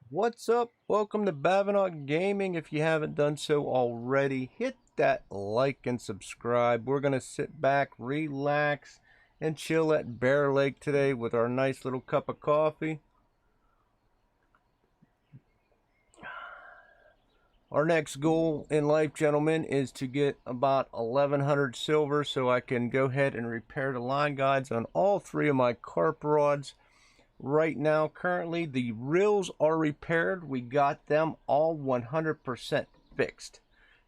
What's up? Welcome to Bavinot Gaming. If you haven't done so already, hit that like and subscribe. We're going to sit back, relax, and chill at Bear Lake today with our nice little cup of coffee. Our next goal in life, gentlemen, is to get about 1100 silver so I can go ahead and repair the line guides on all three of my carp rods. Right now, currently, the reels are repaired. We got them all 100% fixed.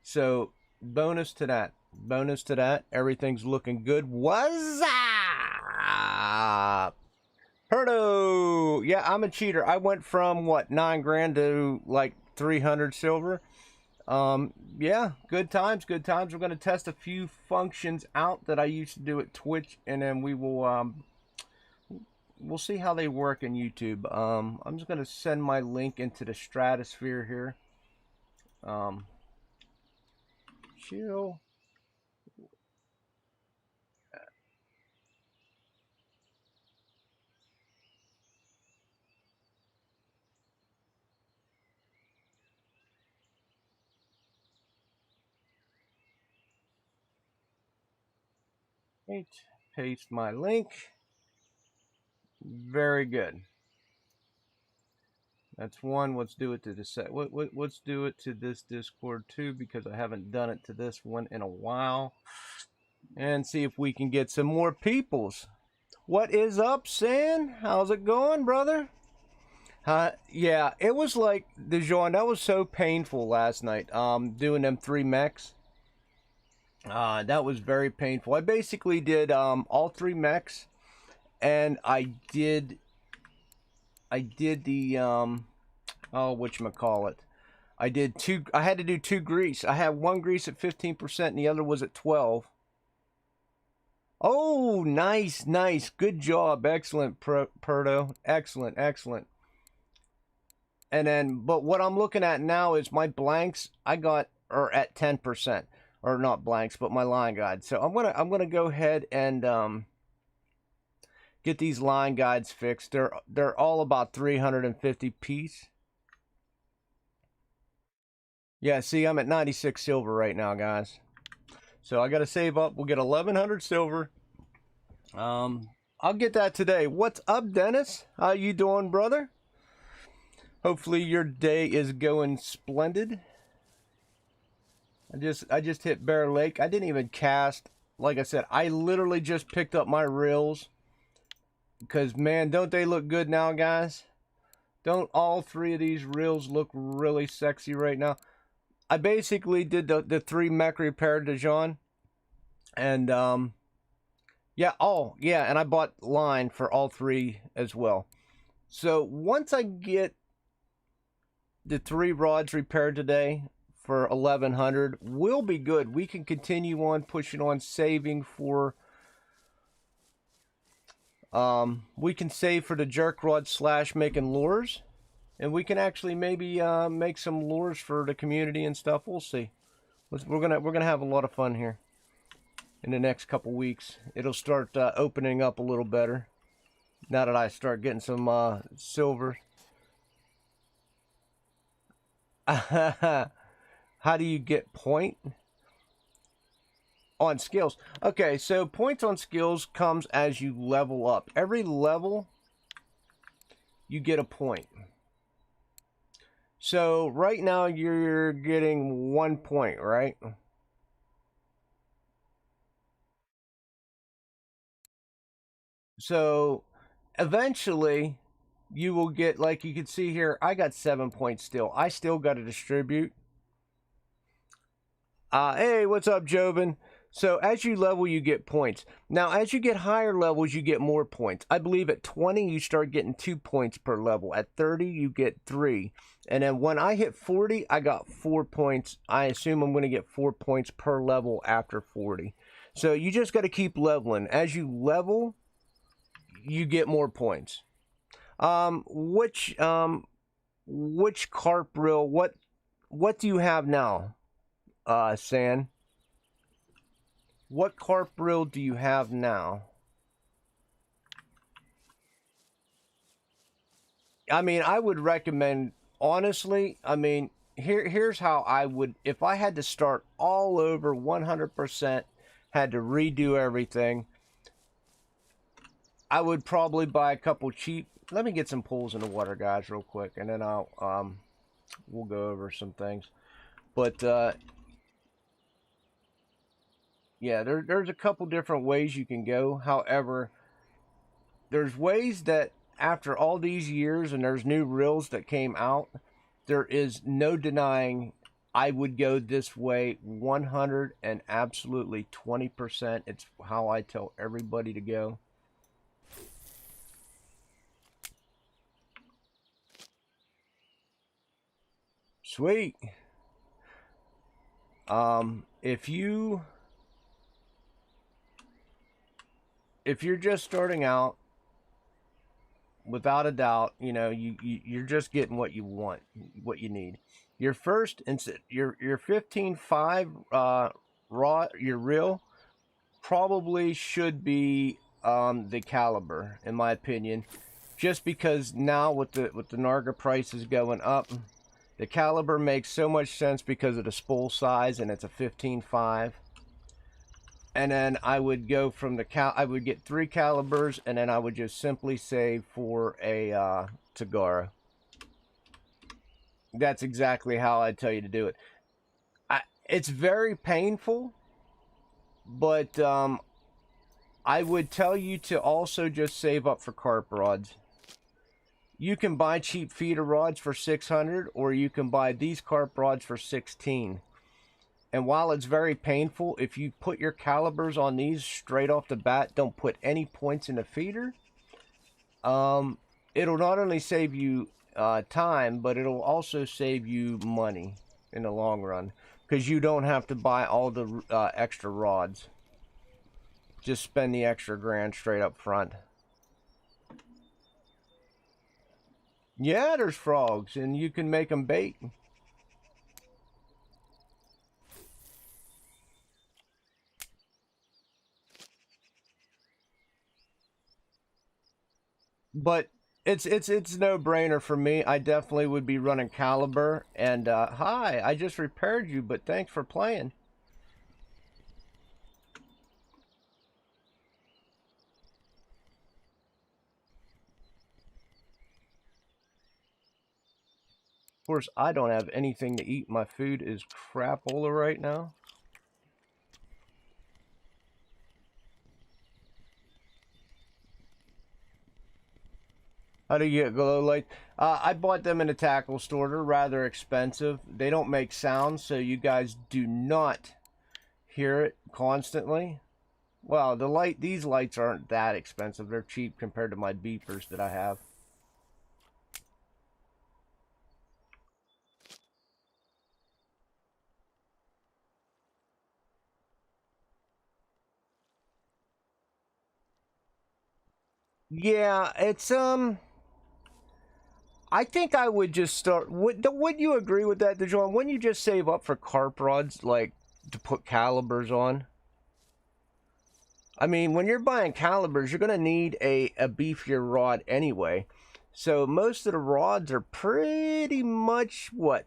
So, bonus to that. Bonus to that. Everything's looking good. What's up? Herdo! Yeah, I'm a cheater. I went from, what, 9 grand to, like, 300 silver. Yeah, good times, good times. We're going to test a few functions out that I used to do at Twitch, and then we will, we'll see how they work in YouTube. I'm just going to send my link into the stratosphere here. Chill. Right. Paste my link. Very good. That's one. Let's do it to the set. Let's do it to this Discord too, because I haven't done it to this one in a while. And see if we can get some more peoples. What is up, San? How's it going, brother? Yeah, it was like, Dijon, that was so painful last night, doing them 3 mechs. That was very painful. I basically did, all 3 mechs, and I did the, oh, whatchamacallit. I had to do 2 grease. I had 1 grease at 15% and the other was at 12. Oh, nice, nice. Good job. Excellent, Perdo. Excellent, excellent. And then, but what I'm looking at now is my blanks are at 10%, or not blanks, but my line guide. So I'm gonna go ahead and get these line guides fixed. They're all about 350 piece. Yeah, see, I'm at 96 silver right now, guys. So I got to save up. We'll get 1100 silver. I'll get that today. What's up, Dennis? How you doing, brother? Hopefully your day is going splendid. I just hit Bear Lake. I didn't even cast. Like I said, I literally just picked up my reels. Because, man, don't they look good now, guys? Don't all 3 of these reels look really sexy right now? I basically did the 3 mech repair, Dijon. And, yeah, and I bought line for all 3 as well. So, once I get the 3 rods repaired today for 1100, we'll be good. We can continue on pushing on saving for we can save for the jerk rod / making lures, and we can actually maybe make some lures for the community and stuff. We'll see. We're gonna have a lot of fun here in the next couple weeks. It'll start opening up a little better now that I start getting some silver. How do you get point on skills? Okay, so points on skills comes as you level up. Every level, you get a point. So right now you're getting 1 point, right? So eventually you will get, like you can see here, I got 7 points still. I still got to distribute. Hey, what's up, Jobin? So as you level, you get points. Now, as you get higher levels, you get more points. I believe at 20, you start getting 2 points per level. At 30, you get 3. And then when I hit 40, I got 4 points. I assume I'm going to get 4 points per level after 40. So you just got to keep leveling. As you level, you get more points. Which carp reel, what do you have now, San? What carp reel do you have now? I mean, I would recommend honestly, I mean, here's how I would, if I had to start all over 100%, had to redo everything, I would probably buy a couple cheap. Let me get some pools in the water, guys, real quick, and then we'll go over some things. But yeah, there's a couple different ways you can go. However, there's ways that after all these years and there's new reels that came out, there is no denying I would go this way 100 and absolutely 20%. It's how I tell everybody to go. Sweet. If you're just starting out, without a doubt, you know, you're just getting what you want, what you need. Your first, your 15.5 raw, your reel probably should be the caliber, in my opinion, just because now with the Narga prices going up, the caliber makes so much sense because of the spool size, and it's a 15.5. And then I would go from the I would get 3 calibers, and then I would just simply save for a Tagara. That's exactly how I tell you to do it. It's very painful, but I would tell you to also just save up for carp rods. You can buy cheap feeder rods for 600, or you can buy these carp rods for 16. And while it's very painful, if you put your calibers on these straight off the bat, don't put any points in the feeder, it'll not only save you time, but it'll also save you money in the long run, because you don't have to buy all the extra rods. Just spend the extra grand straight up front. Yeah, there's frogs, and you can make them bait. But it's no brainer for me. I definitely would be running caliber. And hi, I just repaired you, but thanks for playing. Of course, I don't have anything to eat. My food is crapola right now. How do you get glow light? I bought them in a tackle store. They're rather expensive. They don't make sound, so you guys do not hear it constantly. Well, these lights aren't that expensive. They're cheap compared to my beepers that I have. Yeah, it's I think I would just start. Would you agree with that, DeJohn? Wouldn't you just save up for carp rods, like to put calibers on? I mean, when you're buying calibers, you're gonna need a beefier rod anyway. So most of the rods are pretty much what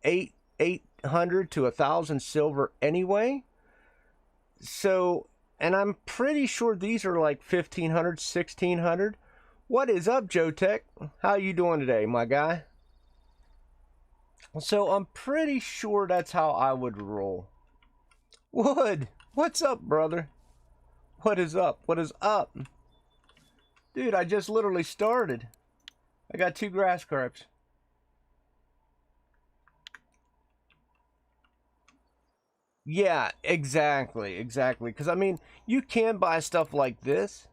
800 to 1,000 silver anyway. So, and I'm pretty sure these are like 1,500, 1,600. What is up, Joe Tech? How you doing today, my guy? So I'm pretty sure that's how I would roll. Wood, what's up, brother? What is up? What is up? Dude, I just literally started. I got 2 grass carps. Yeah, exactly. Because I mean, you can buy stuff like this.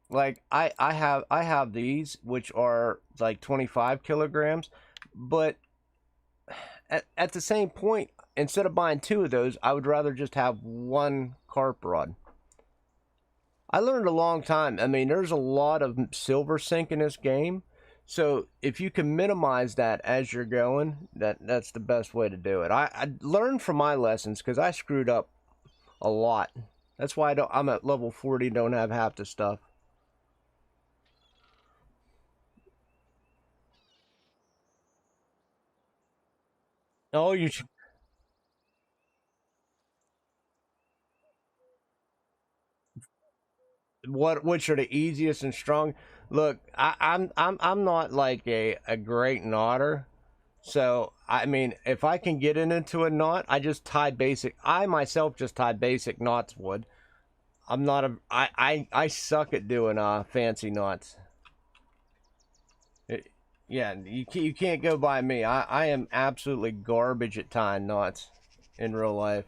Like I have these, which are like 25 kilograms, but at the same point, instead of buying 2 of those, I would rather just have 1 carp rod. I learned a long time. I mean, there's a lot of silver sink in this game. So if you can minimize that as you're going, that's the best way to do it. I learned from my lessons because I screwed up a lot. That's why I'm at level 40, don't have half the stuff. Oh, you should. Which are the easiest and strong? Look, I'm not like a great knotter. So I mean, if I can get it into a knot, I just tie basic. I myself just tie basic knots. Would I'm not a I suck at doing fancy knots. It, yeah, you can't go by me. I am absolutely garbage at tying knots in real life.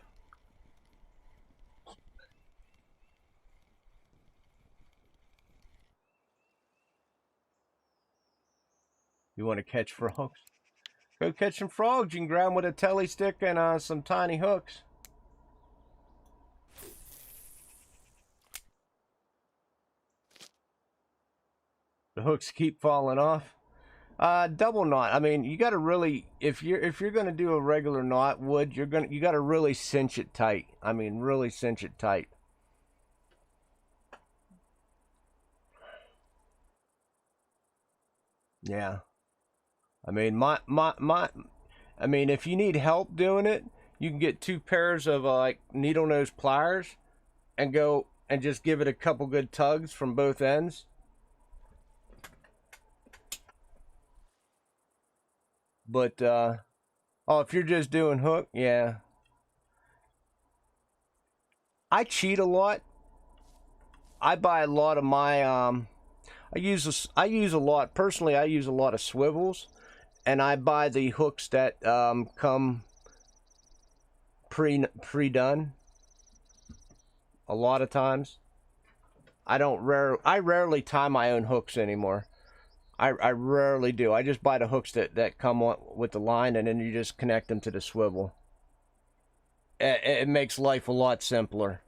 You want to catch frogs? Go catch some frogs. You can grab them with a telly stick and some tiny hooks. The hooks keep falling off. Double knot. I mean, you got to really, if you're gonna do a regular knot wood, you got to really cinch it tight. I mean, really cinch it tight. Yeah. I mean, I mean, if you need help doing it, you can get two pairs of like needle nose pliers and go and just give it a couple good tugs from both ends. But oh, if you're just doing hook, yeah. I cheat a lot. I buy a lot of my I use a lot personally. I use a lot of swivels, and I buy the hooks that come pre done. A lot of times, I rarely tie my own hooks anymore. I rarely do. I just buy the hooks that come on with the line, and then you just connect them to the swivel. It makes life a lot simpler.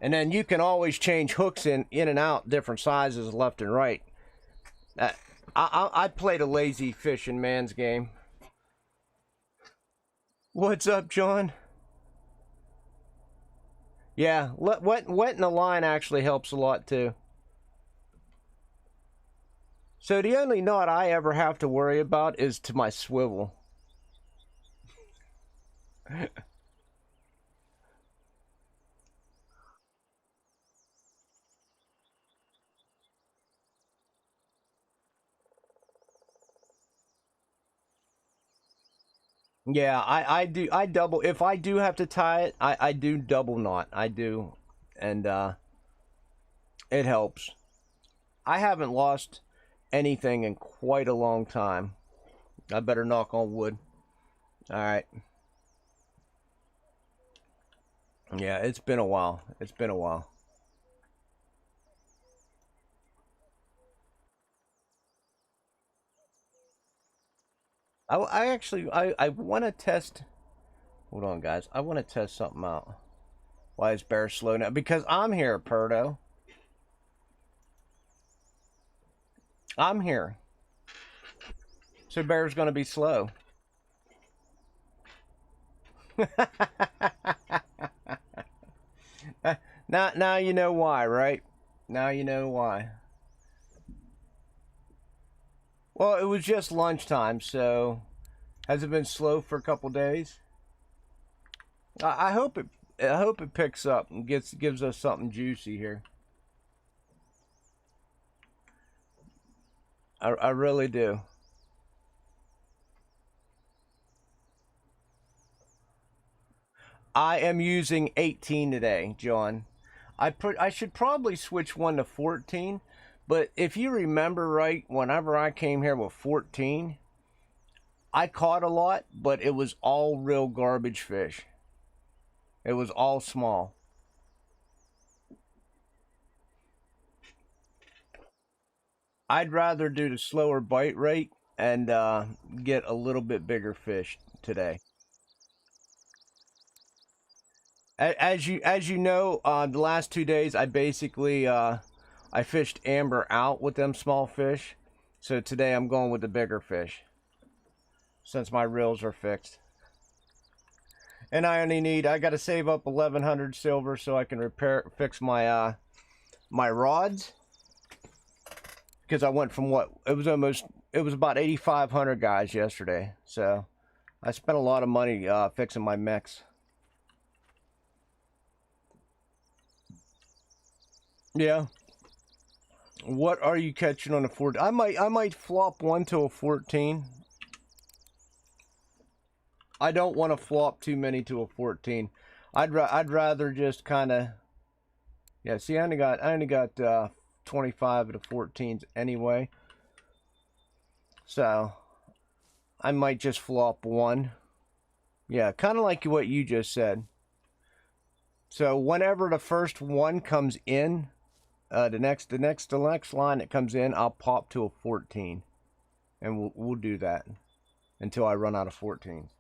And then you can always change hooks in and out different sizes left and right. Uh, I played a lazy fishing man's game. What's up, John? Yeah, wetting the line actually helps a lot too. So the only knot I ever have to worry about is to my swivel. Yeah, I double if I do have to tie it, I do double knot. I do, and it helps. I haven't lost anything in quite a long time. I better knock on wood. All right. Yeah, it's been a while. It's been a while. I actually I want to test. Hold on, guys. I want to test something out. Why is Bear slow now? Because I'm here, Perdo. I'm here. So Bear's gonna be slow. Now you know why, right? Now you know why. Well, it was just lunchtime, so has it been slow for a couple days? I hope it. I hope it picks up and gives us something juicy here. I really do. I am using 18 today, John. I should probably switch one to 14, but if you remember right, whenever I came here with 14, I caught a lot, but it was all real garbage fish. It was all small. I'd rather do the slower bite rate and get a little bit bigger fish today. As you know, the last 2 days I basically I fished amber out with them small fish, so today I'm going with the bigger fish since my reels are fixed. And I got to save up 1100 silver so I can fix my my rods, because I went from what it was about 8500 guys yesterday. So I spent a lot of money fixing my mix. Yeah. What are you catching on a 14? I might flop one to a 14. I don't want to flop too many to a 14. I'd rather just kind of, yeah. See, I only got 25 of the 14s anyway, so I might just flop one. Yeah, kind of like what you just said. So whenever the first one comes in, the next line that comes in, I'll pop to a 14, and we'll do that until I run out of 14s.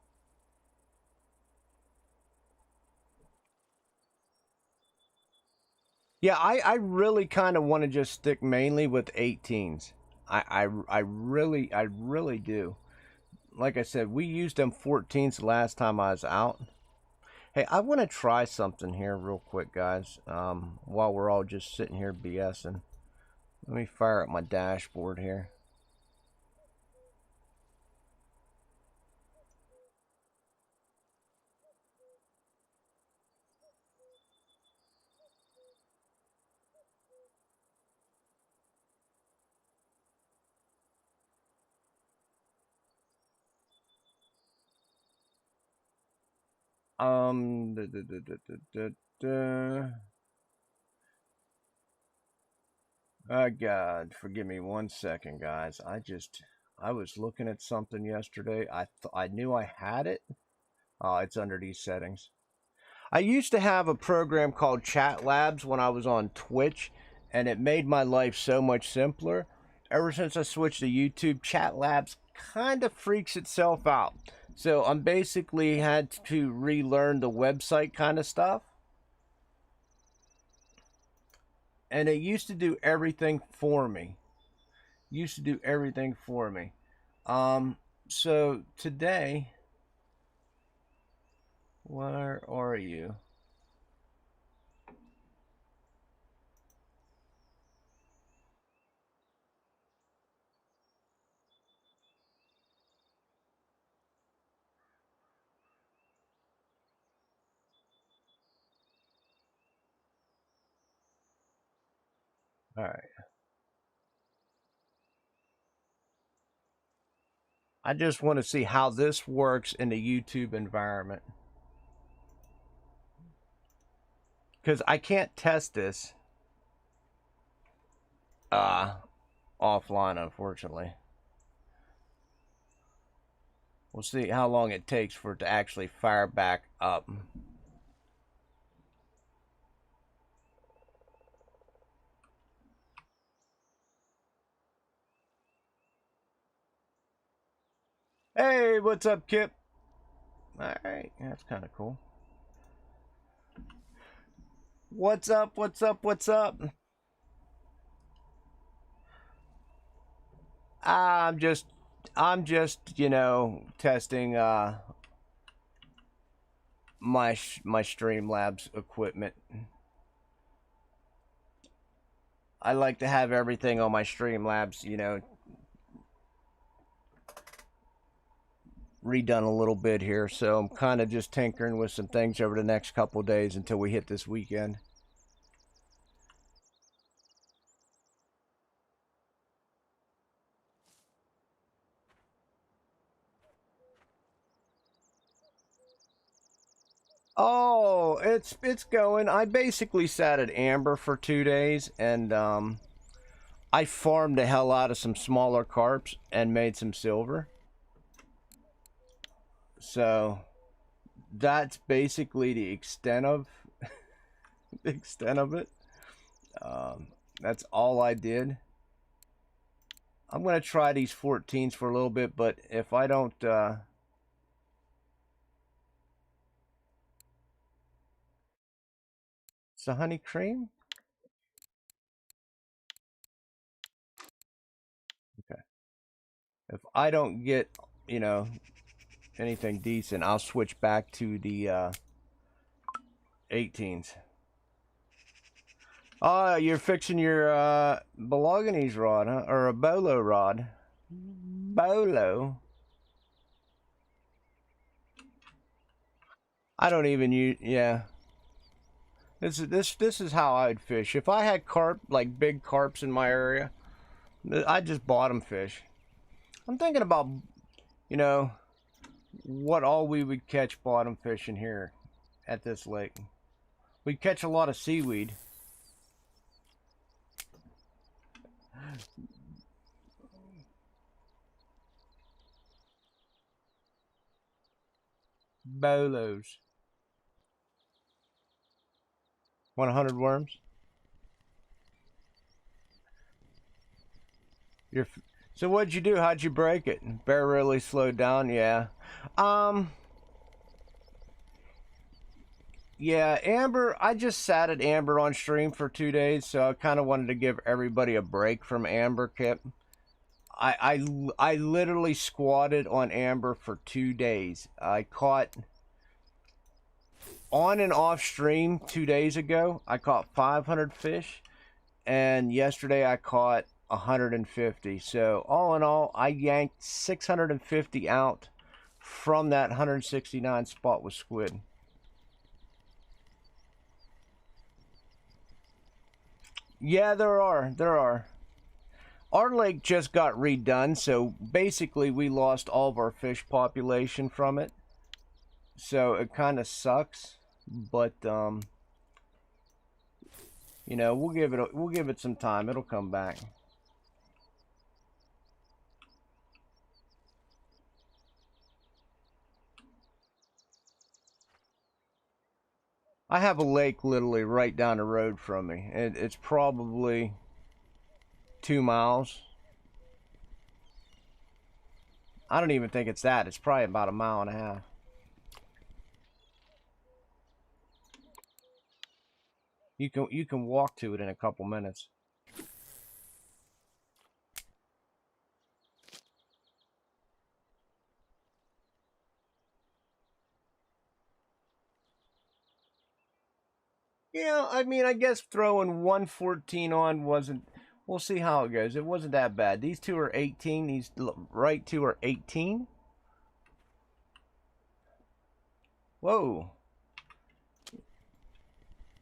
Yeah, I really kind of want to just stick mainly with 18s. I really do. Like I said, we used them 14s last time I was out. Hey, I want to try something here real quick, guys. While we're all just sitting here BSing. Let me fire up my dashboard here. Um, da, da, da, da, da, da. Oh God, forgive me 1 second, guys. I was looking at something yesterday. I knew I had it. Oh, it's under these settings. I used to have a program called Chat Labs when I was on Twitch, and it made my life so much simpler. Ever since I switched to YouTube, Chat Labs kind of freaks itself out. So I'm basically had to relearn the website kind of stuff. And it used to do everything for me. Used to do everything for me. So today, where are you? All right. I just want to see how this works in the YouTube environment. Because I can't test this uh, offline, unfortunately. We'll see how long it takes for it to actually fire back up. Hey, what's up, Kip? All right, that's kind of cool. What's up? What's up? What's up? I'm just, you know, testing my Streamlabs equipment. I like to have everything on my Streamlabs, you know, redone a little bit here. So I'm kind of just tinkering with some things over the next couple of days until we hit this weekend. Oh, it's going. I basically sat at Amber for 2 days, and I farmed the hell out of some smaller carps and made some silver. So that's basically the extent of the extent of it. That's all I did. I'm gonna try these 14s for a little bit, but if I don't, it's a honey cream. Okay. If I don't get, you know, anything decent, I'll switch back to the 18s. Oh, you're fixing your Bolognese rod, huh? Or a bolo rod. Bolo. I don't even use, yeah. This is how I'd fish. If I had carp, like big carps in my area, I just bottom fish. I'm thinking about, you know, what all we would catch bottom fishing here at this lake. We'd catch a lot of seaweed. Bolos. 100 worms. You're, so what'd you do? How'd you break it? Bear really slowed down? Yeah. Um, yeah, Amber, I just sat at Amber on stream for 2 days, so I kind of wanted to give everybody a break from Amber, Kip. I literally squatted on Amber for 2 days. I caught on and off stream 2 days ago. I caught 500 fish, and yesterday I caught 150. So all in all, I yanked 650 out from that 169 spot with squid. Yeah, there are. Our lake just got redone, so basically we lost all of our fish population from it. So it kind of sucks, but you know, we'll give it some time. It'll come back. I have a lake literally right down the road from me. It's probably 2 miles. I don't even think it's that. It's probably about a mile and a half. You can walk to it in a couple minutes. Yeah, I mean, I guess throwing 114 on wasn't. We'll see how it goes. It wasn't that bad. These two are 18. These right two are 18. Whoa.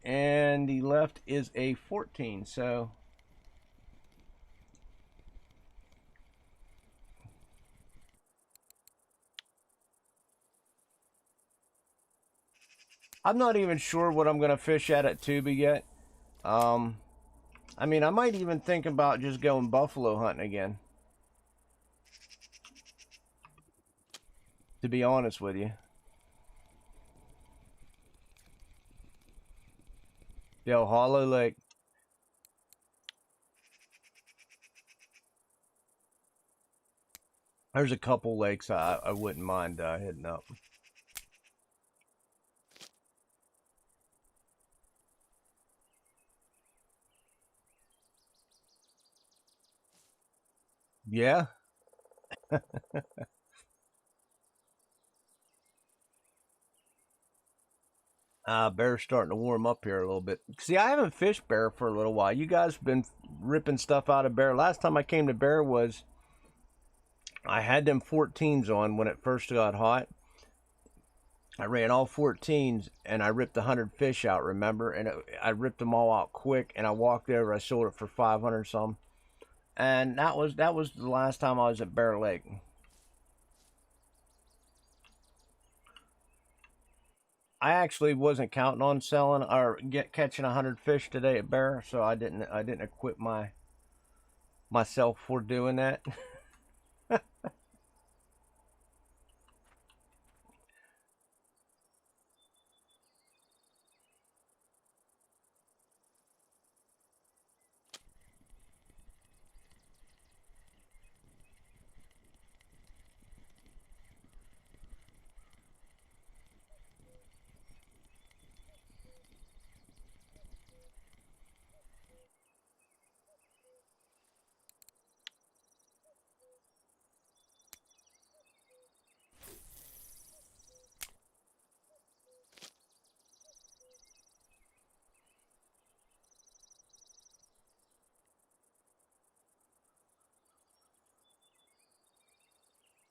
And the left is a 14. So I'm not even sure what I'm gonna fish at Tuba yet. Um, I mean, I might even think about just going buffalo hunting again. To be honest with you. Yo, Hollow Lake. There's a couple lakes I wouldn't mind hitting up. Yeah. Bear's starting to warm up here a little bit. See, I haven't fished bear for a little while. You guys have been ripping stuff out of bear. Last time I came to bear was I had them 14s on when it first got hot. I ran all 14s and I ripped 100 fish out, remember? And I ripped them all out quick and I walked over. I sold it for 500 some. And that was the last time I was at Bear Lake. I actually wasn't counting on selling or catching 100 fish today at Bear, so I didn't equip myself for doing that.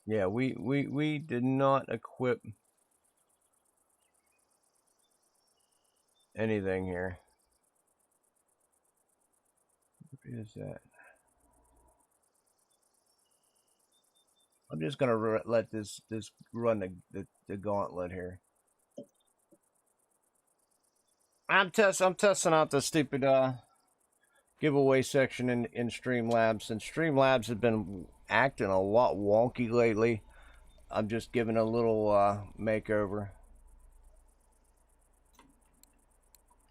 Yeah, we did not equip. anything here. What is that? I'm just gonna let this run the gauntlet here. I'm testing out the stupid giveaway section in Streamlabs, and Streamlabs has been acting a lot wonky lately. I'm just giving a little makeover.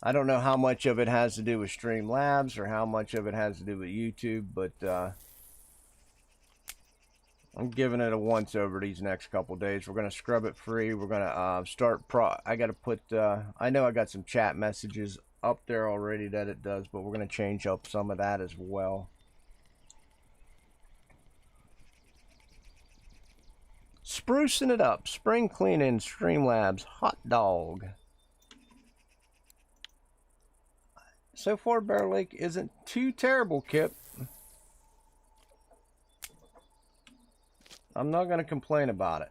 I don't know how much of it has to do with Streamlabs or how much of it has to do with YouTube, but I'm giving it a once over these next couple days. We're gonna scrub it free. We're gonna start I gotta put I know I got some chat messages up there already that it does, but we're gonna change up some of that as well. Sprucing it up, spring cleaning, Streamlabs, hot dog. So far, Bear Lake isn't too terrible, Kip. I'm not going to complain about it.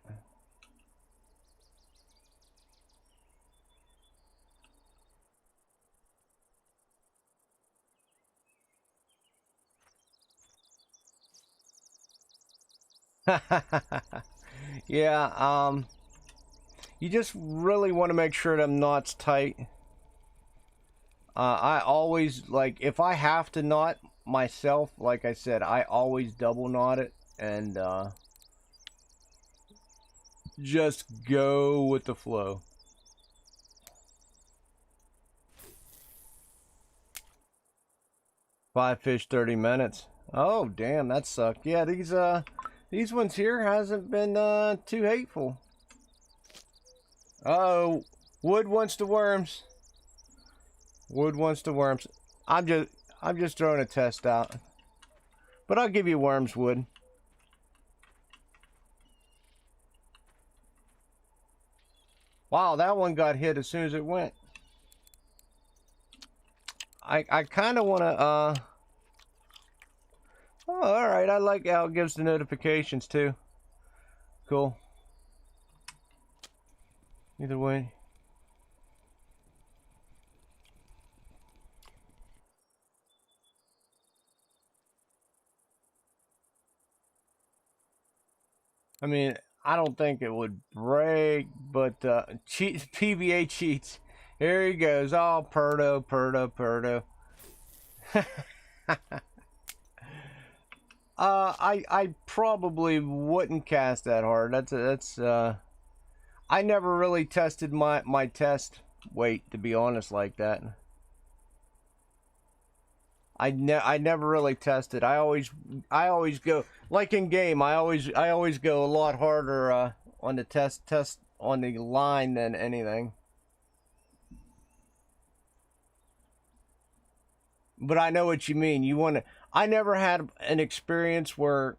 Yeah, you just really want to make sure them knots tight. I always, like, if I have to knot myself, like I said, I always double knot it and just go with the flow. Five fish, 30 minutes. Oh, damn, that sucked. Yeah, these ones here hasn't been too hateful. Uh-oh, Wood wants the worms. Wood wants the worms. I'm just throwing a test out. But I'll give you worms, Wood. Wow, that one got hit as soon as it went. I kind of want to, oh, alright, I like how it gives the notifications, too. Cool. Either way. I mean, I don't think it would break, but PBA cheats. Here he goes. Oh, Perdo. I probably wouldn't cast that hard. I never really tested my test weight, to be honest, like that. I never really tested. I always go, like in game. I always go a lot harder on the test on the line than anything. But I know what you mean. You want to. I never had an experience where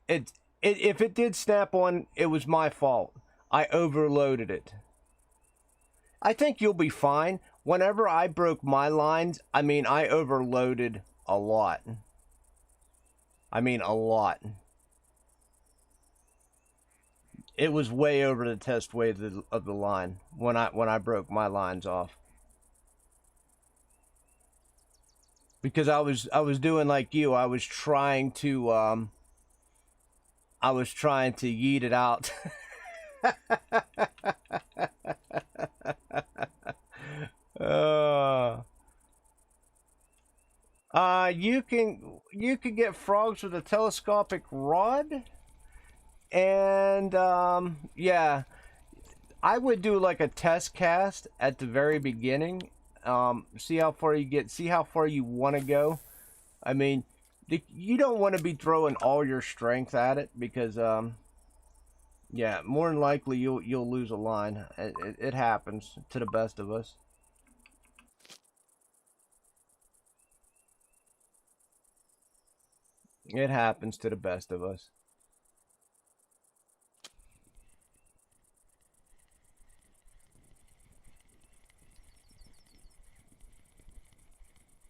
if it did snap on, it was my fault. I overloaded it. I think you'll be fine. Whenever I broke my lines, I mean, I overloaded a lot. I mean, a lot. It was way over the test weight of the line when I broke my lines off. Because I was doing like you. I was trying to yeet it out. You can get frogs with a telescopic rod, and yeah, I would do like a test cast at the very beginning. See how far you get. See how far you want to go. I mean, you don't want to be throwing all your strength at it because yeah, more than likely you'll lose a line. It happens to the best of us. It happens to the best of us.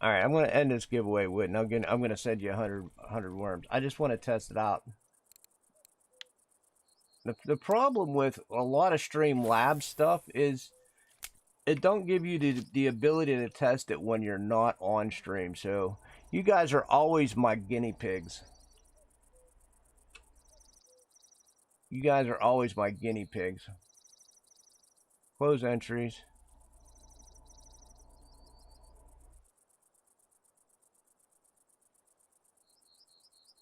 All right, I'm going to end this giveaway with, and I'm going to send you 100 worms. I just want to test it out. The problem with a lot of Streamlabs stuff is it don't give you the ability to test it when you're not on stream. So you guys are always my guinea pigs. You guys are always my guinea pigs. Close entries.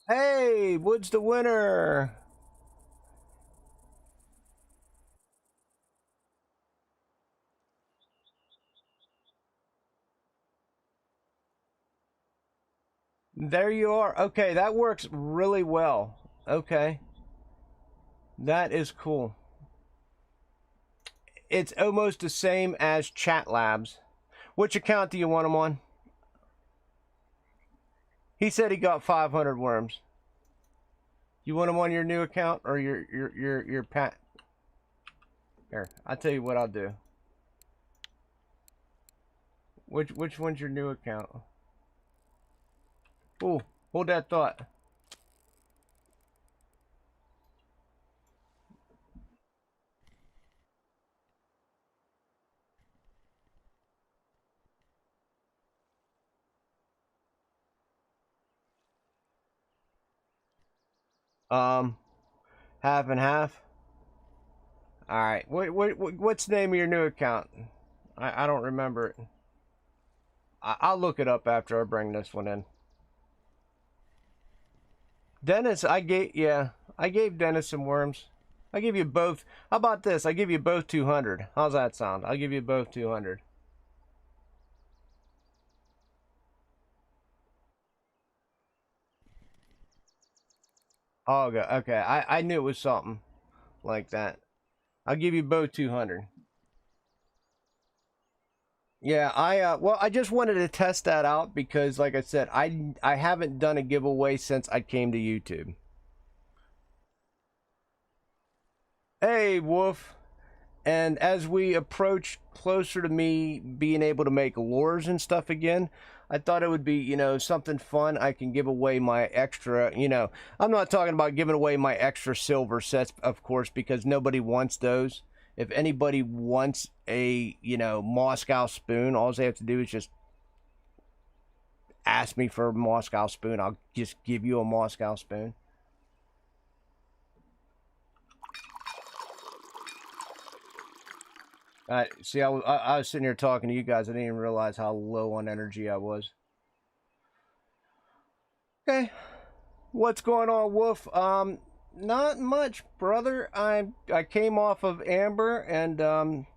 Hey, Wood's the winner. There you are. Okay, that works really well. Okay. That is cool. It's almost the same as Chat Labs. Which account do you want him on? He said he got 500 worms. You want him on your new account or your pat? Here, I'll tell you what I'll do. Which one's your new account? Ooh, hold that thought. Half and half. All right. What's the name of your new account? I don't remember it. I'll look it up after I bring this one in. Dennis, I gave Dennis some worms. I give you both. How about this? I give you both 200. How's that sound? I'll give you both 200. Oh, okay. I knew it was something like that. I'll give you both 200. Yeah, well, I just wanted to test that out because, like I said, I haven't done a giveaway since I came to YouTube. Hey, Wolf. And as we approach closer to me being able to make lures and stuff again, I thought it would be, something fun. I can give away my extra, I'm not talking about giving away my extra silver sets, of course, because nobody wants those. If anybody wants a, Moscow spoon, all they have to do is just ask me for a Moscow spoon. I'll just give you a Moscow spoon. See, I was sitting here talking to you guys. I didn't even realize how low on energy I was. Okay, what's going on, Wolf? Not much, brother. I came off of Amber, and I'm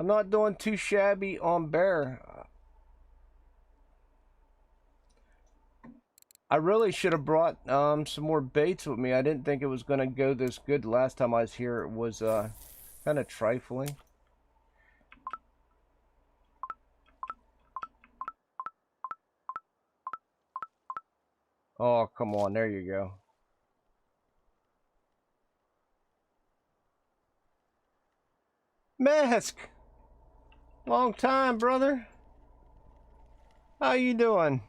not doing too shabby on Bear. I really should have brought some more baits with me. I didn't think it was gonna go this good. Last time I was here, it was kind of trifling. Oh, come on. There you go. Mask! Long time, brother. How you doing?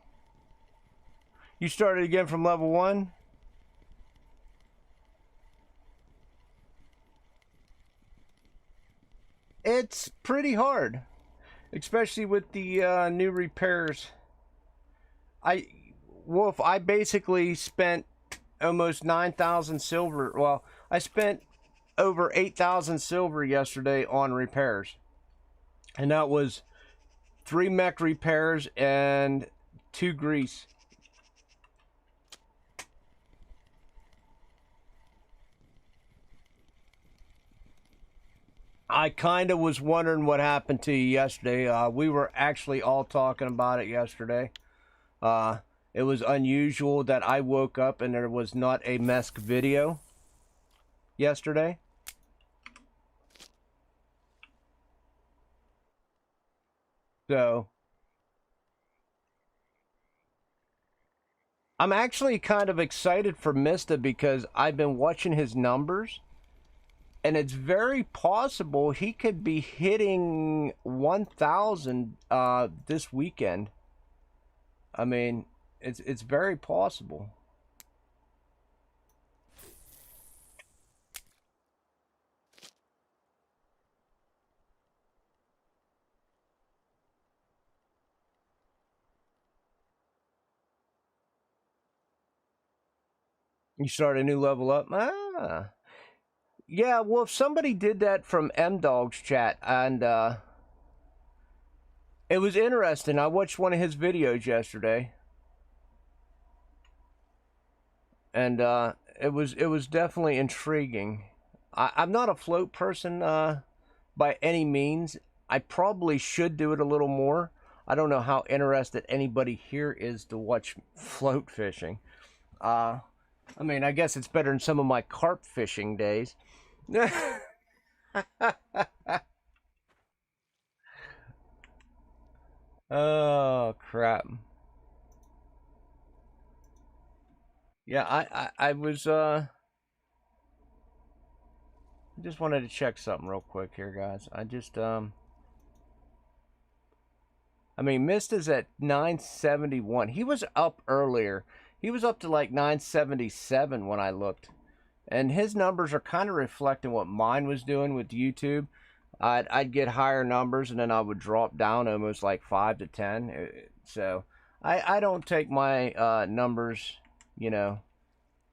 You started again from level 1? It's pretty hard. Especially with the new repairs. Wolf, I basically spent almost 9,000 silver. Well, I spent over 8,000 silver yesterday on repairs. And that was 3 mech repairs and 2 grease. I kind of was wondering what happened to you yesterday. We were actually all talking about it yesterday. It was unusual that I woke up and there was not a Mesk video yesterday. So I'm actually kind of excited for Mista because I've been watching his numbers, and it's very possible he could be hitting 1,000 this weekend. I mean, it's very possible. You start a new level up. Ah. Yeah, well, if somebody did that from M-Dog's chat, and it was interesting. I watched one of his videos yesterday, and it was definitely intriguing. I'm not a float person by any means. I probably should do it a little more. I don't know how interested anybody here is to watch float fishing. I mean, I guess it's better than some of my carp fishing days. Oh crap! Yeah, I was just wanted to check something real quick here, guys. I mean, Mist is at 971. He was up earlier. He was up to like 977 when I looked. And his numbers are kind of reflecting what mine was doing with YouTube. I'd get higher numbers and then I would drop down almost like 5 to 10. So I don't take my numbers, you know,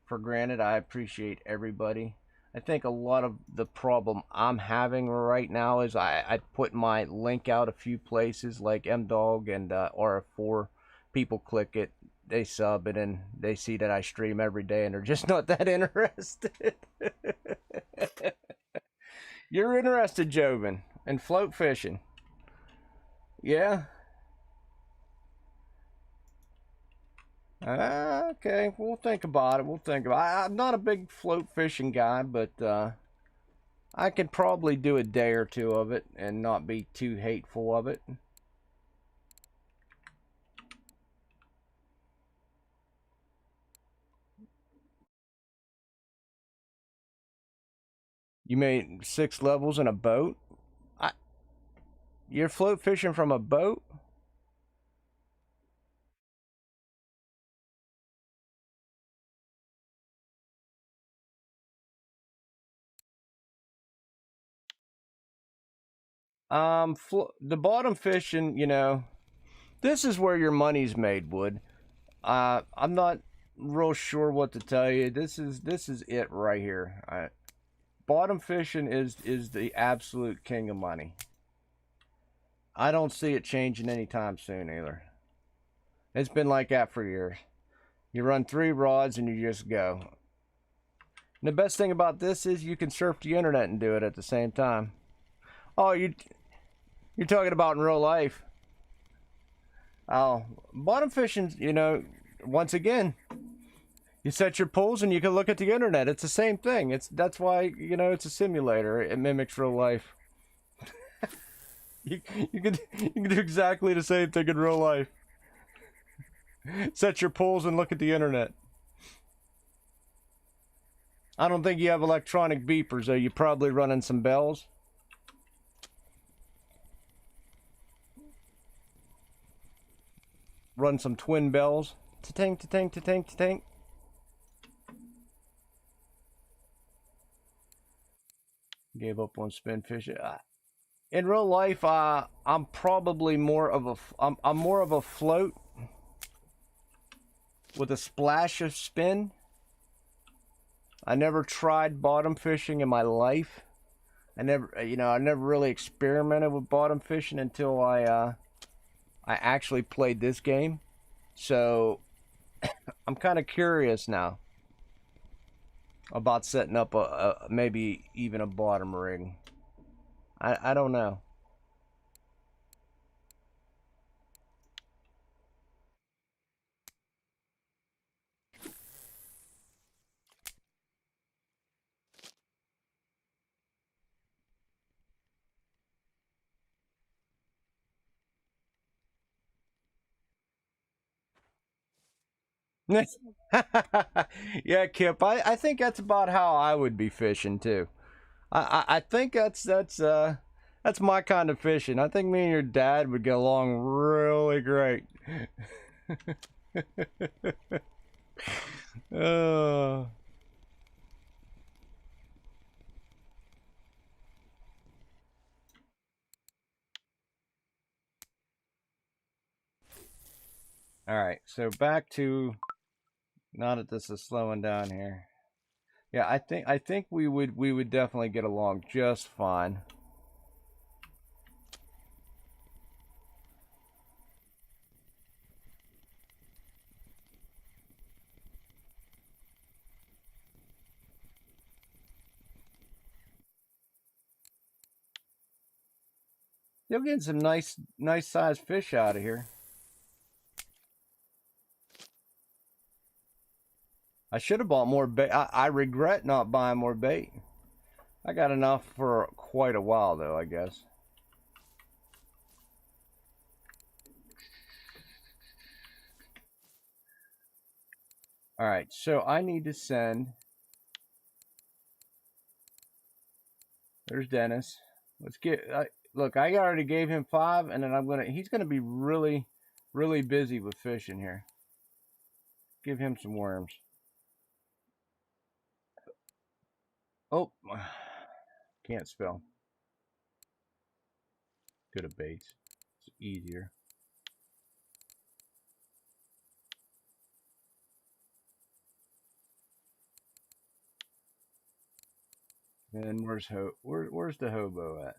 for granted. I appreciate everybody. I think a lot of the problem I'm having right now is I put my link out a few places like MDog and RF4. People click it, they sub it, and they see that I stream every day and they're just not that interested. You're interested, Jobin, in float fishing. Yeah? Okay, we'll think about it. We'll think about it. I'm not a big float fishing guy, but I could probably do a day or two of it and not be too hateful of it. You made 6 levels in a boat? I, you're float fishing from a boat? The bottom fishing, you know, this is where your money's made, Wood. I'm not real sure what to tell you. This is it right here. Bottom fishing is the absolute king of money. I don't see it changing anytime soon either. It's been like that for years. You run 3 rods and you just go. And the best thing about this is you can surf the internet and do it at the same time. Oh, you're talking about in real life. Oh, bottom fishing, you know, once again, you set your pools and you can look at the internet. It's the same thing. That's why, you know, it's a simulator. It mimics real life. You can do exactly the same thing in real life. Set your pools and look at the internet. I don't think you have electronic beepers, though. You're probably running some bells. Run some twin bells. Ta-tang, ta-tang, ta-tang, ta-tang. Gave up on spin fishing. In real life, I'm probably more of a I'm more of a float with a splash of spin. I never tried bottom fishing in my life. I never really experimented with bottom fishing until I actually played this game. So I'm kind of curious now about setting up a maybe even a bottom rig. I don't know. Yeah, Kip. I think that's about how I would be fishing too. I think that's my kind of fishing. I think me and your dad would get along really great. uh, all right, so back to Not that this is slowing down here. Yeah, I think we would definitely get along just fine. You're getting some nice sized fish out of here. I should have bought more bait. I regret not buying more bait. I got enough for quite a while though, I guess. All right, so I need to send. There's Dennis. Let's get. Look, I already gave him 5, and then he's gonna be really, really busy with fishing here. Give him some worms. Oh, can't spell. Go to baits. It's easier. And where's the hobo at?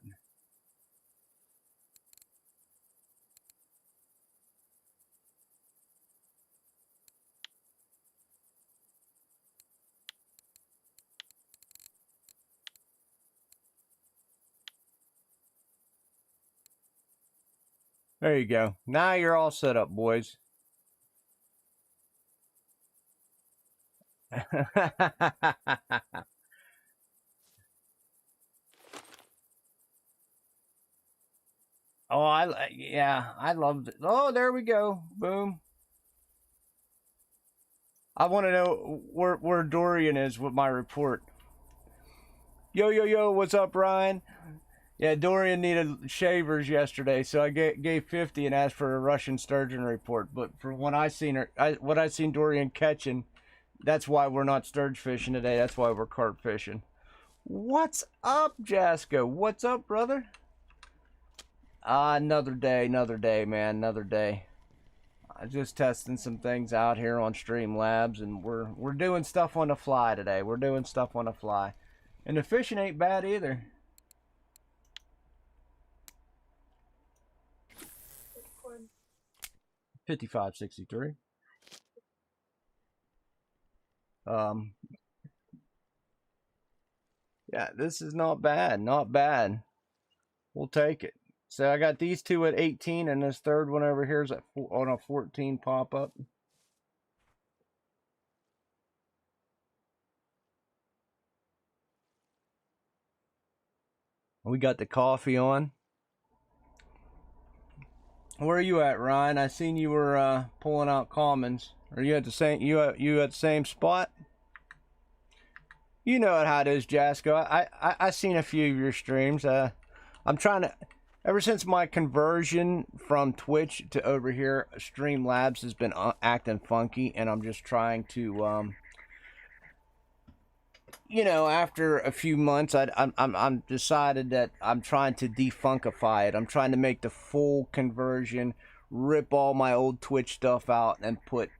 There you go. Now you're all set up, boys. Oh, yeah, I loved it. Oh, there we go. Boom. I want to know where Dorian is with my report. Yo, what's up, Ryan? Yeah, Dorian needed shavers yesterday, so I gave 50 and asked for a Russian sturgeon report. But from what I seen what I seen Dorian catching, that's why we're not sturgeon fishing today. That's why we're carp fishing. What's up, Jasko? What's up, brother? Another day, man, another day. I'm just testing some things out here on Streamlabs, and we're doing stuff on the fly today. We're doing stuff on the fly, and the fishing ain't bad either. 55.63. Yeah, this is not bad, not bad. We'll take it. So I got these two at 18, and this third one over here is on a 14 pop up. We got the coffee on. Where are you at, Ryan? I seen you were pulling out commons. Are you at the same you at the same spot? You know how it is, Jasko. I seen a few of your streams. I'm trying to. Ever since my conversion from Twitch to over here, Streamlabs has been acting funky, and I'm just trying to, you know, after a few months, I'm decided that I'm trying to defunkify it. I'm trying to make the full conversion, rip all my old Twitch stuff out, and put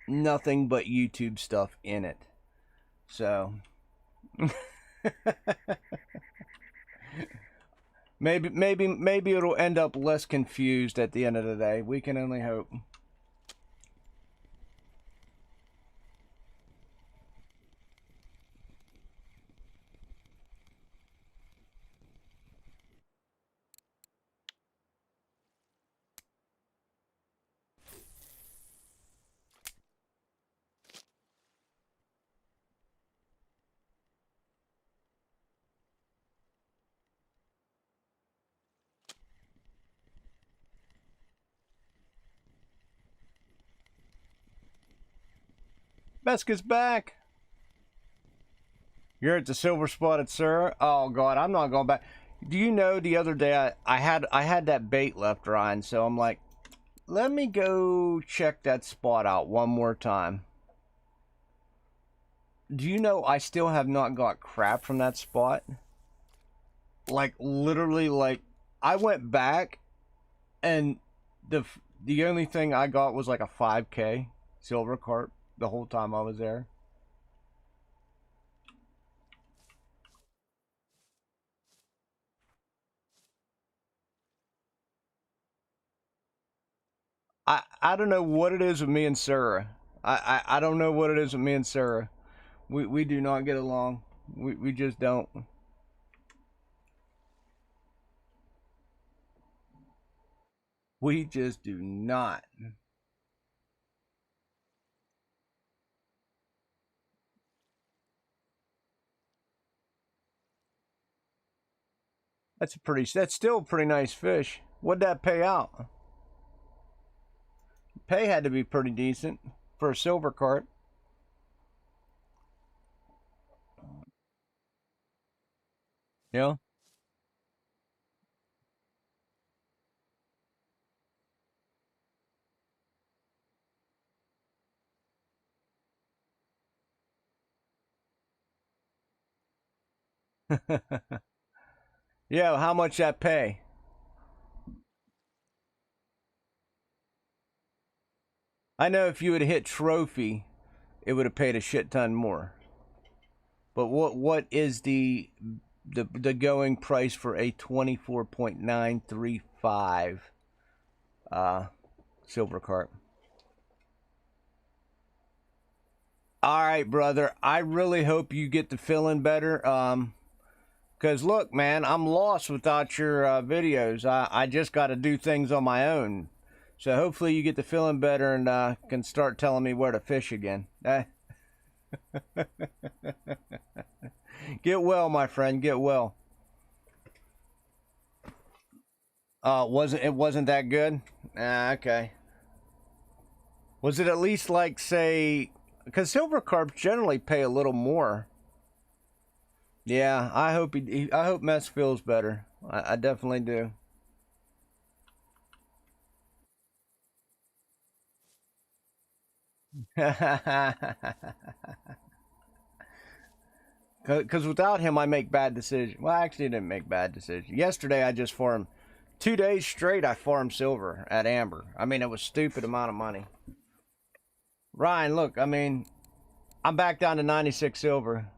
nothing but YouTube stuff in it. So. Maybe it'll end up less confused at the end of the day. We can only hope. Beska's back. You're at the Silver Spotted Sir. Oh God, I'm not going back. Do you know the other day I had that bait left, Ryan? So I'm like, let me go check that spot out one more time. Do you know I still have not got crap from that spot? Like literally, like I went back, and the only thing I got was like a 5K silver carp. the whole time I was there. I don't know what it is with me and Sarah. I don't know what it is with me and Sarah. We do not get along. We just don't. We just do not. That's still a pretty nice fish. What'd that pay out? Pay had to be pretty decent for a silver carp. Yeah. Yeah, how much that pay? I know if you had hit trophy, it would have paid a shit ton more. But what is the going price for a 24.935 uh silver carp? All right, brother. I really hope you get to feeling better. Cause look, man, I'm lost without your videos. I just got to do things on my own. So hopefully you get to feeling better and can start telling me where to fish again. Get well, my friend. Get well. Wasn't that good? Okay. Was it at least like say? Because silver carps generally pay a little more. Yeah, I hope Mess feels better. I definitely do. Because without him, I make bad decisions. Well, I actually didn't make bad decisions. Yesterday, I just farmed 2 days straight. I farmed silver at Amber. I mean, it was stupid amount of money. Ryan, look, I mean, I'm back down to 96 silver.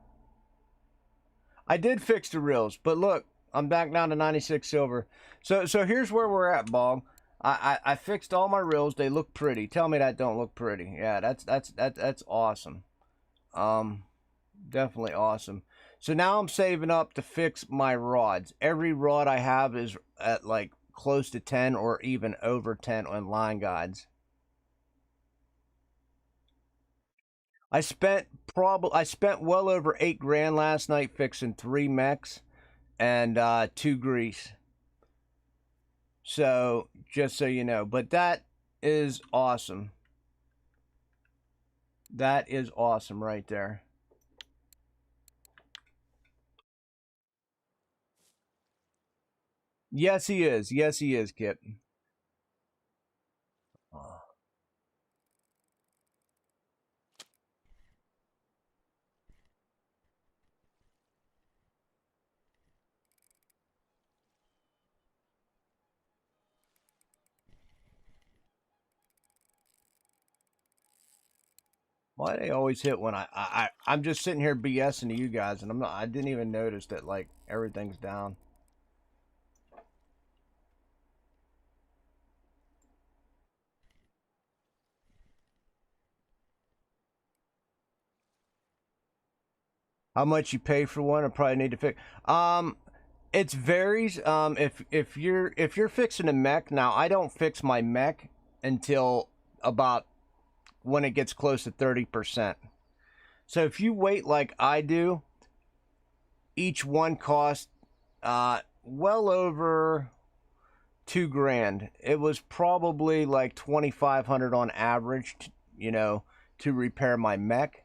I did fix the reels, but look, I'm back down to 96 silver. So here's where we're at, Bog. I fixed all my reels. They look pretty. Tell me that don't look pretty. Yeah, that's awesome. Um, Definitely awesome. So now I'm saving up to fix my rods. Every rod I have is at like close to 10 or even over 10 on line guides. I spent well over 8 grand last night fixing 3 mechs and 2 grease. So just so you know, but that is awesome. That is awesome right there. Yes, he is. Yes, he is, Kip. Why they always hit when I'm just sitting here BSing to you guys, and I didn't even notice that like everything's down. How much you pay for one? I probably need to fix. It varies. If you're fixing a mech now, I don't fix my mech until about when it gets close to 30%. So if you wait like I do, each one costs well over 2 grand. It was probably like 2,500 on average, to repair my mech.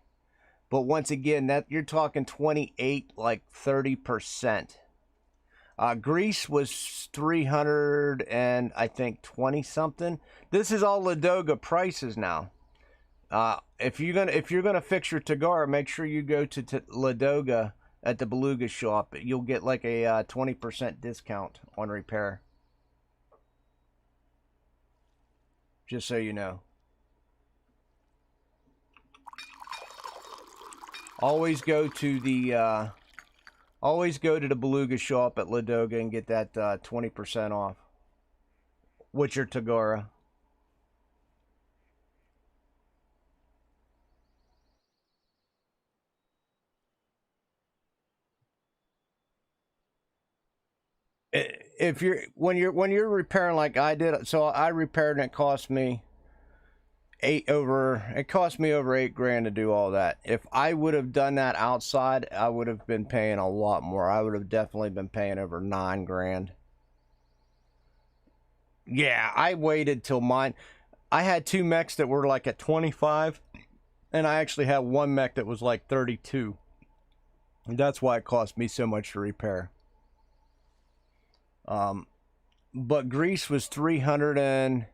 But once again, that you're talking 28, like 30%. Greece was 300 and I think 20 something. This is all Ladoga prices now. If you're gonna fix your Tagara, make sure you go to Ladoga at the Beluga shop. You'll get like a 20% discount on repair. Just so you know. Always go to the Beluga shop at Ladoga and get that 20% off with your Tagora. If you're when you're repairing like I did, so I repaired and it cost me over $8,000 to do all that. If I would have done that outside, I would have been paying a lot more. I would have definitely been paying over $9,000. Yeah, I waited till mine. I had two mechs that were like at 25, and I actually had one mech that was like 32. And that's why it cost me so much to repair. But Greece was 300 and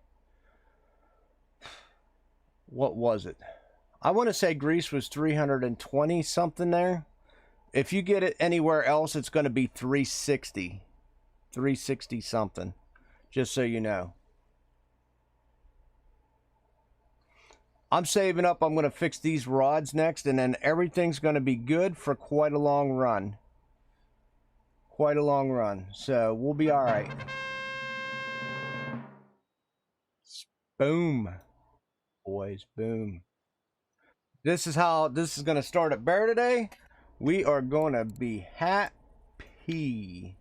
what was it? I want to say Greece was 320 something there. If you get it anywhere else, it's going to be 360 something, just so you know. I'm saving up. I'm going to fix these rods next, and then everything's going to be good for quite a long run. Quite a long run. So we'll be all right. Boom. Boys, boom. This is how this is going to start at Bear today. We are going to be happy.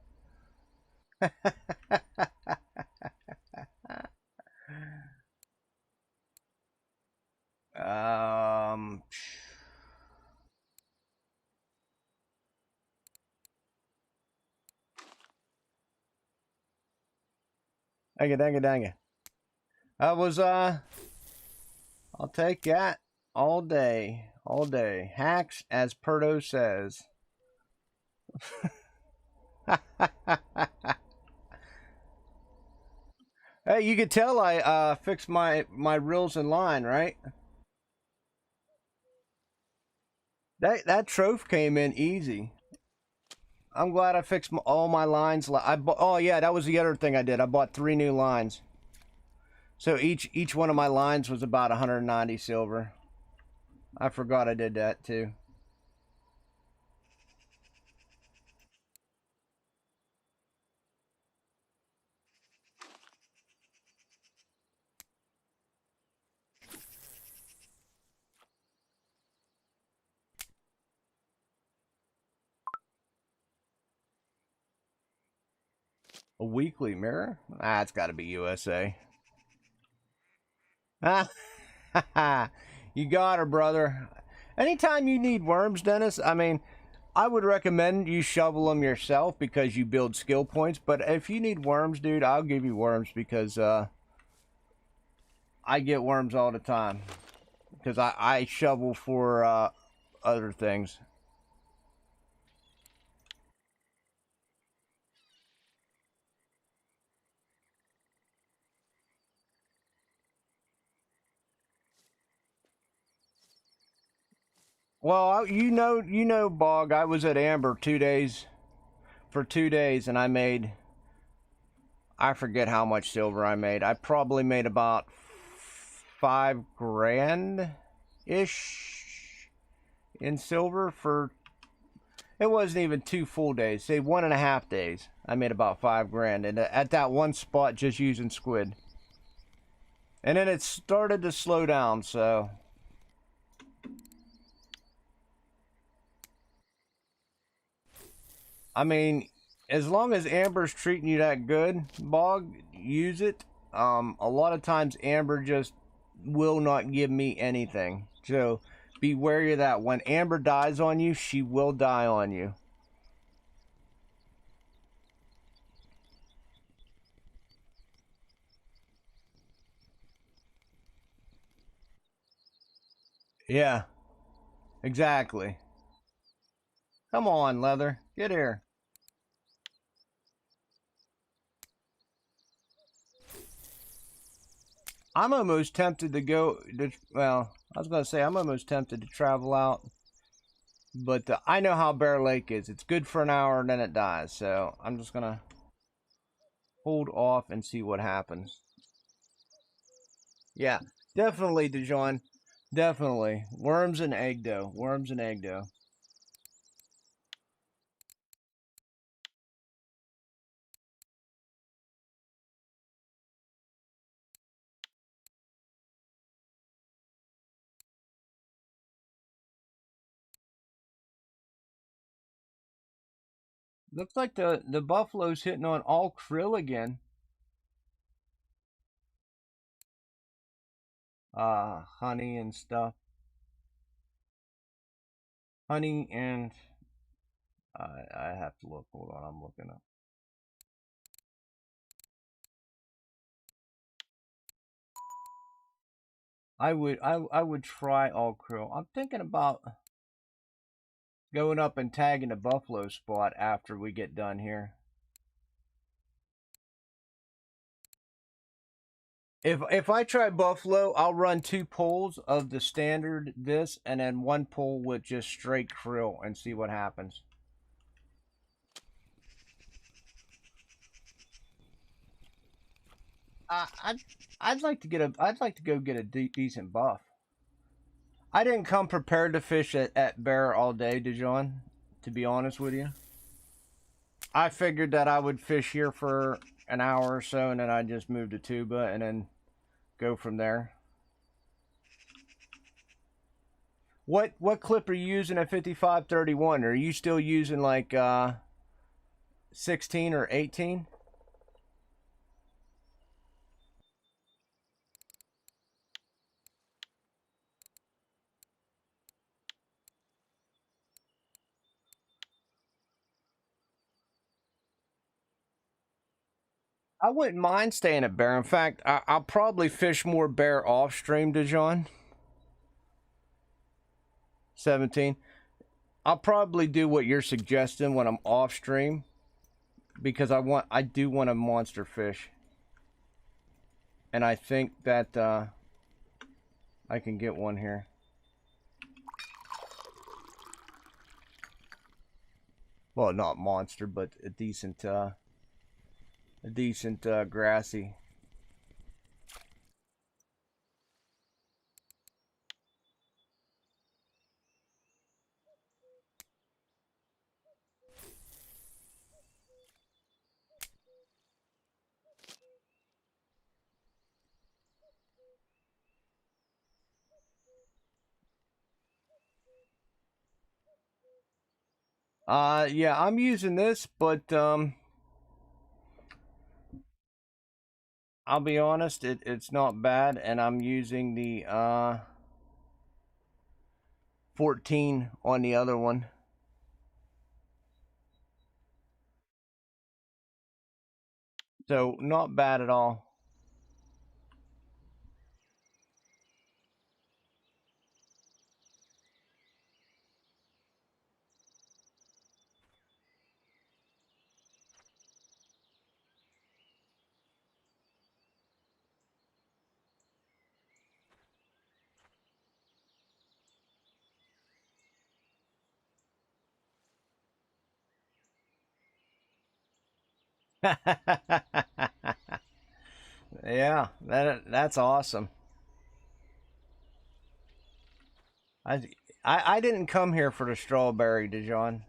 um... Dang it. I'll take that all day. Hacks, as Perdo says. Hey, you could tell I fixed my reels in line, right? That troph came in easy. I'm glad I fixed all my lines. Oh yeah, that was the other thing I did. I bought 3 new lines. So each one of my lines was about 190 silver. I forgot I did that too. A weekly mirror? Ah, it's got to be USA. You got her, brother. Anytime you need worms, Dennis, I mean, I would recommend you shovel them yourself because you build skill points. But if you need worms, dude, I'll give you worms because I get worms all the time. Because I shovel for other things. Well, you know, Bog, I was at Amber 2 days, for 2 days, and I forget how much silver I made. I probably made about $5,000-ish in silver for, it wasn't even 2 full days, say 1.5 days. I made about $5,000, and at that one spot just using squid. And then it started to slow down, so... I mean, as long as Amber's treating you that good, Bog, use it. A lot of times Amber just will not give me anything. So be wary of that. When Amber dies on you, she will die on you. Yeah, exactly. Come on, Leather. Get here. I'm almost tempted to go to, well, I was going to say I'm almost tempted to travel out. But I know how Bear Lake is. It's good for an hour and then it dies. So I'm just going to hold off and see what happens. Yeah, definitely, DeJohn. Definitely. Worms and egg dough. Worms and egg dough. Looks like the buffalo's hitting on all krill again. Honey and stuff. Honey and I have to look. Hold on, I'm looking up. I would try all krill. I'm thinking about going up and tagging the buffalo spot after we get done here. If I try buffalo, I'll run 2 pulls of the standard this and then 1 pull with just straight krill and see what happens. I'd like to get I'd like to go get a decent buff. I didn't come prepared to fish at Bear all day, Dijon, to be honest with you. I figured that I would fish here for an hour or so and then I'd just move to Tuba and then go from there. What clip are you using at 5531? Are you still using like 16 or 18? I wouldn't mind staying at Bear. In fact, I'll probably fish more Bear off stream, Dijon. 17. I'll probably do what you're suggesting when I'm off stream because I do want a monster fish. And I think that I can get one here. Well, not monster, but a decent grassy. Yeah, I'm using this, but I'll be honest, it's not bad, and I'm using the 14 on the other one. So not bad at all. Yeah, that's awesome. I didn't come here for the strawberry, Dijon.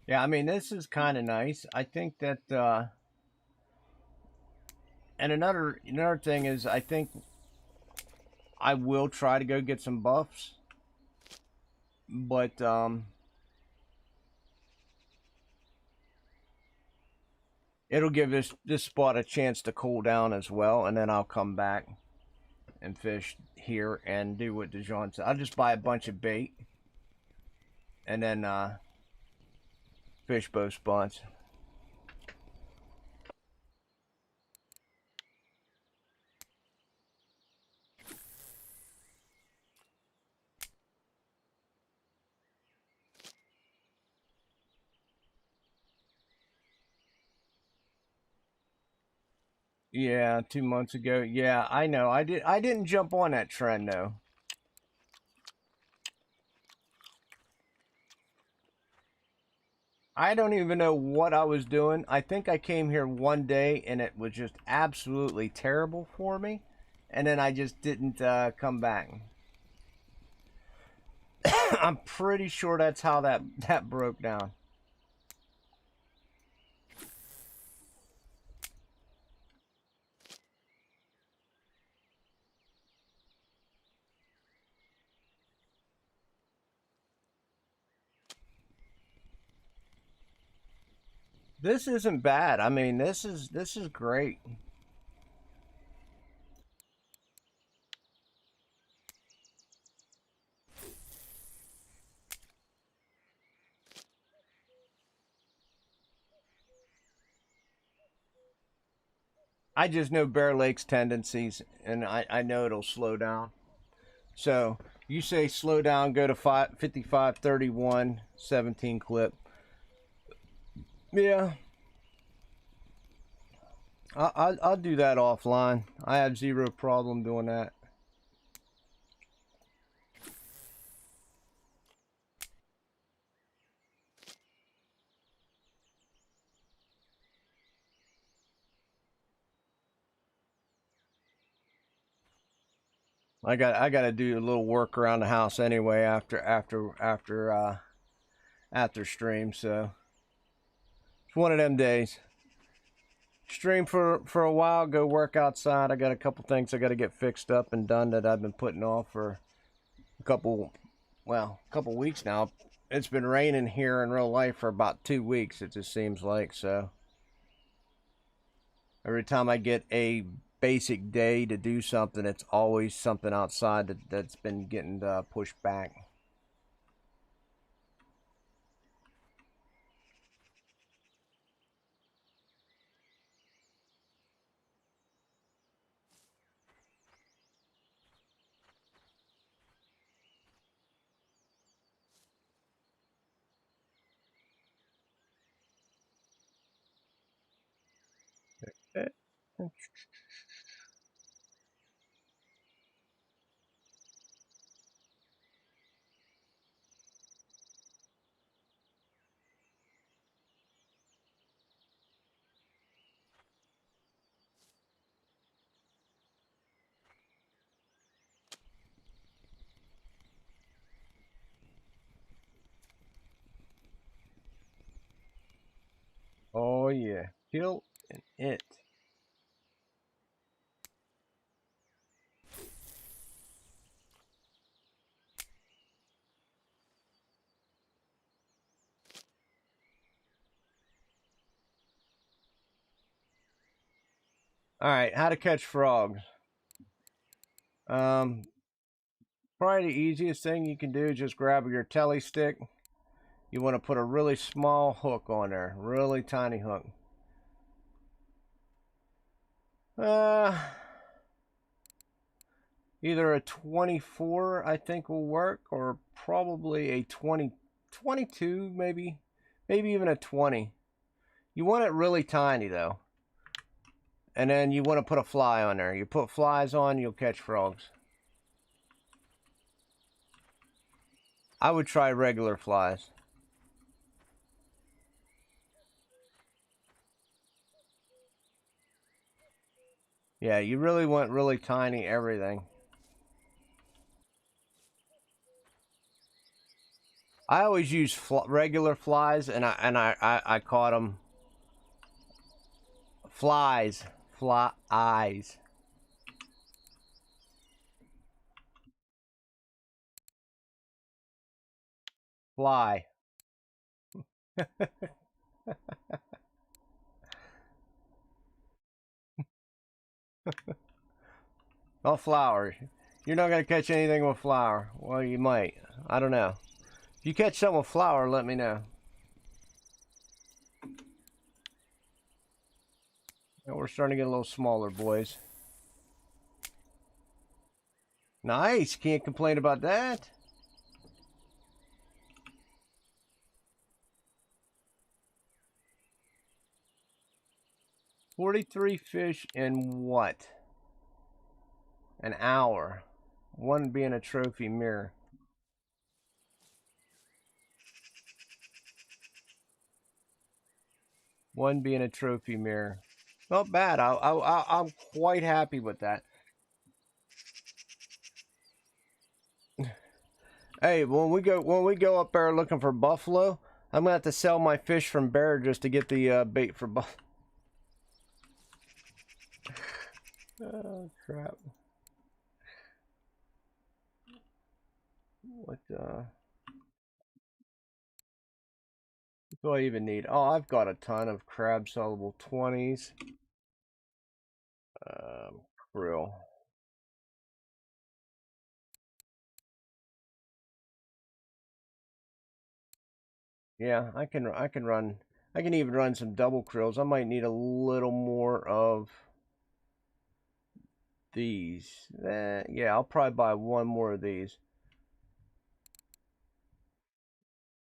Yeah, I mean this is kind of nice. I think that and another thing is I think I will try to go get some buffs, but it'll give this spot a chance to cool down as well, and then I'll come back and fish here and do what Dijon said. I'll just buy a bunch of bait and then fish both spots. Yeah, 2 months ago. Yeah, I know. I didn't jump on that trend though. I don't even know what I was doing. I think I came here one day and it was just absolutely terrible for me. And then I just didn't come back. I'm pretty sure that's how that broke down. This isn't bad. I mean, this is great. I just know Bear Lake's tendencies, and I know it'll slow down. So you say slow down, go to 55, 31, 17 clip. Yeah, I'll do that offline. I have zero problem doing that. I got to do a little work around the house anyway after stream. So it's one of them days. Stream for a while, go work outside. I got a couple things I got to get fixed up and done that I've been putting off for a couple weeks now. It's been raining here in real life for about 2 weeks. It just seems like so. Every time I get a basic day to do something, it's always something outside that's been getting pushed back. Oh yeah, kill it. All right, how to catch frogs. Um, Probably the easiest thing you can do is just grab your telly stick. You want to put a really small hook on there, really tiny hook. Uh, Either a 24 I think will work, or probably a 22 maybe even a 20. You want it really tiny though. And then you want to put a fly on there. You put flies on, you'll catch frogs. I would try regular flies. Yeah, you really want really tiny everything. I always use regular flies, and I caught them flies, flies, fly. Oh, flower. You're not gonna catch anything with flower. Well, you might. I don't know. If you catch something with flower, let me know. And we're starting to get a little smaller, boys. Nice. Can't complain about that. 43 fish in what? An hour. One being a trophy mirror. One being a trophy mirror. Not bad. I'm quite happy with that. Hey, when we go up there looking for buffalo, I'm gonna have to sell my fish from bear just to get the bait for buffalo. Oh crap! What do I even need? Oh, I've got a ton of crab soluble 20s. Krill. Yeah, I can run. I can even run some double krills. I might need a little more of these. Yeah, I'll probably buy one more of these.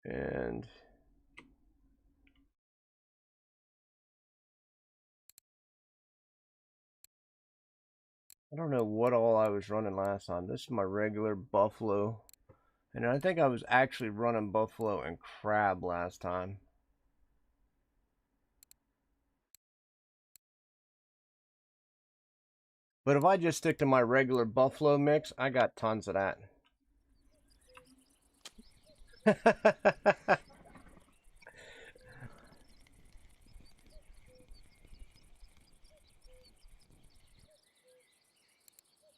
And I don't know what all I was running last time. This is my regular buffalo. And I think I was actually running buffalo and crab last time. But if I just stick to my regular buffalo mix, I got tons of that.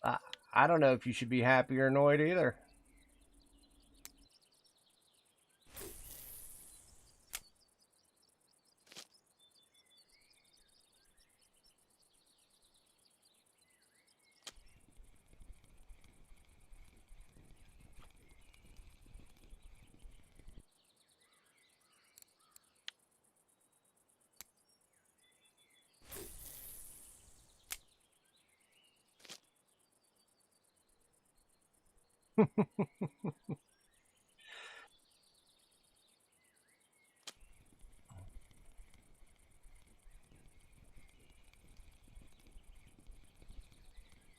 I, I don't know if you should be happy or annoyed either.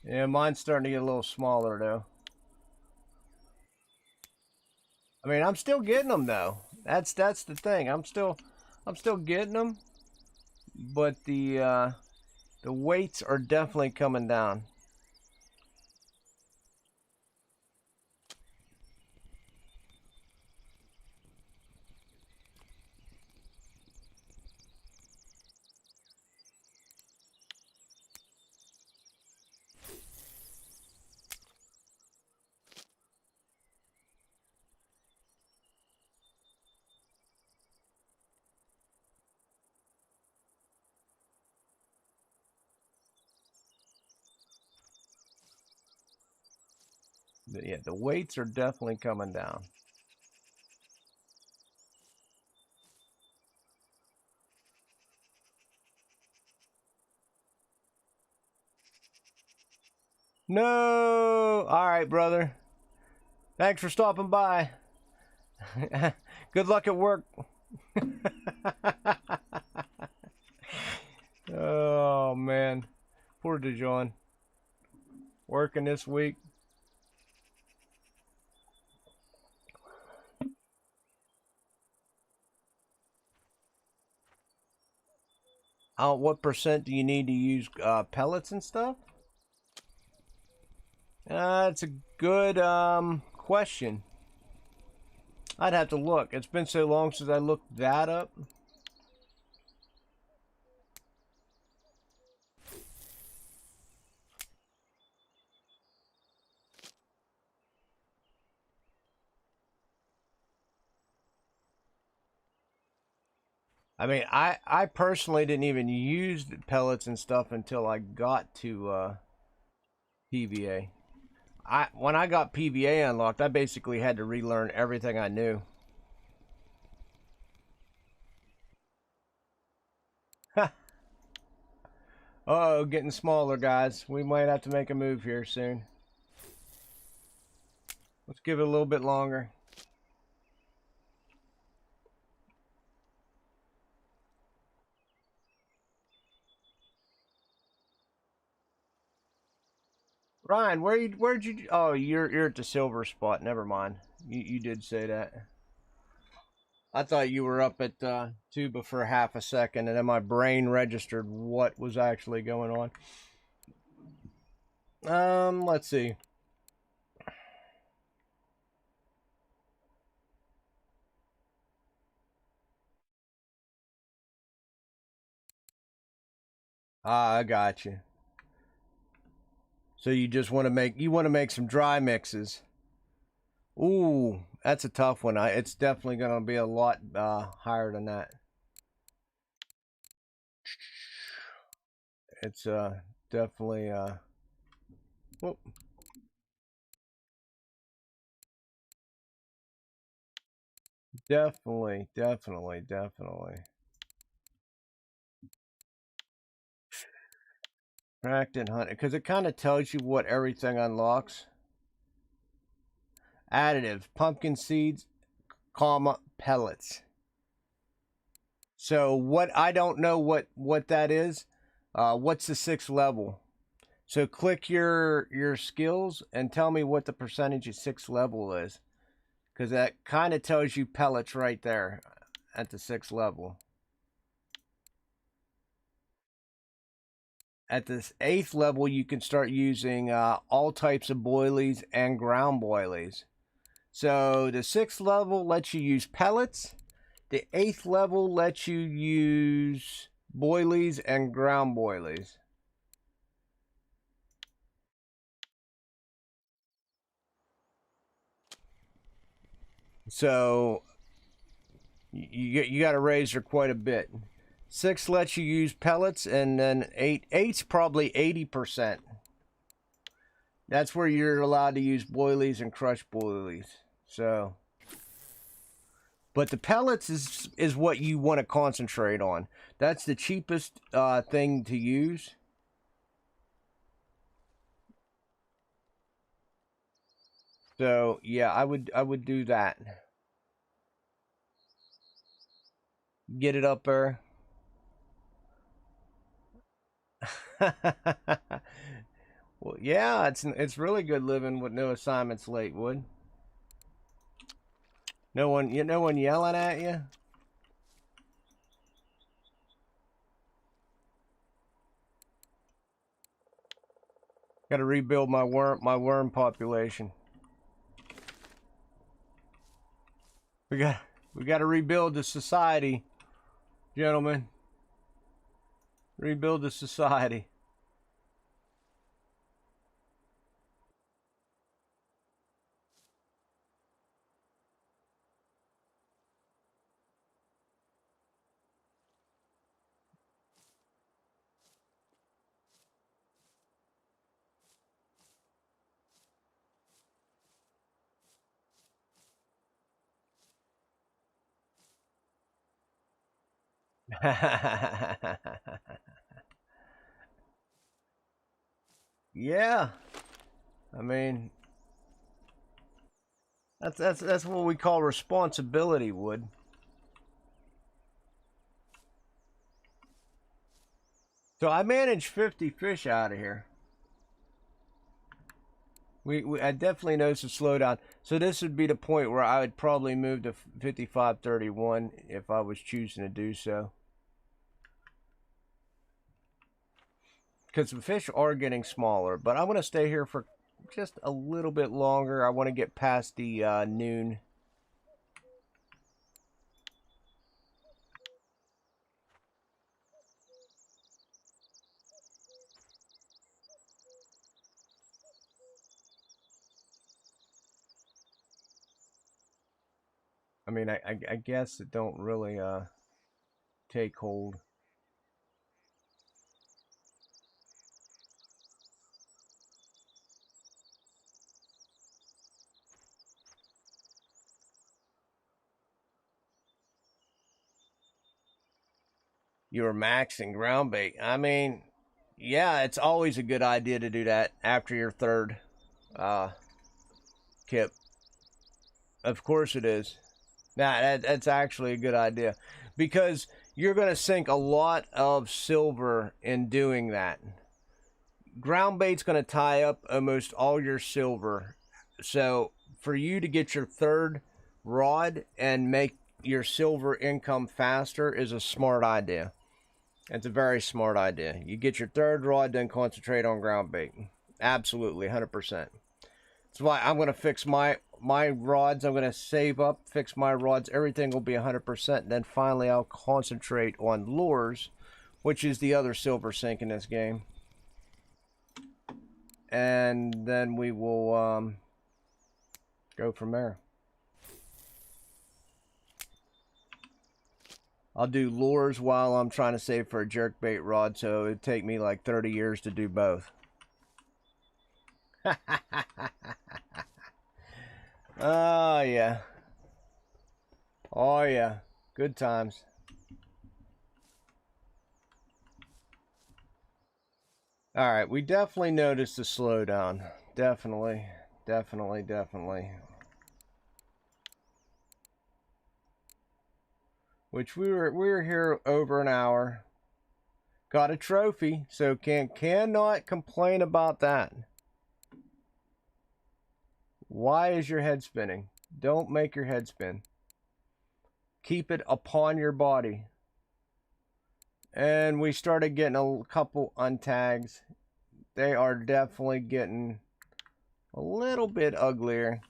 Yeah, mine's starting to get a little smaller though. I mean, I'm still getting them though. That's the thing. I'm still getting them, but the weights are definitely coming down. But yeah, the weights are definitely coming down. No. All right, brother. Thanks for stopping by. Good luck at work. Oh man, poor DeJohn. Working this week. What percent do you need to use pellets and stuff? It's a good question. I'd have to look. It's been so long since I looked that up. I mean, I personally didn't even use the pellets and stuff until I got to PVA. When I got PVA unlocked, I basically had to relearn everything I knew. Uh-oh, getting smaller, guys. We might have to make a move here soon. Let's give it a little bit longer. Ryan, where'd you? Oh, you're at the silver spot. Never mind. You did say that. I thought you were up at tuba for half a second, and then my brain registered what was actually going on. Let's see. Ah, I got you. So you just want to make some dry mixes. Ooh, that's a tough one. It's definitely going to be a lot higher than that. It's definitely whoop. Definitely. Tracked and hunted, because it kind of tells you what everything unlocks. Additive, pumpkin seeds, comma, pellets. So what, I don't know what that is. What's the 6th level? So click your skills and tell me what the percentage of 6th level is, because that kind of tells you pellets right there at the 6th level. At this 8th level, you can start using all types of boilies and ground boilies. So the 6th level lets you use pellets. The 8th level lets you use boilies and ground boilies. So you got to raise her quite a bit. 6 lets you use pellets, and then 8's probably 80%. That's where you're allowed to use boilies and crushed boilies. So, but the pellets is what you want to concentrate on. That's the cheapest thing to use. So yeah, I would do that. Get it up there. Well, yeah, it's really good living with no assignments late, Wood. No one yelling at you. Got to rebuild my worm population. We got to rebuild the society, gentlemen. Rebuild the society. Yeah, I mean that's what we call responsibility, Wood. So I managed 50 fish out of here. I definitely noticed a slowdown. So this would be the point where I would probably move to 5531 if I was choosing to do so. Because the fish are getting smaller, but I'm going to stay here for just a little bit longer. I want to get past the noon. I mean, I guess it don't really take hold. You're maxing ground bait. I mean, yeah, it's always a good idea to do that after your third uh, kip. Of course it is. That's actually a good idea, because you're going to sink a lot of silver in doing that. Ground bait's going to tie up almost all your silver. So for you to get your third rod and make your silver income faster is a smart idea. It's a very smart idea. You get your third rod, then concentrate on ground bait. Absolutely, 100%. That's why I'm going to fix my rods. I'm going to save up, fix my rods. Everything will be 100%. Then finally I'll concentrate on lures, which is the other silver sink in this game. And then we will go from there. I'll do lures while I'm trying to save for a jerkbait rod, so it'd take me like 30 years to do both. Oh, yeah. Oh, yeah. Good times. Alright, we definitely noticed the slowdown. Definitely. Definitely, definitely. Which we were here over an hour. Got a trophy, so cannot complain about that. Why is your head spinning? Don't make your head spin. Keep it upon your body. And we started getting a couple untags. They are definitely getting a little bit uglier.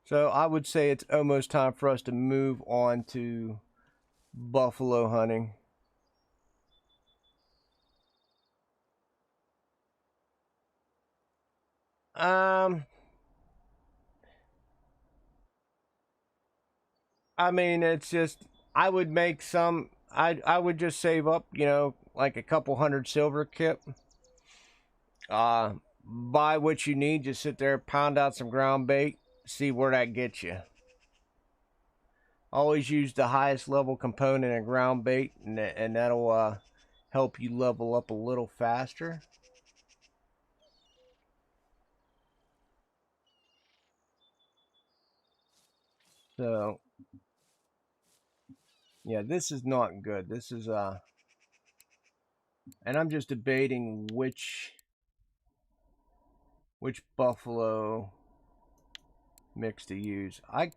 So I would say it's almost time for us to move on to buffalo hunting. I mean, it's just, I would make some, I would just save up, you know, like a couple hundred silver kip. Buy what you need, just sit there, pound out some ground bait, see where that gets you. Always use the highest level component in ground bait, and that'll help you level up a little faster. So, yeah, this is not good. This is, and I'm just debating which buffalo mix to use. I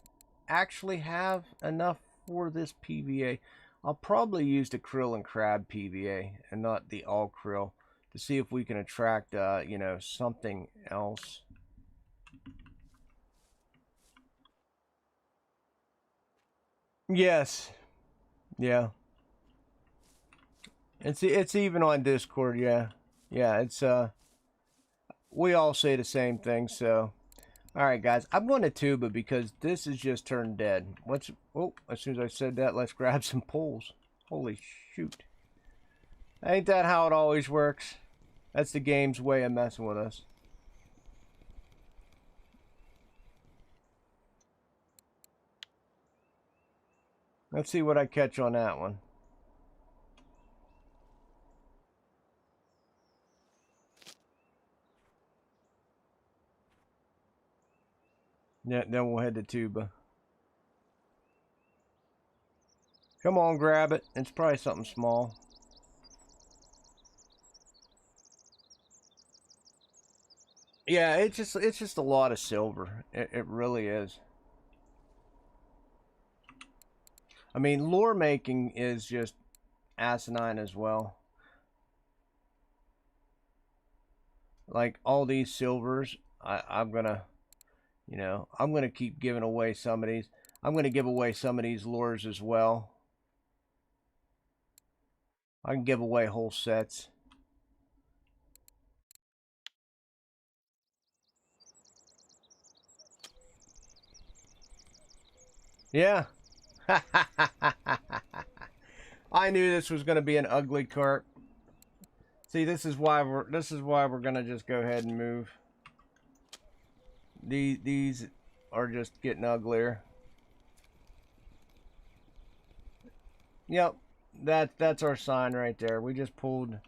actually have enough for this PVA. I'll probably use the krill and crab PVA and not the all krill to see if we can attract, you know, something else. Yes. Yeah. It's even on Discord, yeah. Yeah, it's we all say the same thing, so alright guys, I'm going to tuba because this has just turned dead. Oh, as soon as I said that, let's grab some poles. Holy shoot. Ain't that how it always works? That's the game's way of messing with us. Let's see what I catch on that one. Yeah, then we'll head to tuba. Come on, grab it. It's probably something small. Yeah, it's just a lot of silver. It really is. I mean, lure making is just asinine as well. Like all these silvers, I'm gonna, you know, I'm gonna keep giving away some of these. I'm gonna give away some of these lures as well. I can give away whole sets. Yeah. I knew this was going to be an ugly carp. See, this is why we're going to just go ahead and move. These are just getting uglier. Yep. That's our sign right there. We just pulled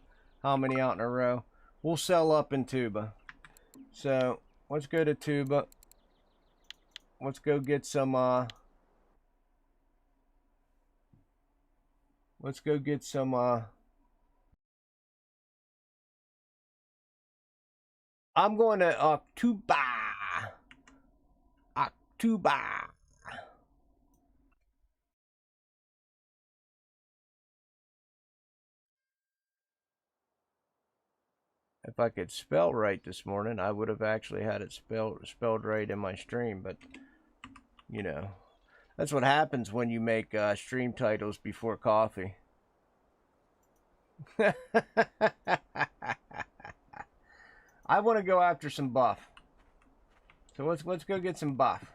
how many out in a row. We'll sell up in tuba. So, let's go to tuba. Let's go get some let's go get some I'm going to Akhtuba. Akhtuba. If I could spell right this morning, I would have actually had it spelled right in my stream, but you know, that's what happens when you make stream titles before coffee. I want to go after some buff. So let's go get some buff.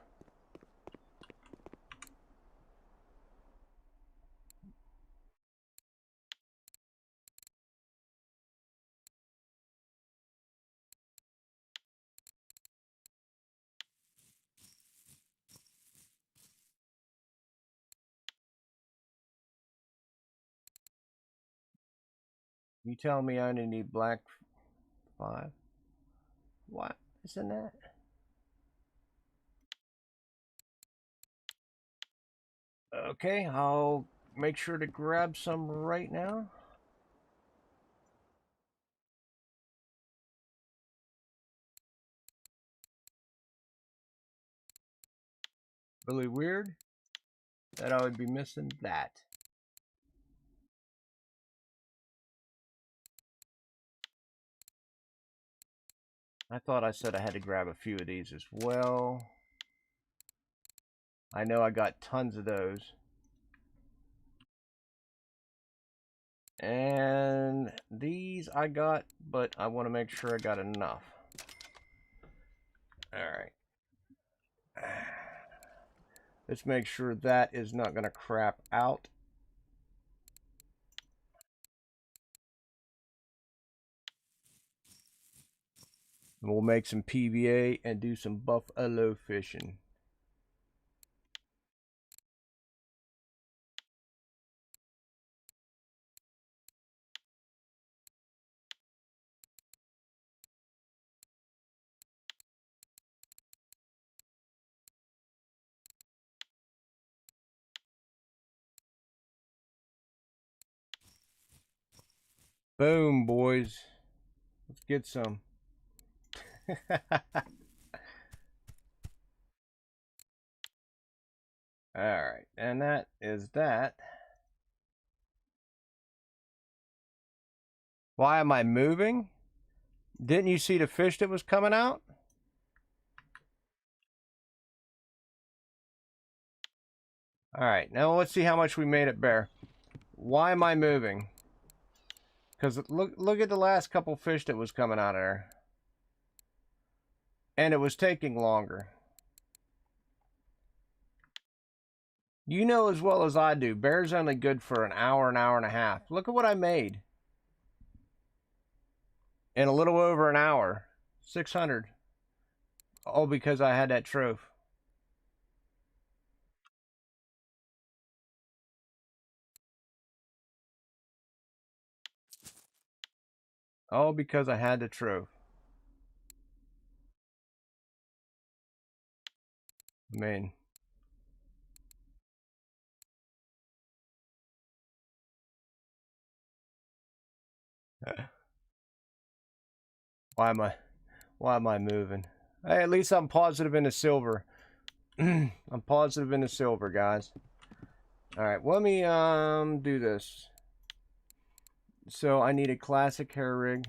You tell me I only need black 5. What? Isn't that? Okay, I'll make sure to grab some right now. Really weird that I would be missing that. I thought I said I had to grab a few of these as well. I know I got tons of those. And these I got, but I want to make sure I got enough. Alright. Let's make sure that is not going to crap out. We'll make some PVA and do some buffalo fishing. Boom, boys. Let's get some. Alright, and that is that. Why am I moving? Didn't you see the fish that was coming out? Alright, now let's see how much we made it bear. Why am I moving? Because look at the last couple fish that was coming out of there. And it was taking longer. You know as well as I do, bear's only good for an hour and a half. Look at what I made. In a little over an hour. 600. All because I had that trophy. All because I had the trophy. I mean, why am I moving? Hey, at least I'm positive in the silver. I'm positive in the silver, guys. All right, let me do this. So I need a classic hair rig.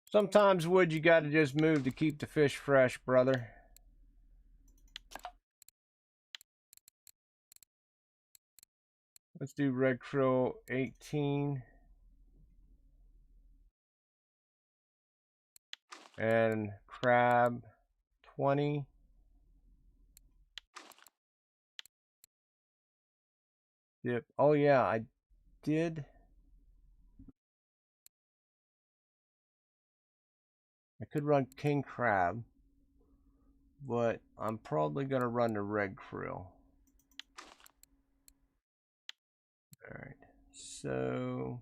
Sometimes wood you got to just move to keep the fish fresh, brother. Let's do red krill 18 and crab 20. Yep. Oh yeah, I did. I could run king crab, but I'm probably gonna run the red krill. All right. So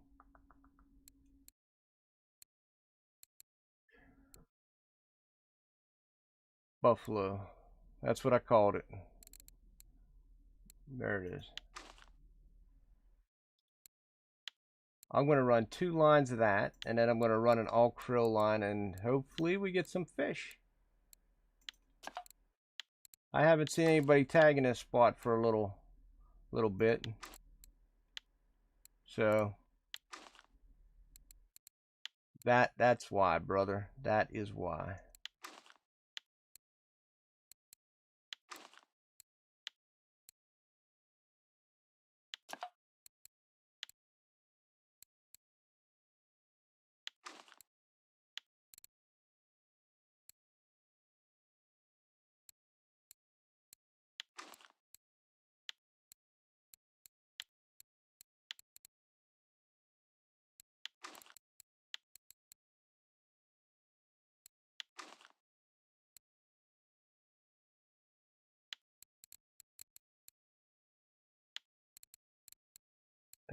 buffalo. That's what I called it. There it is. I'm going to run 2 lines of that, and then I'm going to run an all krill line, and hopefully we get some fish. I haven't seen anybody tagging this spot for a little bit. So that's why, brother. That is why.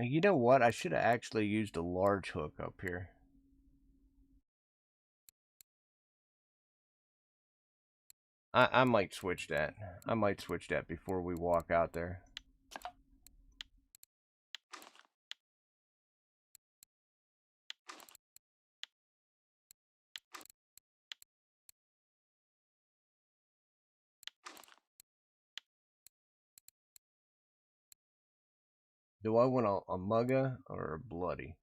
You know what? I should have actually used a large hook up here. I might switch that. I might switch that before we walk out there. Do I want a mugga or a bloody?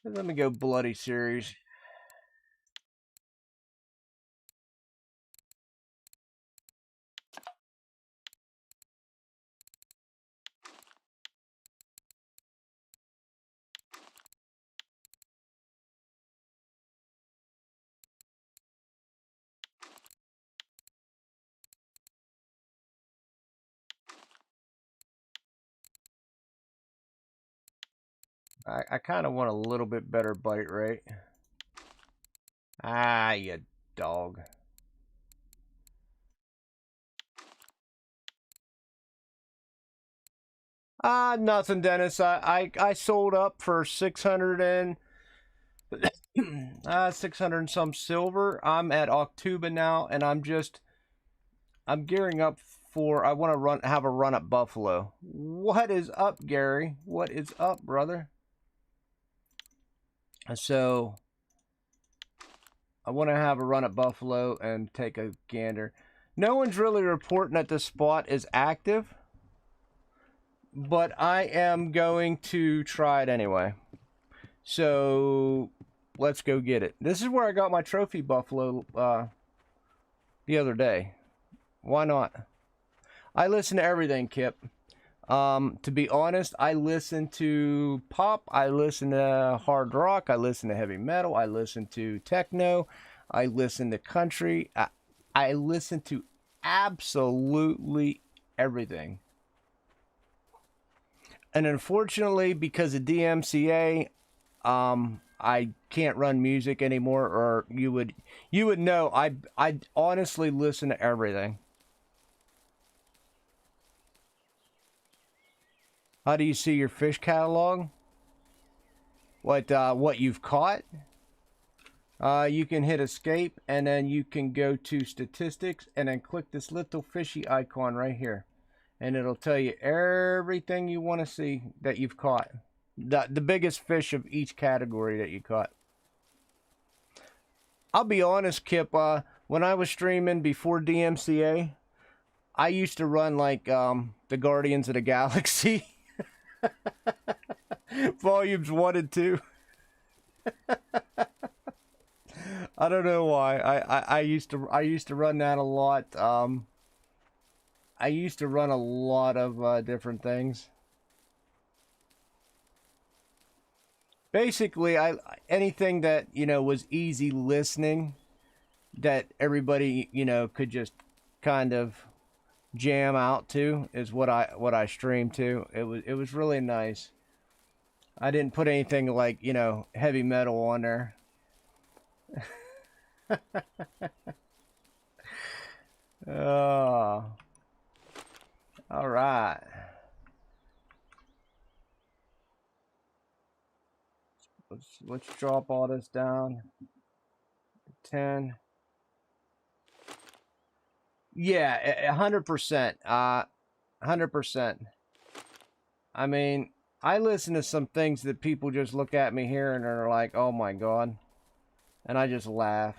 Let me go bloody series. I kind of want a little bit better bite rate. Ah, you dog. Nothing, Dennis. I sold up for 600 and 600 and some silver. I'm at Akhtuba now, and I'm gearing up for. I want to have a run at Buffalo. What is up, Gary? What is up, brother? So I want to have a run at Buffalo and take a gander. No one's really reporting that this spot is active, but I am going to try it anyway. So let's go get it. This is where I got my trophy buffalo the other day. Why not? I listen to everything, Kip. To be honest, I listen to pop, I listen to hard rock, I listen to heavy metal, I listen to techno, I listen to country, I listen to absolutely everything. And unfortunately, because of DMCA, I can't run music anymore, or you would know I honestly listen to everything. How do you see your fish catalog? What you've caught? You can hit escape, and then you can go to statistics, and then click this little fishy icon right here, and it'll tell you everything you want to see that you've caught. The biggest fish of each category that you caught. I'll be honest, Kip, when I was streaming before DMCA, I used to run like the Guardians of the Galaxy. Volumes 1 and 2. I don't know why. I used to run that a lot. I used to run a lot of different things. Basically, anything that, you know, was easy listening, that everybody, you know, could just kind of jam out to, is what I streamed to. It was really nice. I didn't put anything like, you know, heavy metal on there. Oh, all right. Let's drop all this down. 10. Yeah, 100%. 100%. I mean, I listen to some things that people just look at me here and are like, oh my God. And I just laugh.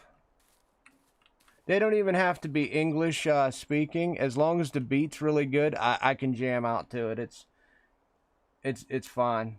They don't even have to be English speaking. As long as the beat's really good, I can jam out to it. It's fine.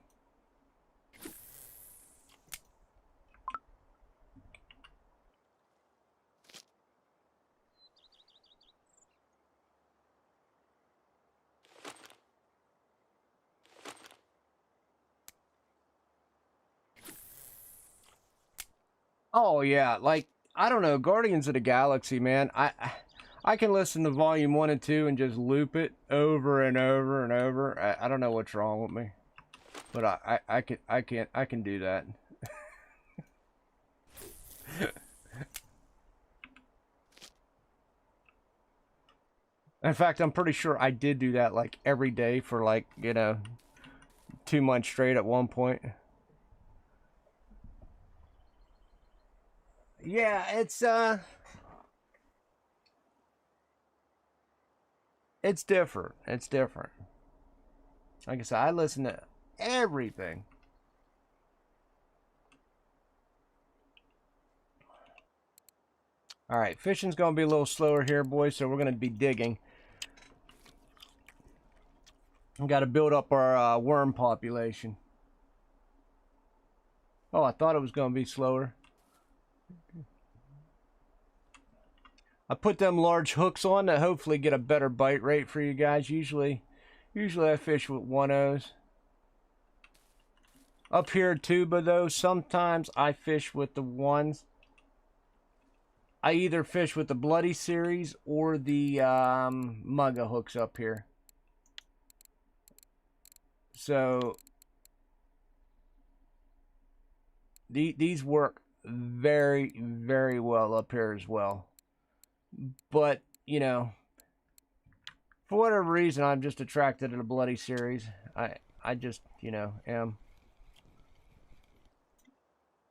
Oh yeah, like I don't know, Guardians of the Galaxy, man. I can listen to volume 1 and 2 and just loop it over and over and over. I don't know what's wrong with me, but I can do that. In fact, I'm pretty sure I did do that like every day for like, 2 months straight at one point. Yeah, it's different. It's different. Like I said, I listen to everything. All right, fishing's gonna be a little slower here, boys, so we're gonna be digging. We got to build up our worm population. Oh, I thought it was gonna be slower. I put them large hooks on to hopefully get a better bite rate for you guys. Usually I fish with 1-0s. Up here at Tuba though, sometimes I fish with the 1s. I either fish with the Bloody Series or the Mugga hooks up here. So these work very, very well up here as well. But, for whatever reason, I'm just attracted to the Bloody Series. I just, am.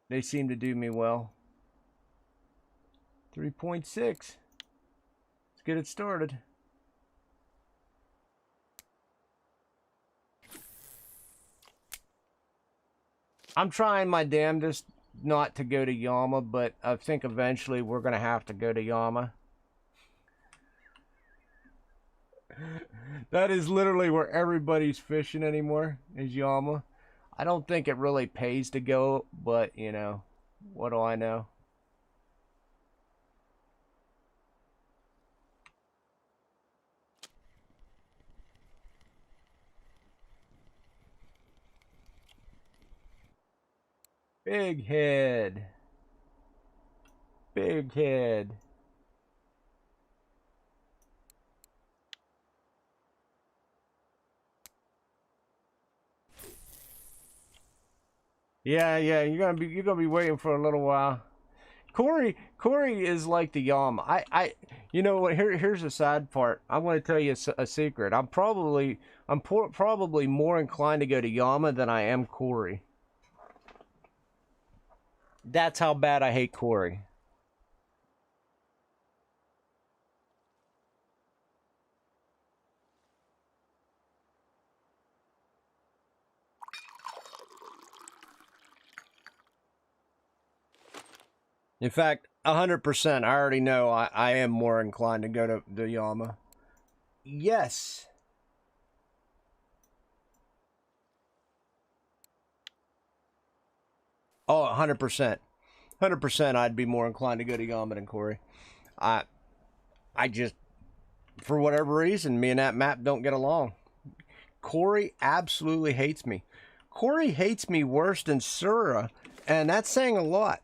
They seem to do me well. 3.6. Let's get it started. I'm trying my damnedest not to go to Yama, but I think eventually we're going to have to go to Yama. That is literally where everybody's fishing anymore, is Yama. I don't think it really pays to go, but, what do I know? Big head. Big head. Yeah, you're gonna be waiting for a little while. Corey is like the Yama. You know what? Here's the sad part. I want to tell you a secret. I'm probably more inclined to go to Yama than I am Corey. That's how bad I hate Corey. In fact, 100%. I already know I am more inclined to go to the Yama. Yes. Oh, 100%. 100% I'd be more inclined to go to Yama than Corey. I just, for whatever reason, me and that map don't get along. Corey absolutely hates me. Corey hates me worse than Sura, and that's saying a lot.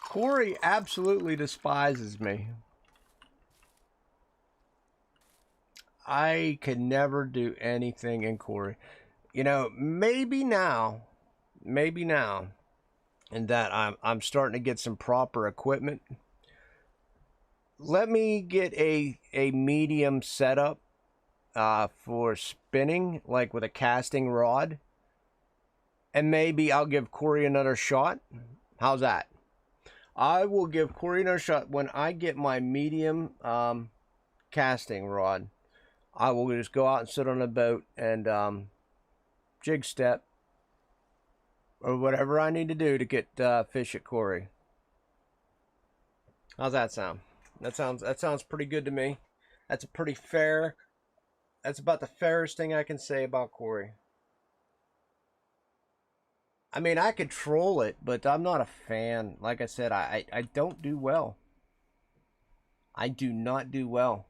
Corey absolutely despises me. I could never do anything in Corey. Maybe now, and that I'm starting to get some proper equipment. Let me get a medium setup for spinning, like with a casting rod. And maybe I'll give Corey another shot. How's that? I will give Corey another shot when I get my medium casting rod, I will just go out and sit on a boat and jig step or whatever I need to do to get fish at Corey. How's that sound? That sounds pretty good to me. That's a pretty fair. That's about the fairest thing I can say about Corey. I mean, I could troll it, but I'm not a fan. Like I said, I don't do well. I do not do well.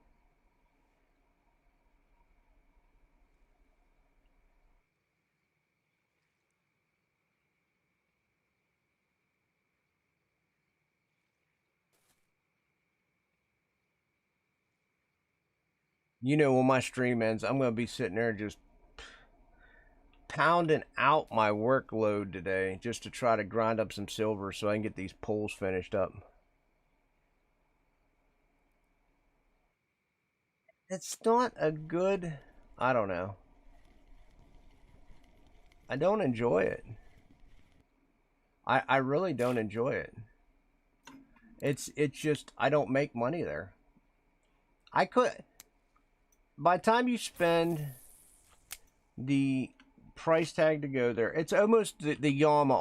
You know, when my stream ends, I'm gonna be sitting there just pounding out my workload today just to try to grind up some silver so I can get these poles finished up. It's not a good. I don't know. I don't enjoy it. I really don't enjoy it. It's just I don't make money there. I could by the time you spend the price tag to go there, it's almost the Yama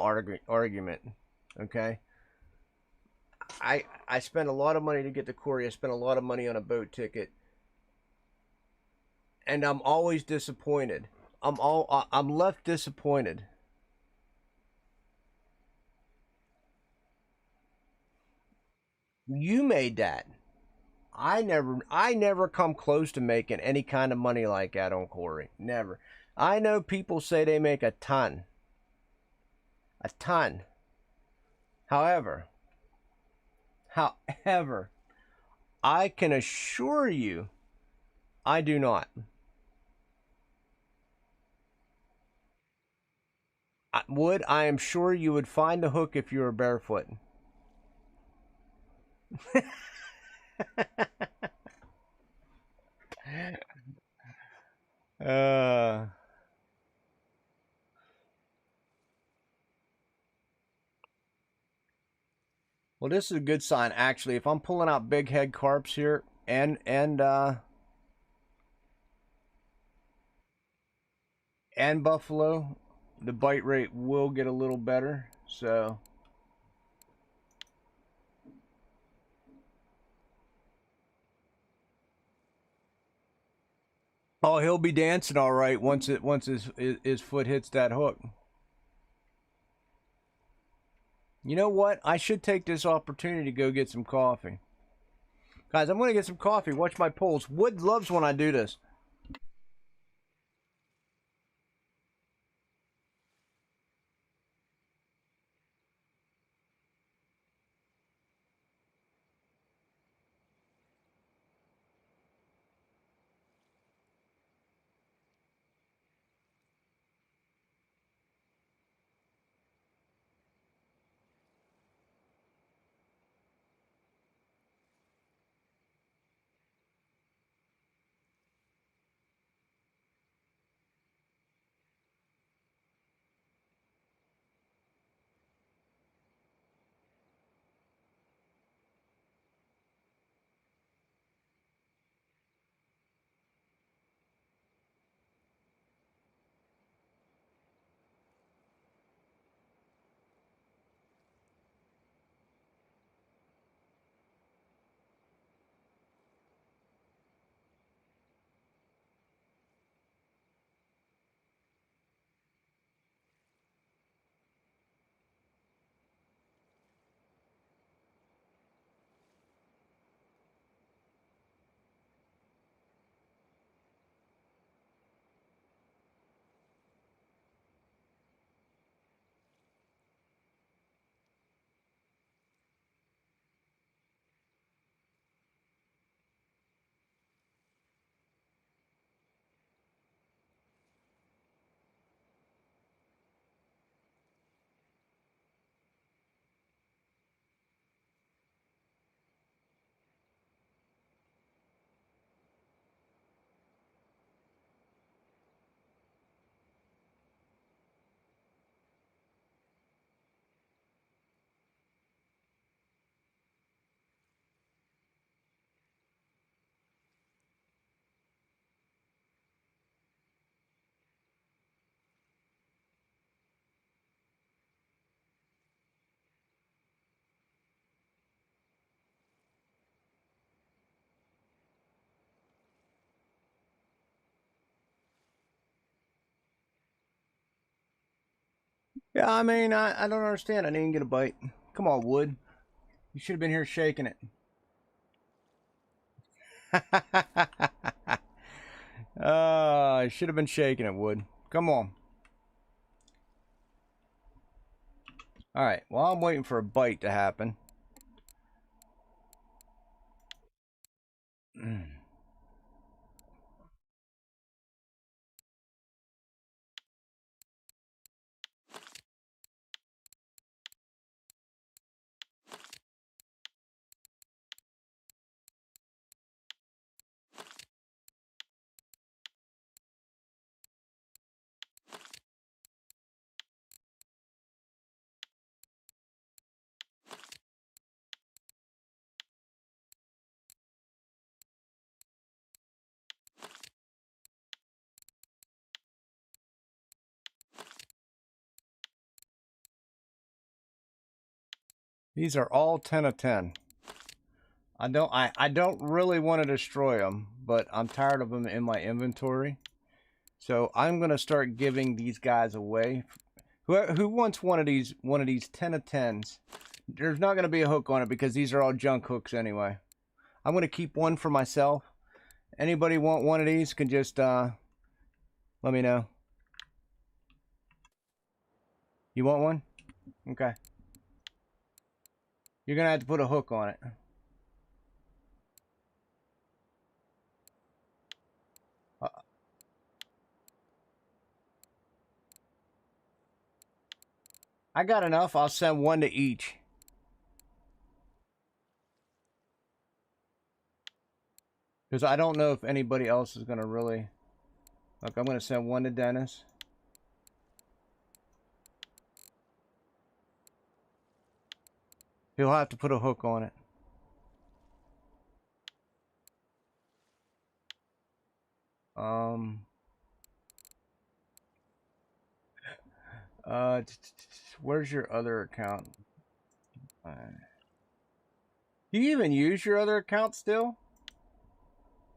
argument. Okay, I spent a lot of money to get to Korea. I spent a lot of money on a boat ticket, and I'm always disappointed. I'm left disappointed. You made that. I never come close to making any kind of money like that on Corey. Never. I know people say they make a ton. A ton. However, however, I can assure you I do not. I am sure you would find the hook if you were barefoot. uh well, this is a good sign actually. If I'm pulling out big head carps here and buffalo, the bite rate will get a little better. So, oh, he'll be dancing all right once his foot hits that hook. You know what? I should take this opportunity to go get some coffee. Guys, I'm going to get some coffee. Watch my pulls. Wood loves when I do this. Yeah, I mean, I don't understand. I didn't get a bite. Come on, Wood. You should have been here shaking it. I should have been shaking it, Wood. Come on. All right. Well, I'm waiting for a bite to happen. These are all 10 of 10. I don't really want to destroy them, but I'm tired of them in my inventory. So I'm gonna start giving these guys away. Who wants one of these 10 of 10s? There's not gonna be a hook on it because these are all junk hooks anyway. I'm gonna keep one for myself. Anybody want one of these can just let me know. You want one? Okay. You're gonna have to put a hook on it. Uh, I got enough. I'll send one to each. Because I don't know if anybody else is gonna really. Look, I'm gonna send one to Dennis. He'll have to put a hook on it. Um. Where's your other account? Do you even use your other account still?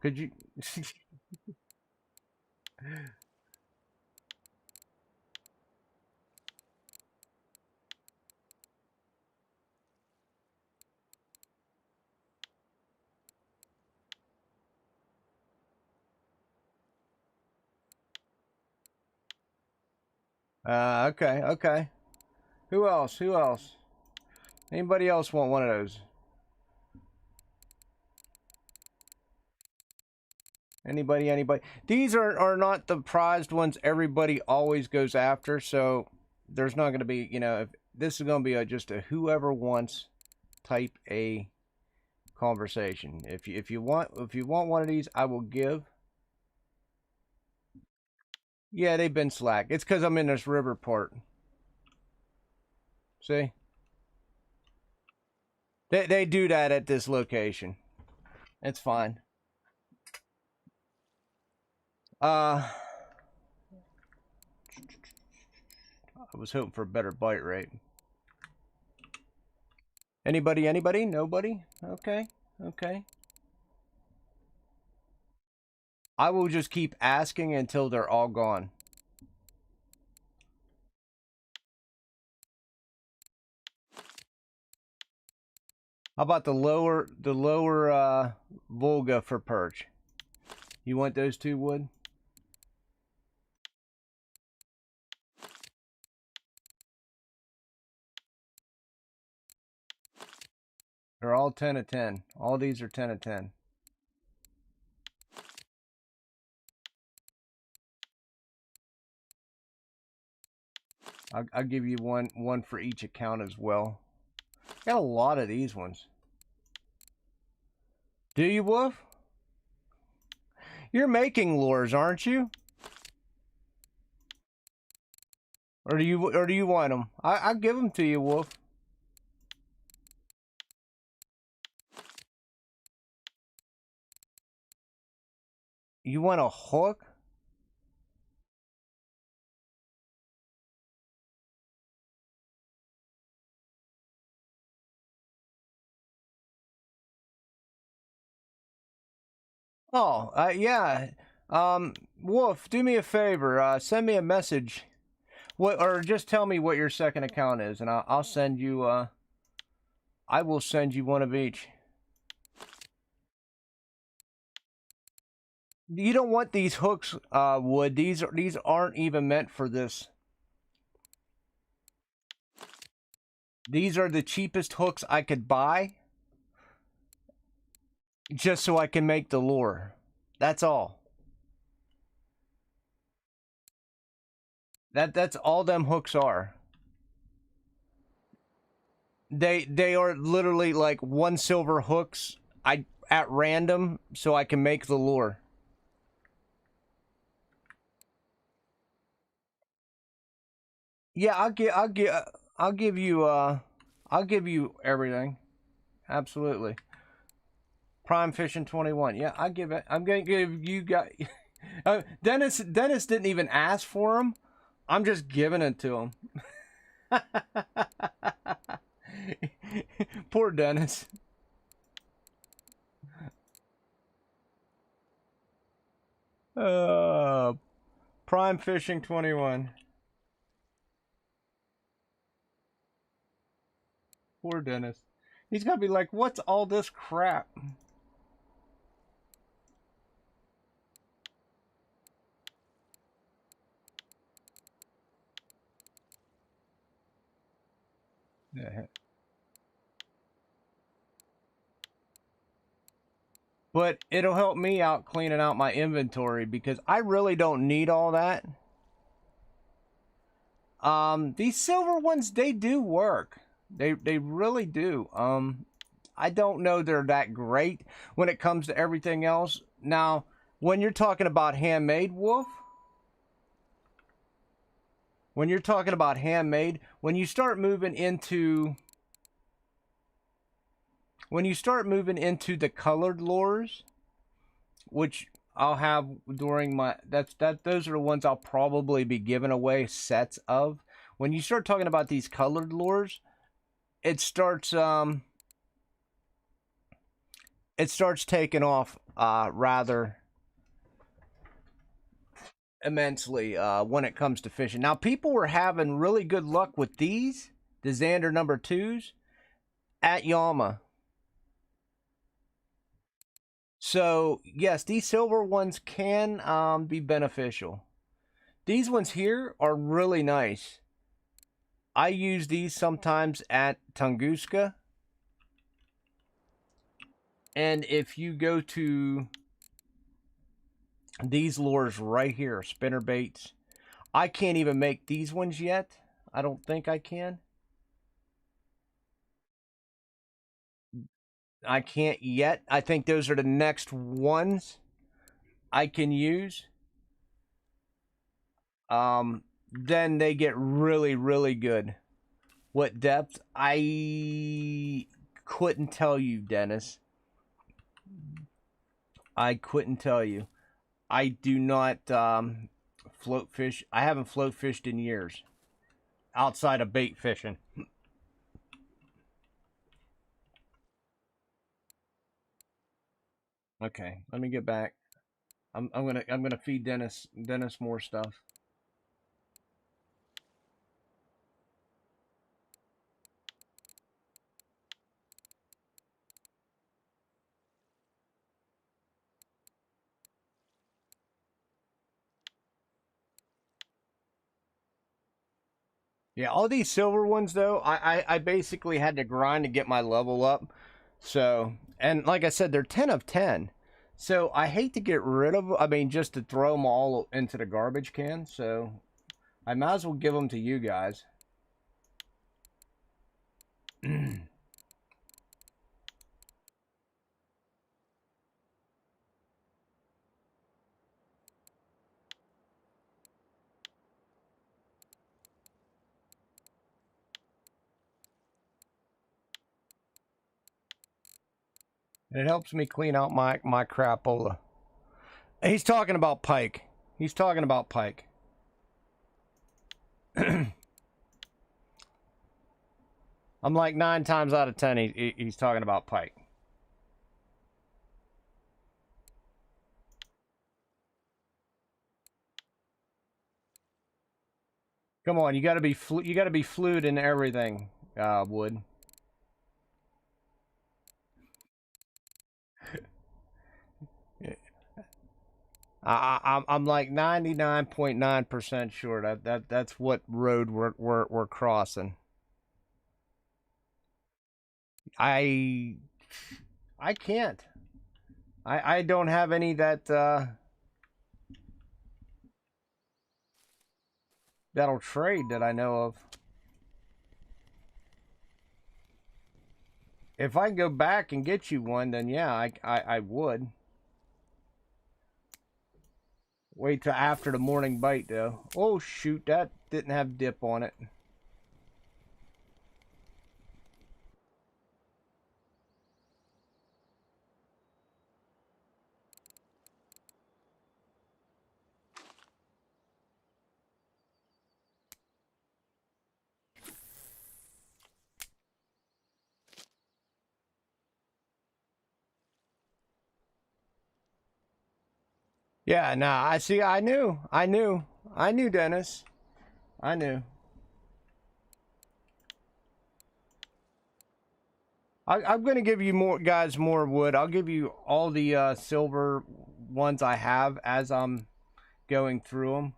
Could you? Okay, okay. Who else? Who else? Anybody else want one of those? Anybody? Anybody? These are not the prized ones everybody always goes after, so there's not going to be, if this is going to be just a whoever wants type A conversation. If you want one of these, I will give. Yeah, they've been slack. It's because I'm in this river part. See? They do that at this location. It's fine. I was hoping for a better bite rate. Anybody? Anybody? Nobody? Okay. Okay. I will just keep asking until they're all gone. How about the lower Volga for perch? You want those two, Wood? They're all 10 of 10. All these are 10 of 10. I'll give you one for each account as well. Got a lot of these ones. Do you, Wolf? You're making lures, aren't you? Or do you want them? I'll give them to you, Wolf. You want a hook? Oh, yeah. Wolf, do me a favor. Send me a message. What, or just tell me what your second account is, and I'll send you. I will send you one of each. You don't want these hooks, Wood. These aren't even meant for this. These are the cheapest hooks I could buy, just so I can make the lure. That's all. That's all them hooks are. They are literally like 1 silver hooks at random, so I can make the lure. Yeah, I'll give you everything. Absolutely. Prime Fishing 21. Yeah, I'm gonna give you guys. Dennis didn't even ask for them. I'm just giving it to him. Poor Dennis. Prime Fishing 21. Poor Dennis. He's gotta be like, what's all this crap? Yeah. But it'll help me out cleaning out my inventory because I really don't need all that. These silver ones, they do work. They really do. I don't know they're that great when it comes to everything else. Now, when you're talking about handmade, Wolf, when you're talking about handmade, when you start moving into the colored lures, which I'll have during my those are the ones I'll probably be giving away sets of. When you start talking about these colored lures, it starts taking off rather immensely when it comes to fishing. Now, people were having really good luck with these, the Xander number 2s, at Yama. So, yes, these silver ones can be beneficial. These ones here are really nice. I use these sometimes at Tunguska. And if you go to these lures right here, spinner baits, I can't even make these ones yet. I don't think I can. I can't yet. I think those are the next ones I can use. Then they get really, really good. What depth? I couldn't tell you, Dennis. I couldn't tell you. I do not float fish. I haven't float fished in years outside of bait fishing. Okay, let me get back. I'm gonna feed Dennis more stuff. Yeah, all these silver ones though, I basically had to grind to get my level up. So, and like I said, they're 10 of 10. So I hate to get rid of. I mean, just to throw them all into the garbage can. So I might as well give them to you guys. It helps me clean out my crapola. He's talking about pike. He's talking about pike. I'm like 9 times out of 10 he's talking about pike. Come on, you gotta be fluid in everything, Wood. I'm like 99.9% sure that's what road we're crossing. I can't. I don't have any that'll trade that I know of. If I can go back and get you one, then yeah, I would. Wait till after the morning bite, though. Oh, shoot, that didn't have dip on it. Yeah, nah, I see, I knew, Dennis. I knew. I'm going to give you more, guys, more wood. I'll give you all the silver ones I have as I'm going through them.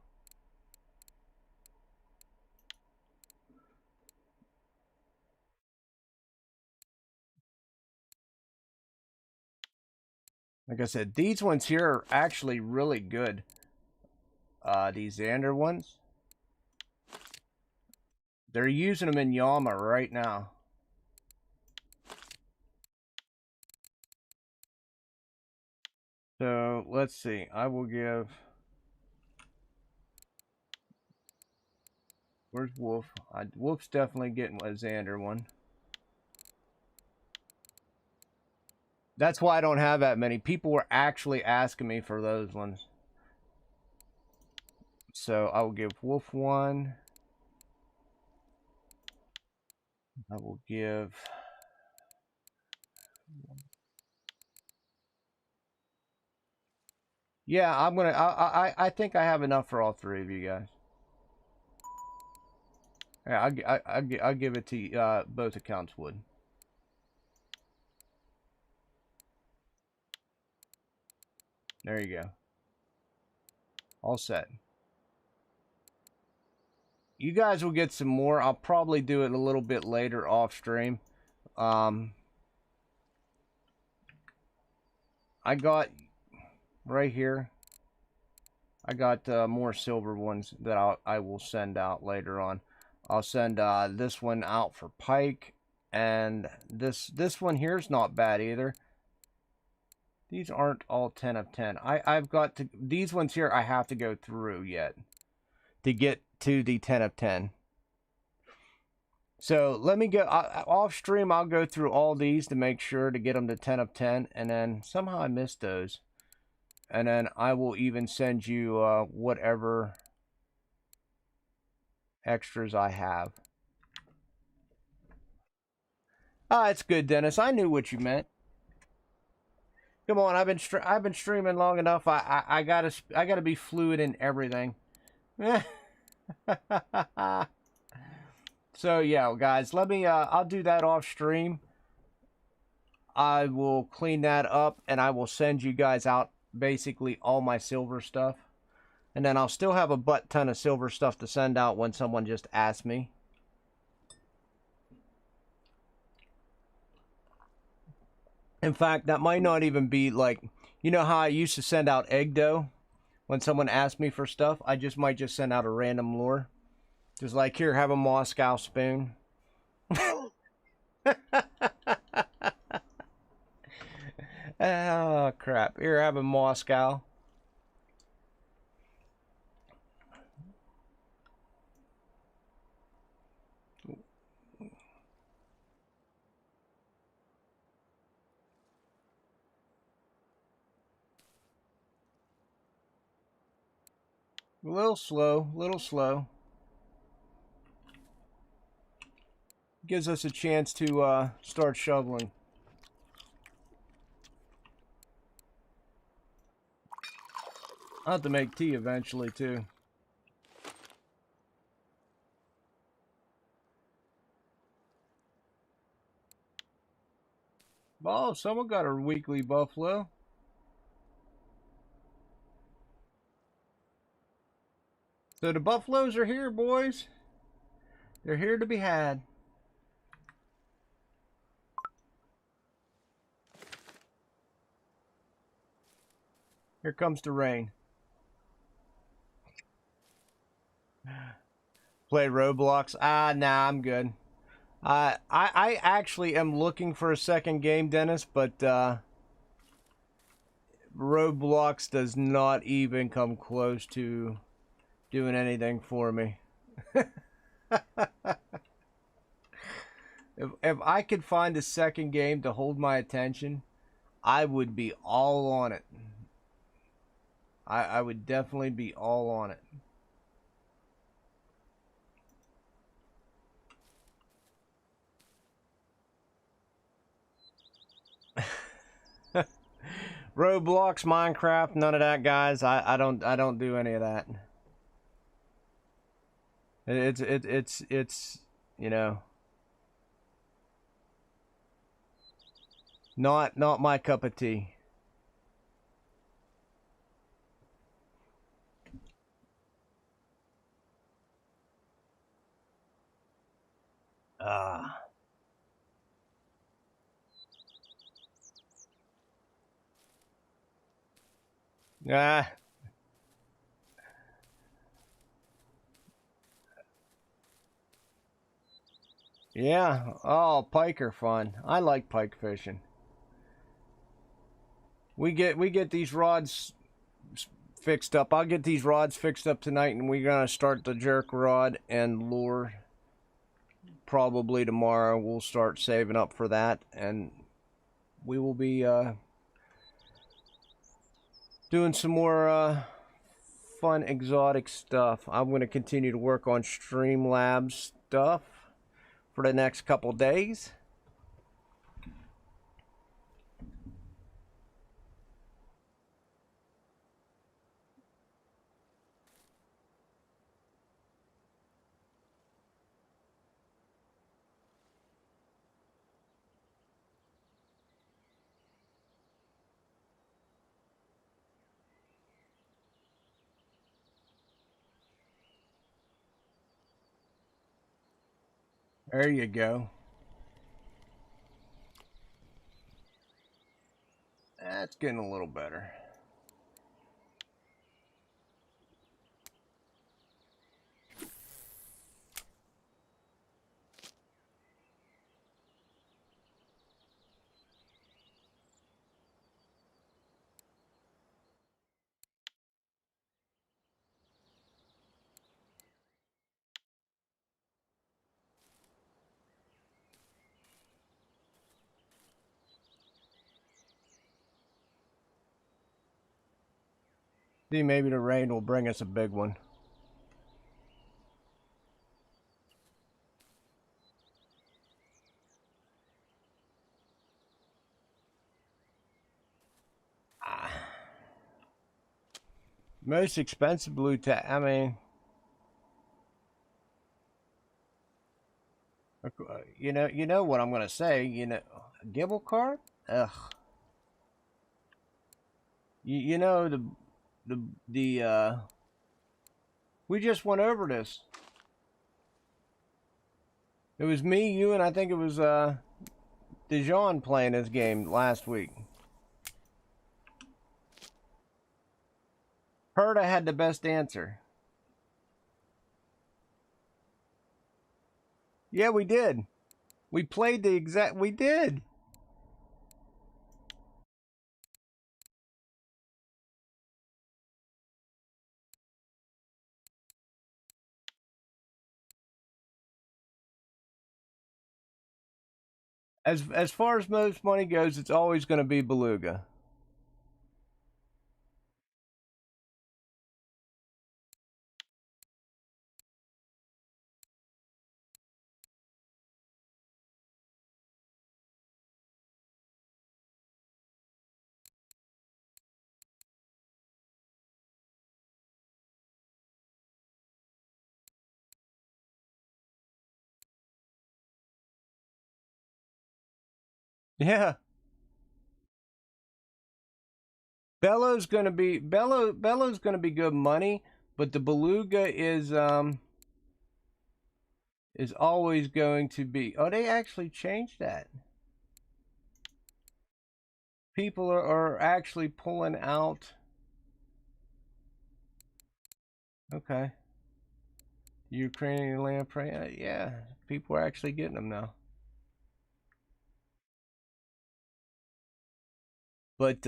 Like I said, these ones here are actually really good. These Xander ones. They're using them in Yama right now. So, let's see. I will give... Where's Wolf? Wolf's definitely getting a Xander one. That's why I don't have that many. People were actually asking me for those ones. So I will give Wolf one. I will give... Yeah, I'm gonna... I think I have enough for all three of you guys. Yeah, I'll give it to both accounts would. There you go. All set. You guys will get some more. I'll probably do it a little bit later off stream. I got right here. I got more silver ones that I will send out later on. I'll send this one out for pike, and this one here is not bad either. These aren't all 10 of 10. I've got to, these ones here I have to go through yet to get to the 10 of 10. So let me go off stream. I'll go through all these to make sure to get them to 10 of 10, and then somehow I missed those. And then I will even send you whatever extras I have. Ah, it's good, Dennis. I knew what you meant. Come on, I've been streaming long enough. I gotta be fluid in everything. So yeah, guys, let me I'll do that off stream. I will clean that up and I will send you guys out basically all my silver stuff. And then I'll still have a butt ton of silver stuff to send out when someone just asks me. In fact, that might not even be like, you know how I used to send out egg dough when someone asked me for stuff? I might just send out a random lure. Just like, here, have a Moscow spoon. Oh, crap. Here, have a Moscow. A little slow, little slow. Gives us a chance to start shoveling. I'll have to make tea eventually, too. Oh, someone got a weekly buffalo. So the buffaloes are here, boys. They're here to be had. Here comes the rain. Play Roblox. Nah, I'm good. I actually am looking for a second game, Dennis, but Roblox does not even come close to doing anything for me. If I could find a second game to hold my attention, I would be all on it. I would definitely be all on it. Roblox, Minecraft, none of that, guys. I don't do any of that. It's you know, not my cup of tea. Ah. Ah. Yeah. Oh, pike are fun. I like pike fishing. We get these rods fixed up. I'll get these rods fixed up tonight, and we're gonna start the jerk rod and lure. Probably tomorrow. We'll start saving up for that, and we will be doing some more fun exotic stuff. I'm going to continue to work on Streamlabs stuff for the next couple days. There you go. That's getting a little better. See, maybe the rain will bring us a big one. Most expensive blue tack. I mean, you know what I'm gonna say. You know, Gibble carp. Ugh. You know the we just went over this. It was me, you, and I think it was Dijon playing this game last week. Heard I had the best answer. Yeah, we did. We played the exact. We did. As far as most money goes, it's always going to be beluga. Yeah. Bellow's gonna be Bellow's gonna be good money, but the beluga is always going to be. Oh, they actually changed that. People are actually pulling out. Okay. Ukrainian lamprey. Yeah, people are actually getting them now. But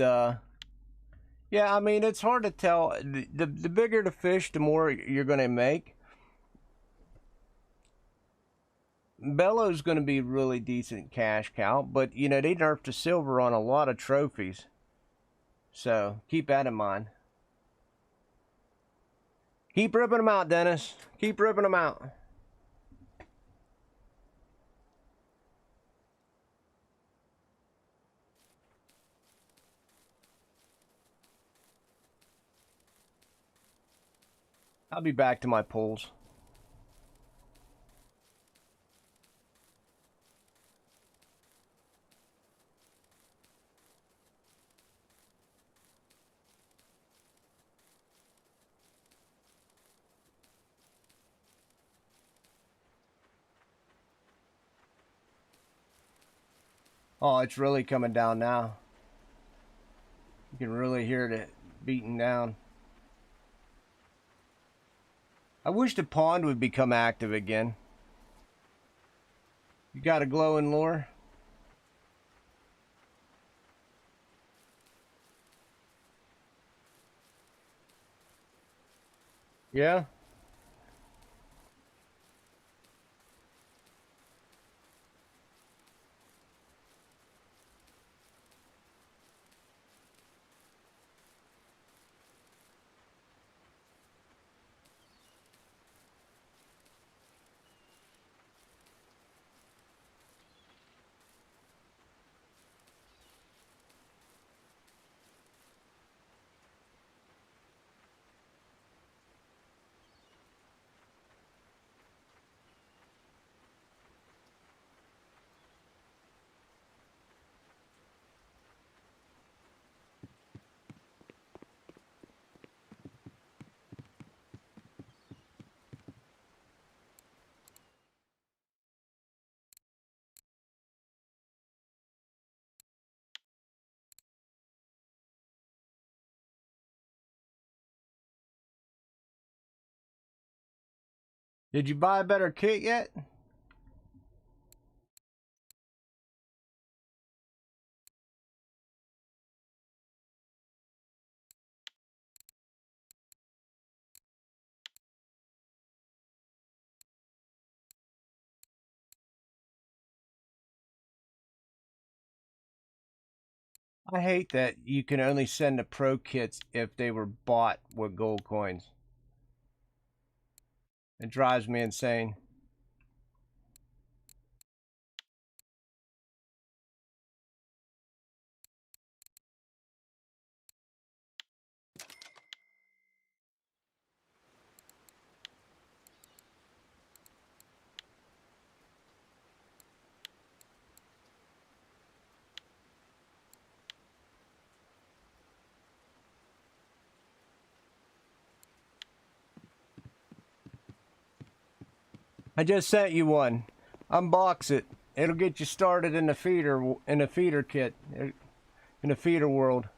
yeah, I mean, it's hard to tell. The bigger the fish, the more you're going to make. Bellow's going to be really decent cash cow, but you know, they nerfed the silver on a lot of trophies. So keep that in mind. Keep ripping them out, Dennis. Keep ripping them out. I'll be back to my pulls. Oh, it's really coming down now. You can really hear it beating down. I wish the pond would become active again. You got a glowing lure? Yeah? Did you buy a better kit yet? I hate that you can only send the pro kits if they were bought with gold coins. It drives me insane. I just sent you one. Unbox it. It'll get you started in the feeder kit, in the feeder world.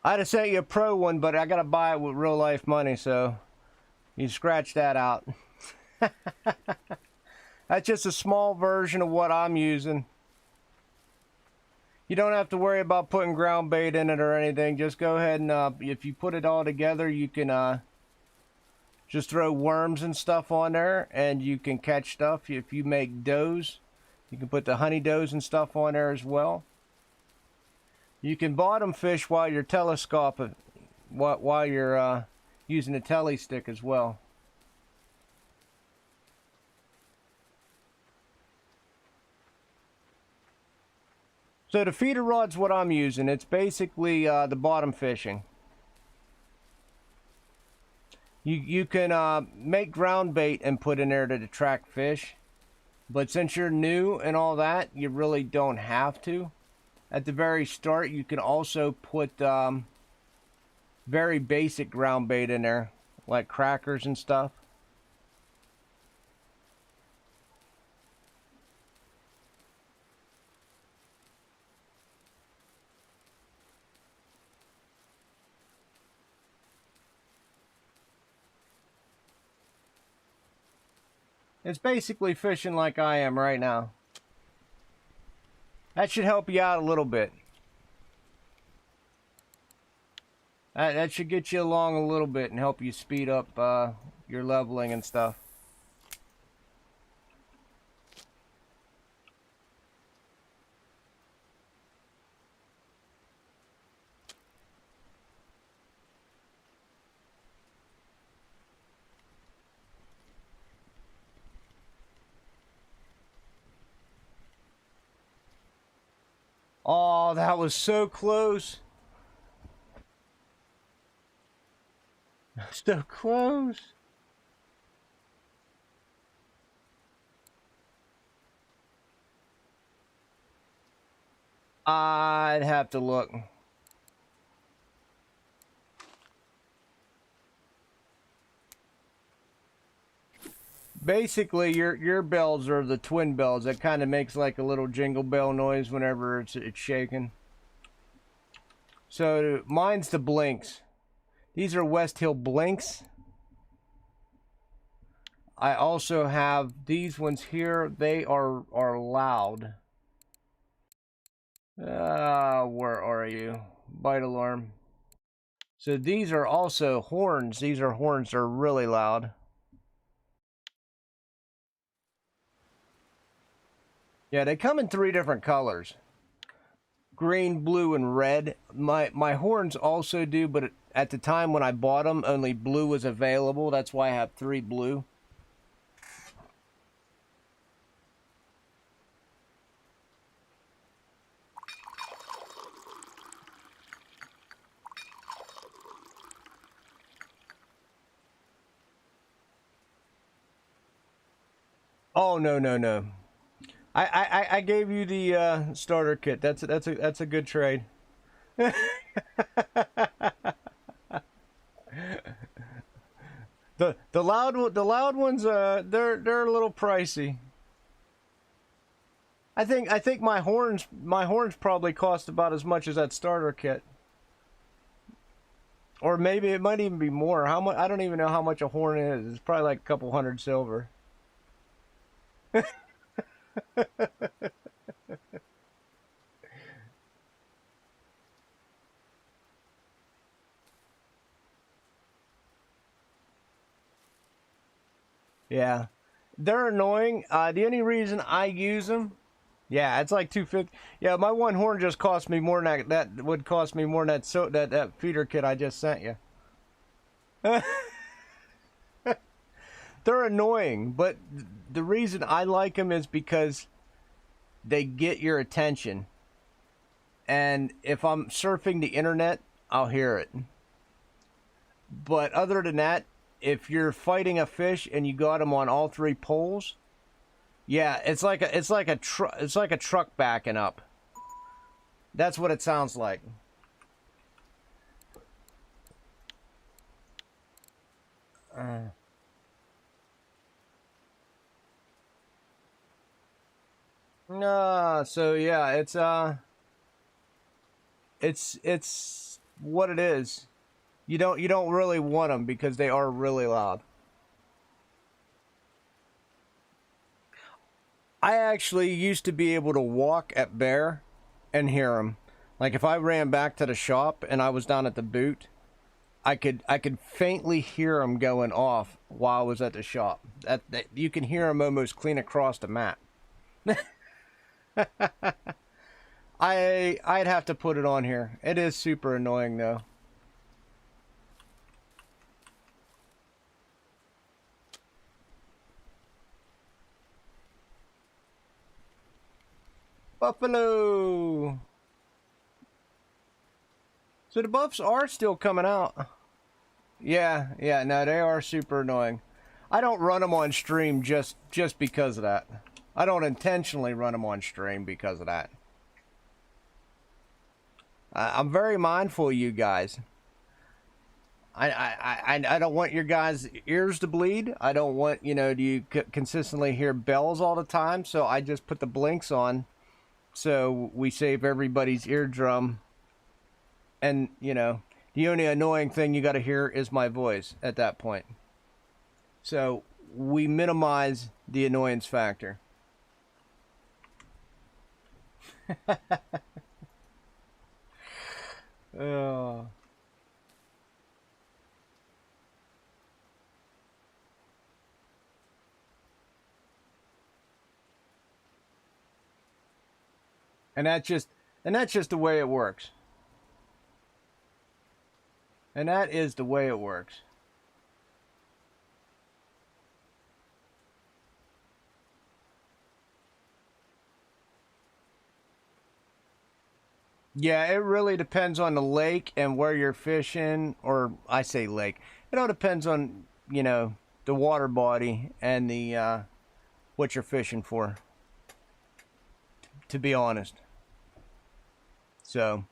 I'd have sent you a pro one, but I gotta buy it with real life money, so you scratch that out. That's just a small version of what I'm using. You don't have to worry about putting ground bait in it or anything. Just go ahead and if you put it all together, you can just throw worms and stuff on there, and you can catch stuff. If you make does, you can put the honey does and stuff on there as well. You can bottom fish while you're telescoping, while you're using a tele stick as well. So the feeder rod's what I'm using. It's basically the bottom fishing. You can make ground bait and put in there to attract fish, but since you're new and all that, you really don't have to. at the very start, you can also put very basic ground bait in there, like crackers and stuff. It's basically fishing like I am right now. That should help you out a little bit. That should get you along a little bit and help you speed up your leveling and stuff. Oh, that was so close. So close. I'd have to look. Basically, your bells are the twin bells. That kind of makes like a little jingle bell noise whenever it's shaking. So mine's the blinks. These are West Hill blinks. I also have these ones here. They are loud. Where are you? Bite alarm. So these are also horns. These are horns that are really loud. Yeah, they come in 3 different colors. Green, blue, and red. My horns also do, but at the time when I bought them, only blue was available. That's why I have 3 blue. Oh, no. I gave you the starter kit. That's a good trade. the loud ones they're a little pricey. I think my horns probably cost about as much as that starter kit. Or maybe it might even be more. How much? I don't even know how much a horn is. It's probably like a couple hundred silver. Yeah, they're annoying. The only reason I use them, yeah, it's like 250. Yeah, my one horn just cost me more than that would cost me more than that feeder kit I just sent you. They're annoying, but the reason I like them is because they get your attention. And if I'm surfing the internet, I'll hear it. But other than that, if you're fighting a fish and you got them on all 3 poles, yeah, it's like a truck backing up. That's what it sounds like. So yeah, it's what it is. You don't really want them because they are really loud. I actually used to be able to walk at bear and hear them. Like if I ran back to the shop and I was down at the boot, I could faintly hear them going off while I was at the shop. That you can hear them almost clean across the map. I'd have to put it on here. It is super annoying though. Buffalo. So the buffs are still coming out. Yeah, no, they are super annoying. I don't run them on stream just because of that. I don't intentionally run them on stream because of that. I'm very mindful of you guys. I don't want your guys' ears to bleed. I don't want, you know, you consistently hear bells all the time. So I just put the blinks on, so we save everybody's eardrum. And, you know, the only annoying thing you got to hear is my voice at that point. So we minimize the annoyance factor. Oh. And that's just the way it works. And that is the way it works. Yeah, it really depends on the lake and where you're fishing, or I say lake. It all depends on, you know, the water body and the what you're fishing for, to be honest. So,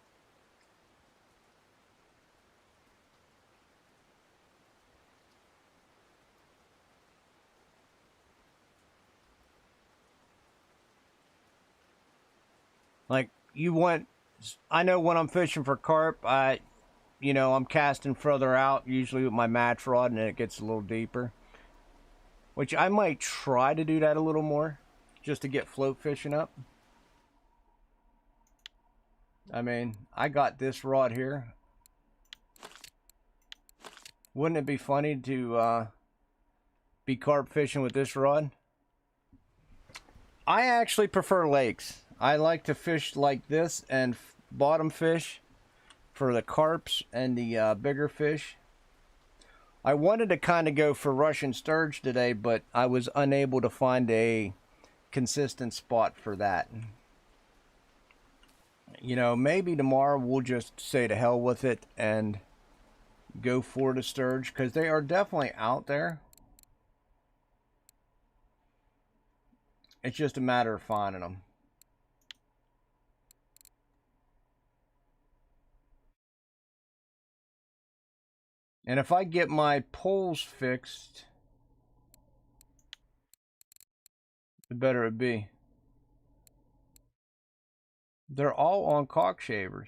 like you want I know when I'm fishing for carp, you know, I'm casting further out, usually with my match rod, and it gets a little deeper. Which I might try to do that a little more, just to get float fishing up. I mean, I got this rod here. Wouldn't it be funny to be carp fishing with this rod? I actually prefer lakes. I like to fish like this and bottom fish for the carps and the bigger fish. I wanted to kind of go for Russian sturge today, but I was unable to find a consistent spot for that. You know, maybe tomorrow we'll just say to hell with it and go for the sturge, because they are definitely out there. It's just a matter of finding them. And if I get my poles fixed, the better it be. They're all on cockshavers.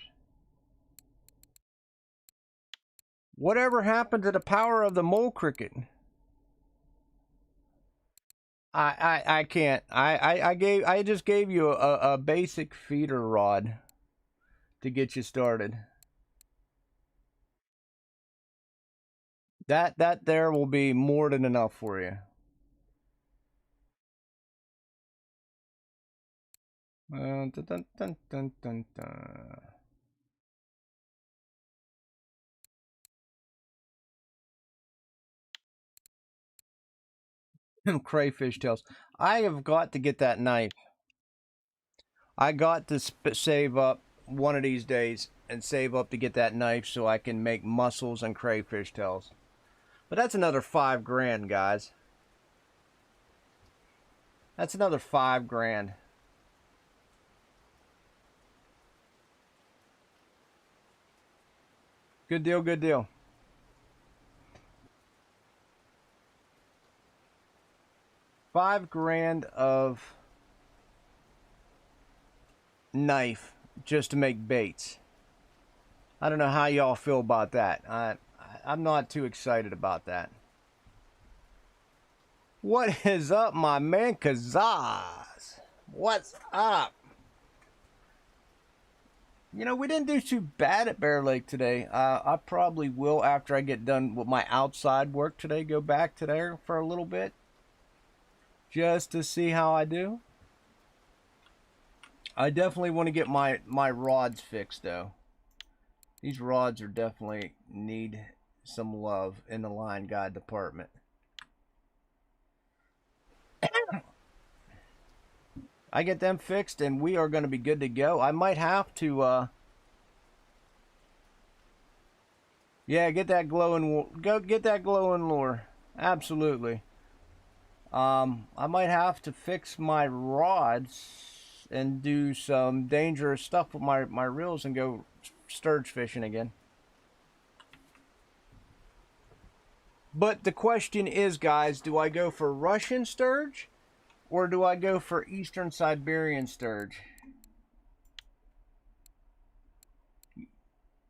Whatever happened to the power of the mole cricket? I can't. I just gave you a basic feeder rod to get you started. That there will be more than enough for you. Dun, dun, dun, dun, dun, dun. Crayfish tails. I have got to get that knife. I got to save up one of these days and save up to get that knife so I can make mussels and crayfish tails. But that's another $5 grand, guys. That's another $5 grand. Good deal, good deal. $5 grand of knife just to make baits. I don't know how y'all feel about that. I'm not too excited about that. What is up, my man Kazaz? What's up? You know, we didn't do too bad at Bear Lake today. I probably will, after I get done with my outside work today, go back to there for a little bit, just to see how I do. I definitely want to get my rods fixed, though. These rods are definitely need some love in the line guide department. I get them fixed and we are going to be good to go. I might have to yeah, get that glowing lure. Absolutely. I might have to fix my rods and do some dangerous stuff with my reels and go sturge fishing again. But the question is, guys, do I go for Russian sturge or do I go for Eastern Siberian sturge?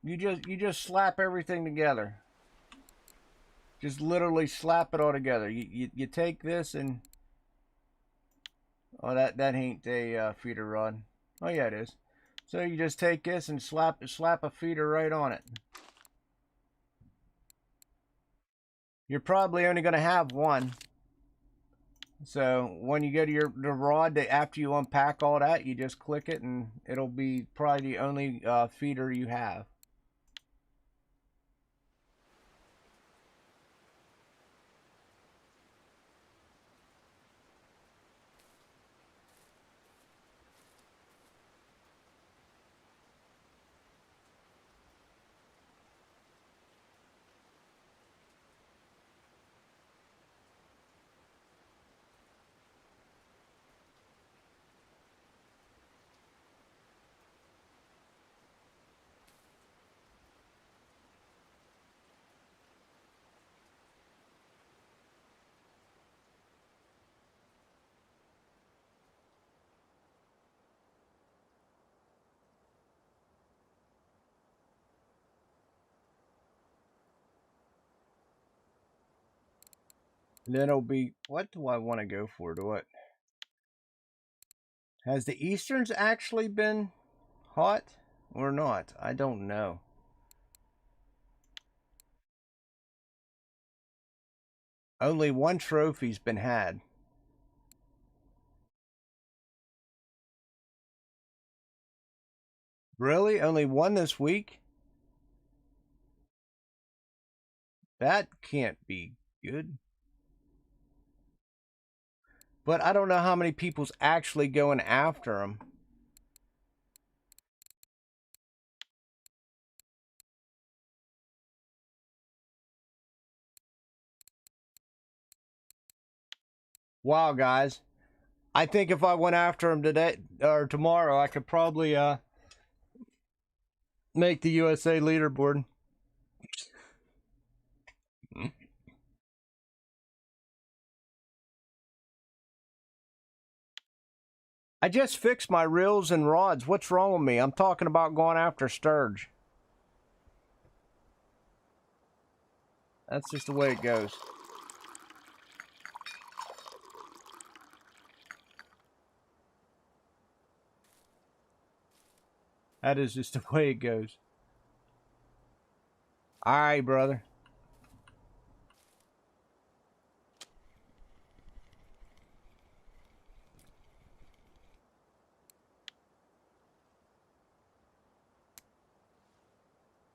You just slap everything together. Just literally slap it all together. You take this and oh, that ain't a feeder rod. Oh yeah, it is. So you just take this and slap a feeder right on it. You're probably only going to have one. So when you go to the rod, after you unpack all that, you just click it and it'll be probably the only feeder you have. And then it'll be, what do I want to go for? Has the Easterns actually been hot or not? I don't know. Only one trophy's been had. Really? Only one this week? That can't be good. But I don't know how many people's actually going after them. Wow, guys. I think if I went after him today or tomorrow, I could probably make the USA leaderboard. I just fixed my reels and rods. What's wrong with me? I'm talking about going after sturge. That's just the way it goes. That is just the way it goes. All right, brother.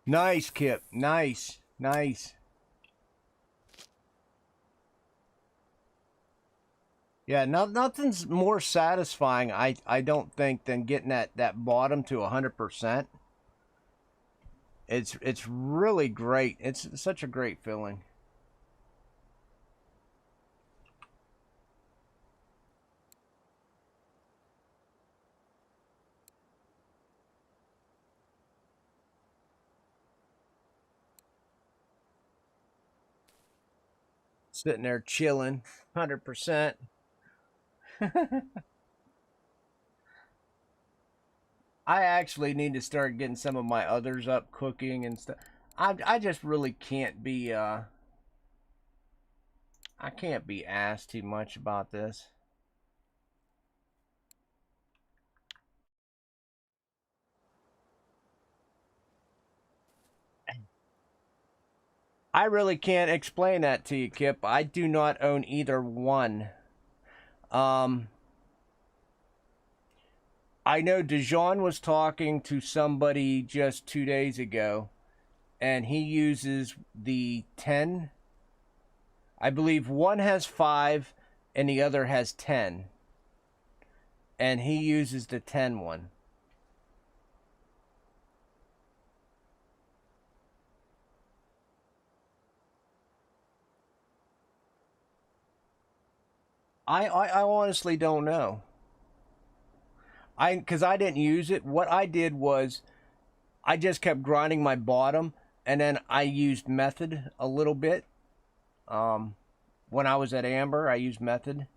Nice, Kip. Nice. Nice. Yeah, nothing's more satisfying, I don't think, than getting that bottom to 100%. It's really great. It's such a great feeling. Sitting there chilling, 100%. I actually need to start getting some of my others up cooking and stuff. I just really can't be I can't be asked too much about this. I really can't explain that to you, Kip. I do not own either one. I know Dijon was talking to somebody just 2 days ago, and he uses the 10. I believe one has 5 and the other has 10. And he uses the 10 one. I honestly don't know. Because I didn't use it. What I did was I just kept grinding my bottom, and then I used method a little bit. When I was at Amber, I used method.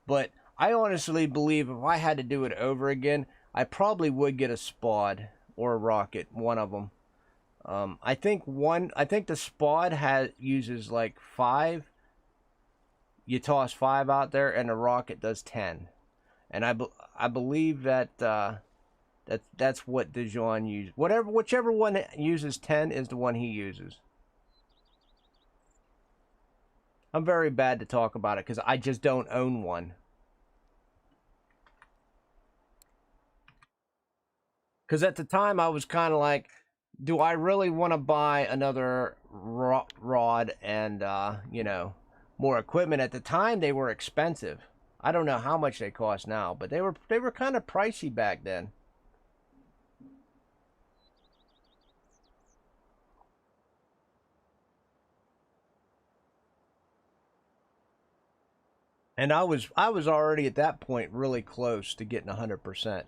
But I honestly believe if I had to do it over again, I probably would get a spod or a rocket, one of them. I think the spod uses like 5. You toss 5 out there, and the rocket does 10. And I believe that that's what Dijon used. Whichever one uses 10 is the one he uses. I'm very bad to talk about it because I just don't own one. Because at the time I was kind of like, do I really want to buy another rod and more equipment? At the time they were expensive. I don't know how much they cost now, but they were kind of pricey back then. And I was already at that point really close to getting 100%.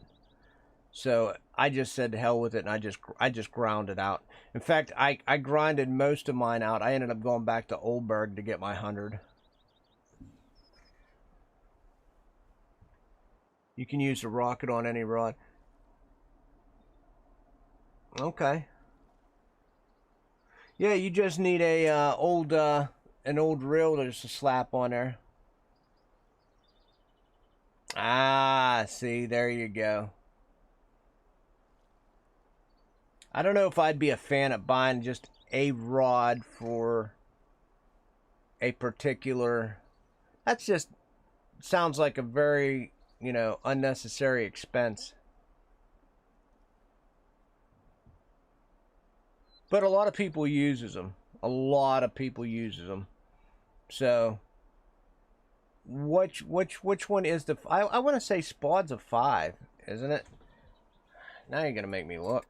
So I just said to hell with it, and I just ground it out. In fact, I grinded most of mine out. I ended up going back to Oldberg to get my 100. You can use the rocket on any rod. Okay. Yeah, you just need a an old reel just to slap on there. Ah, see, there you go. I don't know if I'd be a fan of buying just a rod for a particular. That's just sounds like a very, unnecessary expense. But a lot of people uses them. A lot of people uses them. So, which one is the? I want to say Spod's a 5, isn't it? Now you're gonna make me look.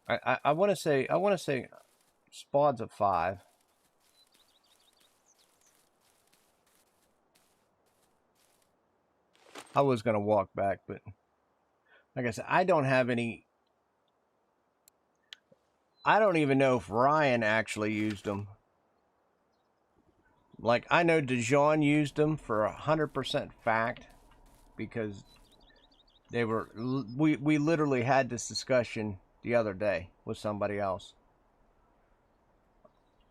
I want to say Spod's a 5. I was gonna walk back, but like I said, I don't have any. I don't even know if Ryan actually used them. Like I know Dijon used them for 100% fact because they were. We literally had this discussion the other day with somebody else,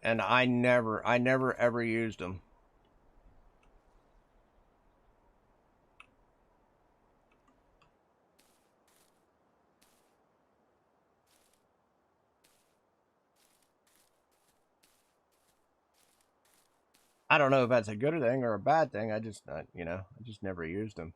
and I never ever used them. I don't know if that's a good thing or a bad thing. I just, I just never used them.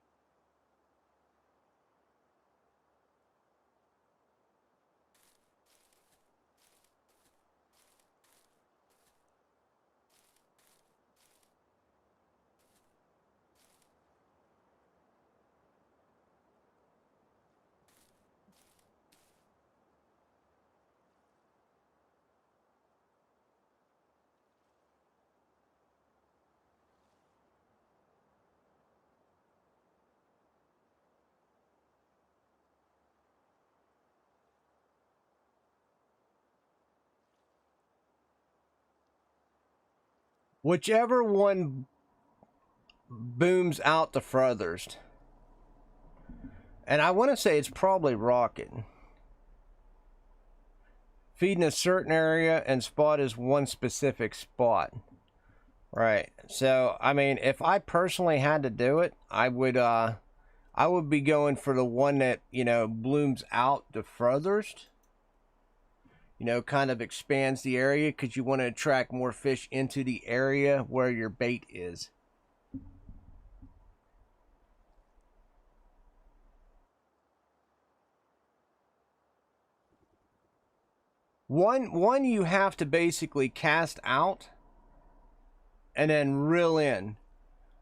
Whichever one booms out the furthest. And I want to say it's probably rocket. Feeding a certain area and spot is one specific spot. Right. So, I mean, if I personally had to do it, I would be going for the one that, blooms out the furthest. Kind of expands the area because you want to attract more fish into the area where your bait is. One you have to basically cast out and then reel in.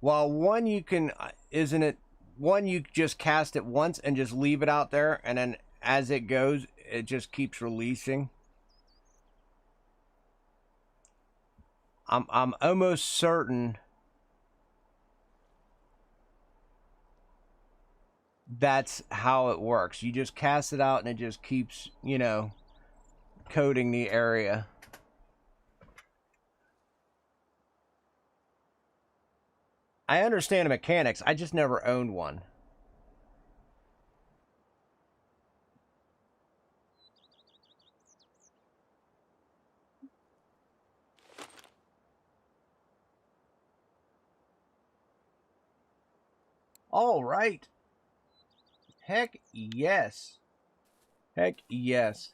While one you can, isn't it, one you just cast it once and just leave it out there, and then as it goes, it just keeps releasing. I'm almost certain that's how it works. You just cast it out and it just keeps, you know, coating the area. I understand the mechanics. I just never owned one. All right. Heck yes. Heck yes.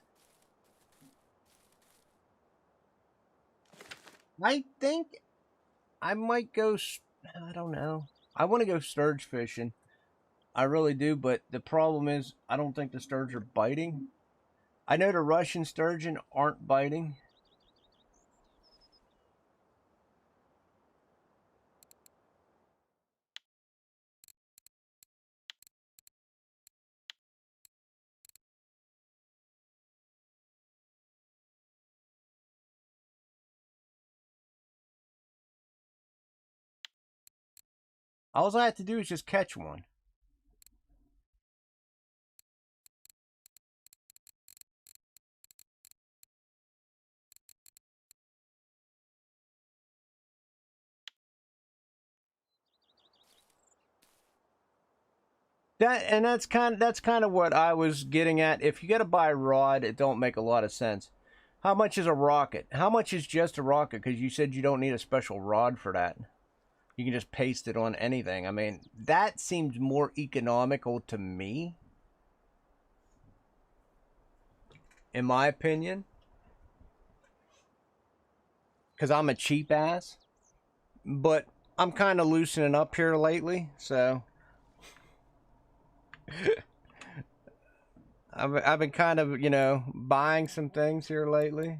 I think I might go. I don't know. I want to go sturge fishing. I really do, but the problem is I don't think the sturge are biting. I know the Russian sturgeon aren't biting. All I have to do is just catch one. That's kind of what I was getting at. If you got to buy a rod, it don't make a lot of sense. How much is a rocket? How much is just a rocket? Because you said you don't need a special rod for that. You can just paste it on anything. I mean, that seems more economical to me, in my opinion. Because I'm a cheap ass. But I'm kind of loosening up here lately, so I've been kind of, you know, buying some things here lately.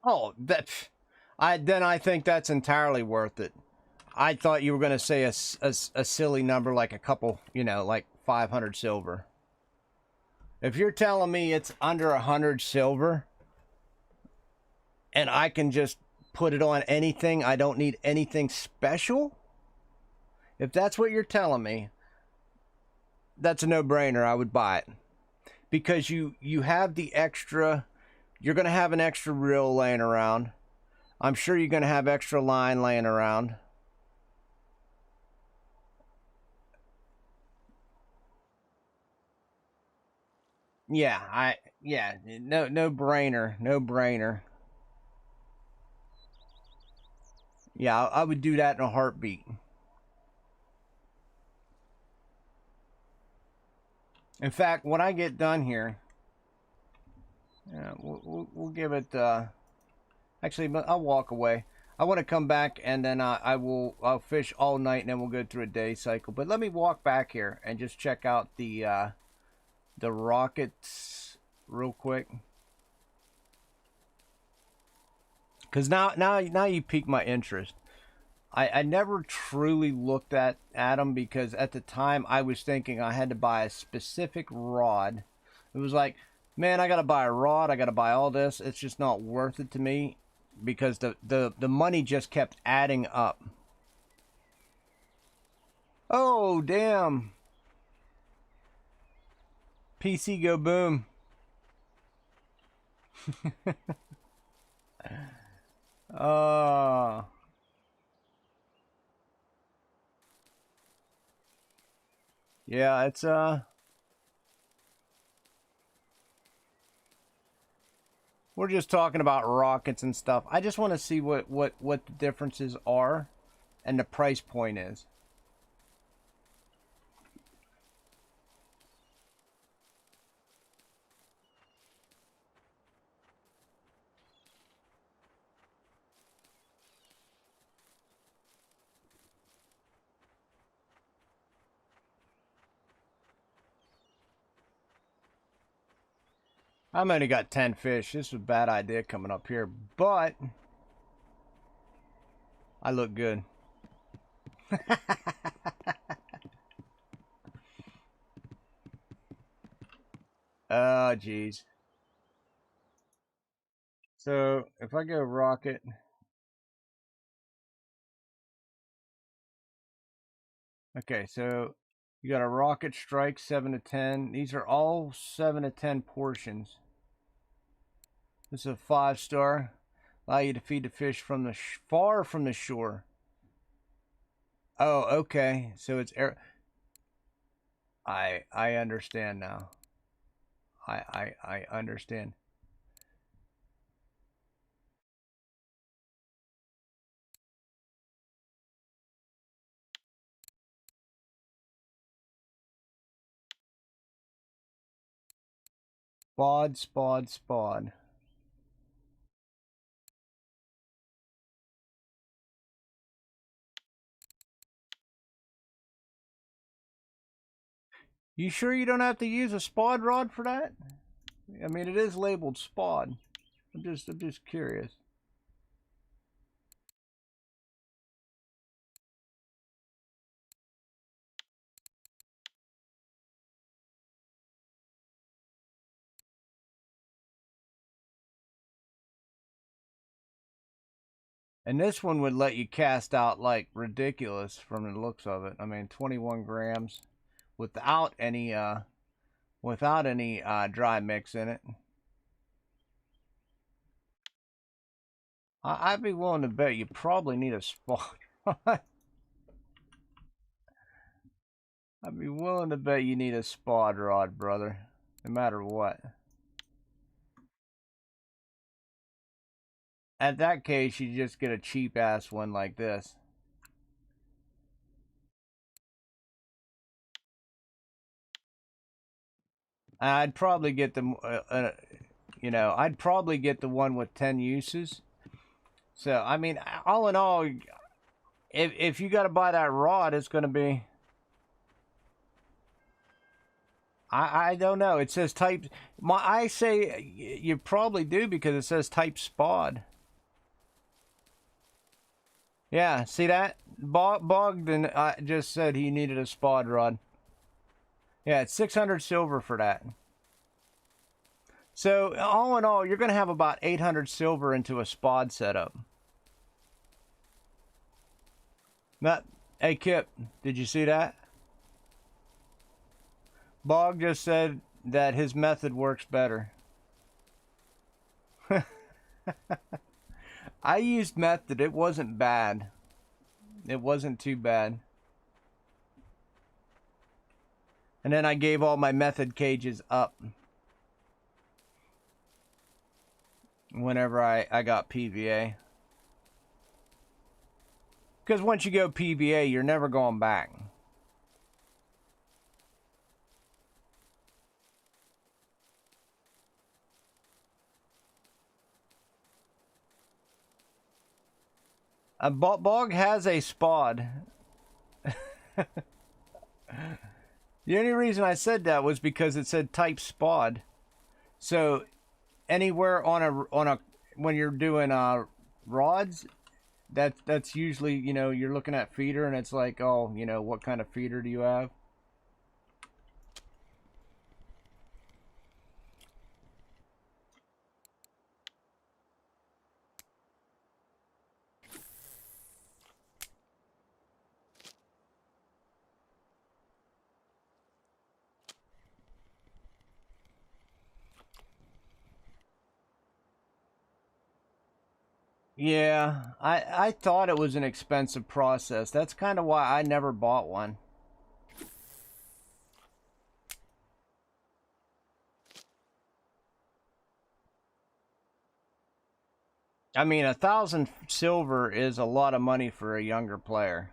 Oh, I think that's entirely worth it. I thought you were going to say a silly number like a couple, you know, like 500 silver. If you're telling me it's under 100 silver and I can just put it on anything, I don't need anything special. If that's what you're telling me, that's a no-brainer. I would buy it because you have the extra. You're going to have an extra reel laying around. I'm sure you're going to have extra line laying around. Yeah, no brainer, no brainer. Yeah, I would do that in a heartbeat. In fact, when I get done here, yeah, we'll give it. Actually, I'll walk away. I want to come back and then I'll fish all night and then we'll go through a day cycle. But let me walk back here and just check out the rockets real quick. Because now you pique my interest. I never truly looked at them because at the time I was thinking I had to buy a specific rod. It was like, man, I got to buy a rod. I got to buy all this. It's just not worth it to me because the money just kept adding up. Oh, damn. PC go boom. Oh. Yeah, it's we're just talking about rockets and stuff. I just want to see what the differences are and the price point is. I've only got 10 fish. This is a bad idea coming up here, but I look good. Oh, geez. So if I go rocket, okay, so you got a rocket strike 7 to 10. These are all 7 to 10 portions. This is a 5-star. Allow you to feed the fish from the far from the shore. Oh, okay. So it's air. I understand now. I understand. Spod, spod, spod. You sure you don't have to use a spod rod for that? I mean, it is labeled spod. I'm just curious. And this one would let you cast out like ridiculous from the looks of it. I mean, 21 grams without any dry mix in it. I'd be willing to bet you probably need a spot. I'd be willing to bet you need a spod rod, brother, no matter what. At that case, you just get a cheap ass one like this. I'd probably get the, I'd probably get the one with 10 uses. So, I mean, all in all, if you got to buy that rod, it's going to be. I don't know. It says type. I say you probably do because it says type spod. Yeah, see that? Bogdan just said he needed a spod rod. Yeah, it's 600 silver for that. So all in all, you're going to have about 800 silver into a spod setup. That, hey Kip, did you see that? Bog just said that his method works better. I used method. It wasn't bad. It wasn't too bad. And then I gave all my method cages up whenever I got PVA. Because once you go PVA, you're never going back. Bog has a spod. The only reason I said that was because it said type spod. So anywhere on a when you're doing rods, that's usually, you're looking at feeder and it's like, oh, what kind of feeder do you have? Yeah, I thought it was an expensive process. That's kind of why I never bought one. I mean, 1,000 silver is a lot of money for a younger player.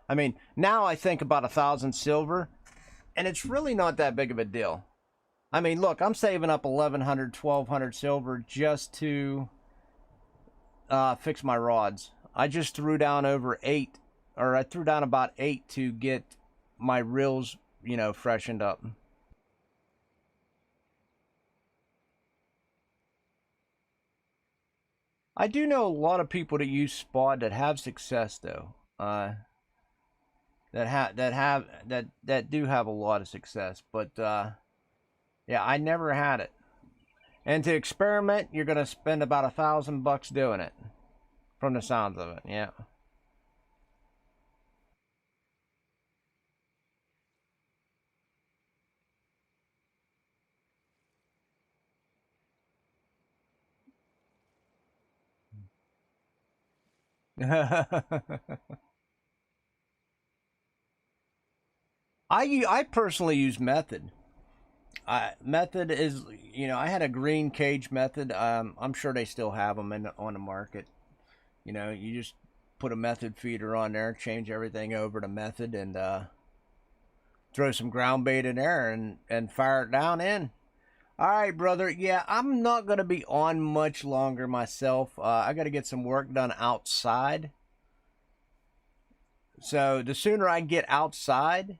I mean, now I think about 1,000 silver, and it's really not that big of a deal. I mean, look, I'm saving up 1,100, 1,200 silver just to fix my rods. I just threw down over 8, or I threw down about 8 to get my reels, freshened up. I do know a lot of people that use spot that have success though. That do have a lot of success, but yeah, I never had it. And to experiment, you're gonna spend about $1,000 doing it, from the sounds of it. Yeah. I personally use method. Method is, I had a green cage method. I'm sure they still have them on the market. You just put a method feeder on there, change everything over to method, and throw some ground bait in there and fire it down in. All right, brother. Yeah, I'm not gonna be on much longer myself. I got to get some work done outside. So the sooner I get outside,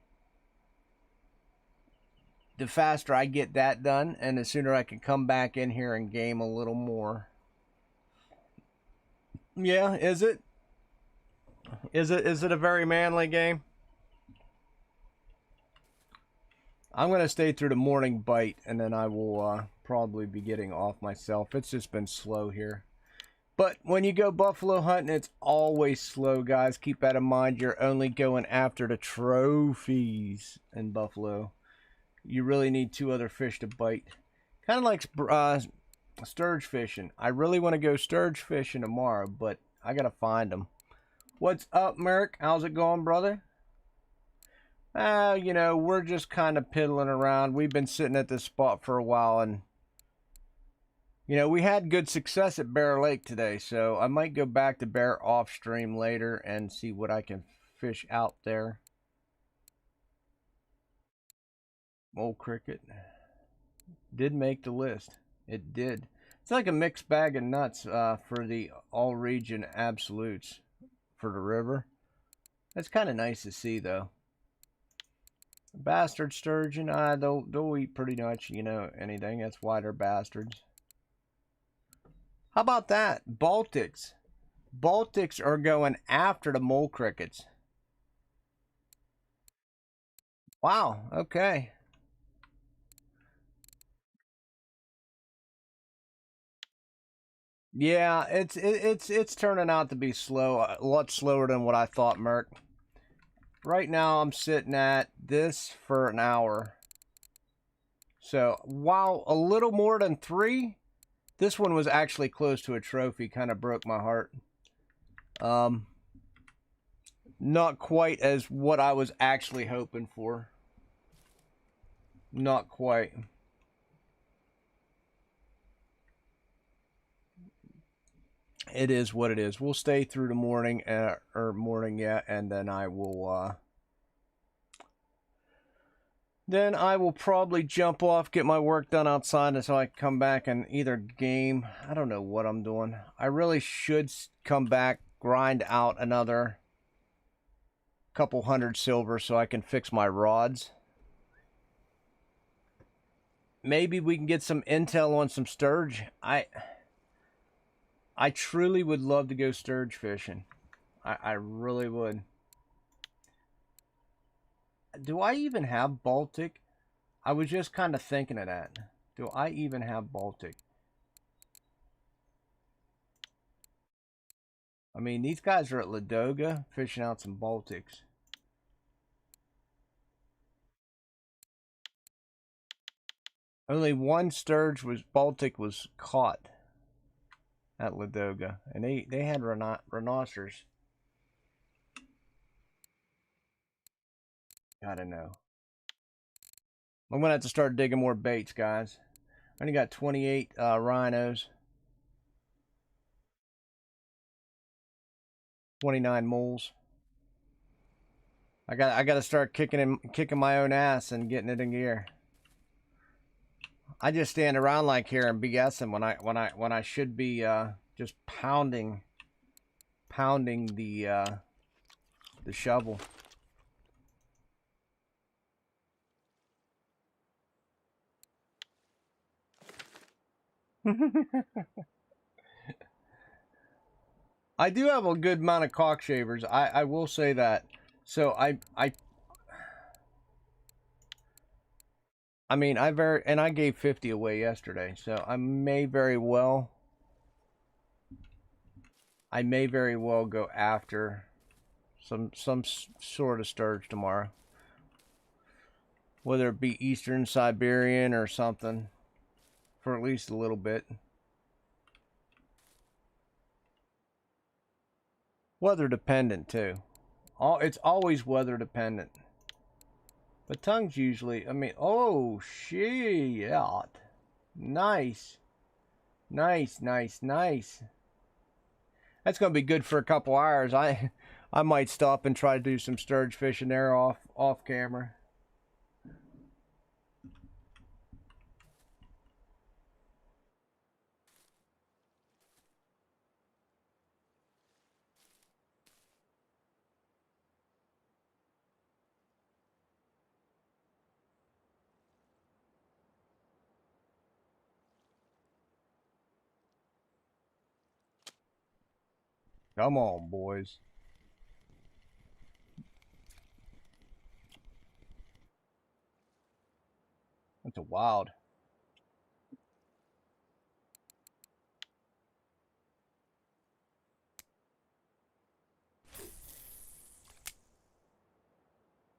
the faster I get that done, and the sooner I can come back in here and game a little more. Yeah, is it? Is it a very manly game? I'm gonna stay through the morning bite, and then I will probably be getting off myself. It's just been slow here. But when you go buffalo hunting, it's always slow, guys. Keep that in mind. You're only going after the trophies in buffalo. You really need two other fish to bite. Kind of like sturge fishing. I really want to go sturge fishing tomorrow, but I gotta find them. What's up, Merrick? How's it going, brother? We're just kind of piddling around. We've been sitting at this spot for a while, and we had good success at Bear Lake today, so I might go back to Bear off stream later and see what I can fish out there. Old cricket did make the list. It did. It's like a mixed bag of nuts for the all region absolutes for the river. That's kind of nice to see, though. Bastard sturgeon, they'll eat pretty much, anything. That's why they're bastards. How about that? Baltics. Baltics are going after the mole crickets. Wow, okay. Yeah, it's turning out to be slow, a lot slower than what I thought, Merc. Right now I'm sitting at this for an hour. So, while a little more than 3, this one was actually close to a trophy, kind of broke my heart. Not quite as what I was actually hoping for. Not quite. It is what it is. We'll stay through the morning, yeah, and then I will, probably jump off, get my work done outside, so I can come back and either game. I don't know what I'm doing. I really should come back, grind out another couple hundred silver so I can fix my rods. Maybe we can get some intel on some sturge. I truly would love to go sturge fishing. I really would. Do I even have Baltic? I was just kind of thinking of that. Do I even have Baltic? I mean, these guys are at Ladoga fishing out some Baltics. Only one Baltic was caught at Ladoga, and they had rhinoceros. I don't know. I'm gonna have to start digging more baits, guys. I only got 28 rhinos, 29 moles. I got to start kicking my own ass and getting it in gear. I just stand around like here and BSing when I should be just pounding the shovel. I do have a good amount of cockchavers. I will say that. So I mean, I gave 50 away yesterday, so I may very well go after some sort of sturge tomorrow, whether it be Eastern Siberian or something, for at least a little bit. Weather dependent too. It's always weather dependent. But tongues usually, I mean, oh shit. Nice. Nice, nice, nice. That's gonna be good for a couple hours. I might stop and try to do some sturge fishing there off camera. Come on, boys. That's a wild.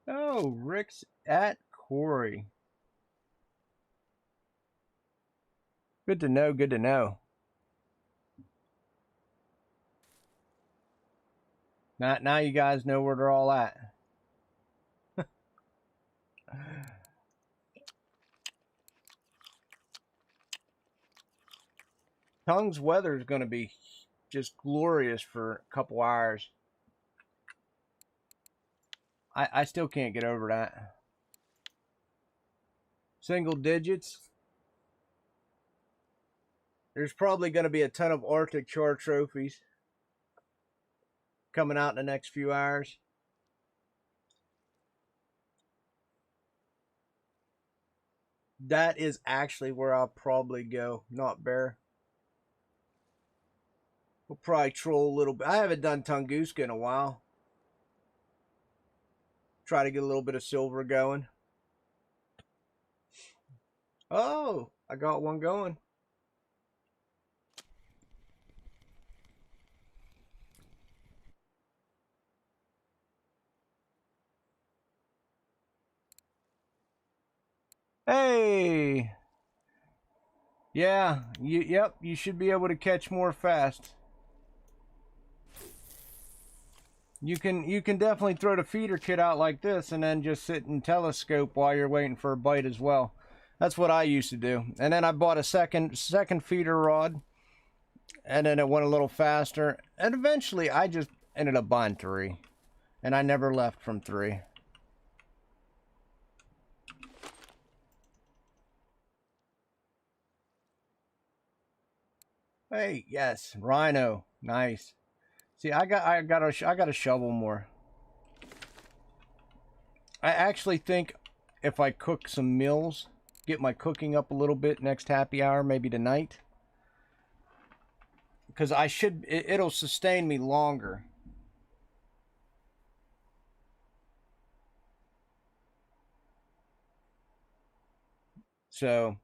Oh, Rick's at Corey. Good to know, good to know. Now you guys know where they're all at. Tongue's weather is going to be just glorious for a couple hours. I still can't get over that. Single digits. There's probably going to be a ton of Arctic char trophies coming out in the next few hours. That is actually where I'll probably go, not bear. We'll probably troll a little bit. I haven't done Tunguska in a while. Try to get a little bit of silver going. Oh, I got one going. Hey. Yeah, yep, you should be able to catch more fast. You can definitely throw the feeder kit out like this and then just sit and telescope while you're waiting for a bite as well. That's what I used to do. And then I bought a second feeder rod, and then it went a little faster. And eventually I just ended up buying 3. And I never left from 3. Hey, yes, rhino, nice. See, I got to shovel more. I actually think if I cook some meals, get my cooking up a little bit next happy hour, maybe tonight, because it'll sustain me longer. So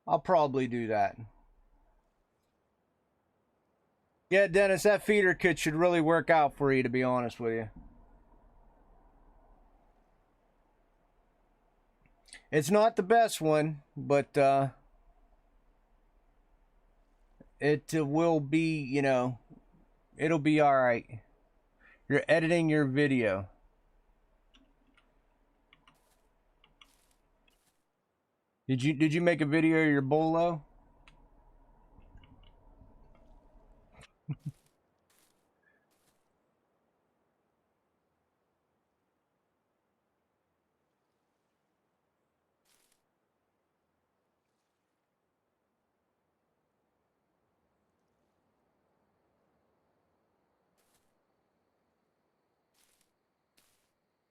I'll probably do that. Yeah, Dennis, that feeder kit should really work out for you, to be honest with you. It's not the best one, but it will be, it'll be all right. You're editing your video. Did you make a video of your bolo?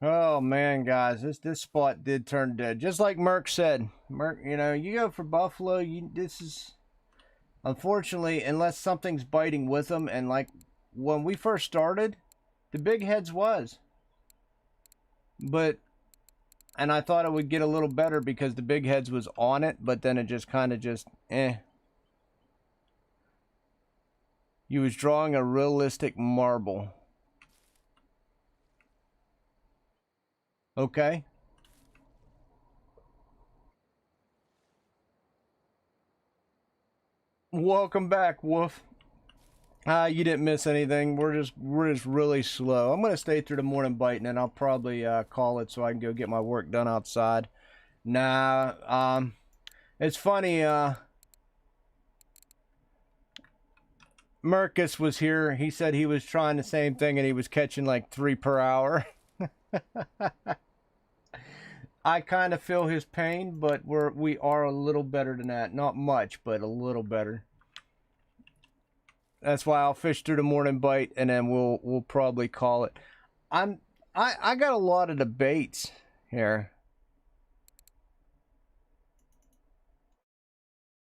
Oh man, guys, this spot did turn dead. Just like Merc said. Merc, you go for buffalo, Unfortunately, unless something's biting with them, and like when we first started, the big heads was. But, and I thought it would get a little better because the big heads was on it, but then it just kind of just, eh. You was drawing a realistic marble. Okay. Welcome back, Wolf. You didn't miss anything. We're just really slow. I'm gonna stay through the morning bite, and then I'll probably call it so I can go get my work done outside. Nah, it's funny. Mercus was here. He said he was trying the same thing, and he was catching like 3 per hour. I kind of feel his pain, but we are a little better than that. Not much, but a little better. That's why I'll fish through the morning bite, and then we'll probably call it. I got a lot of debates here.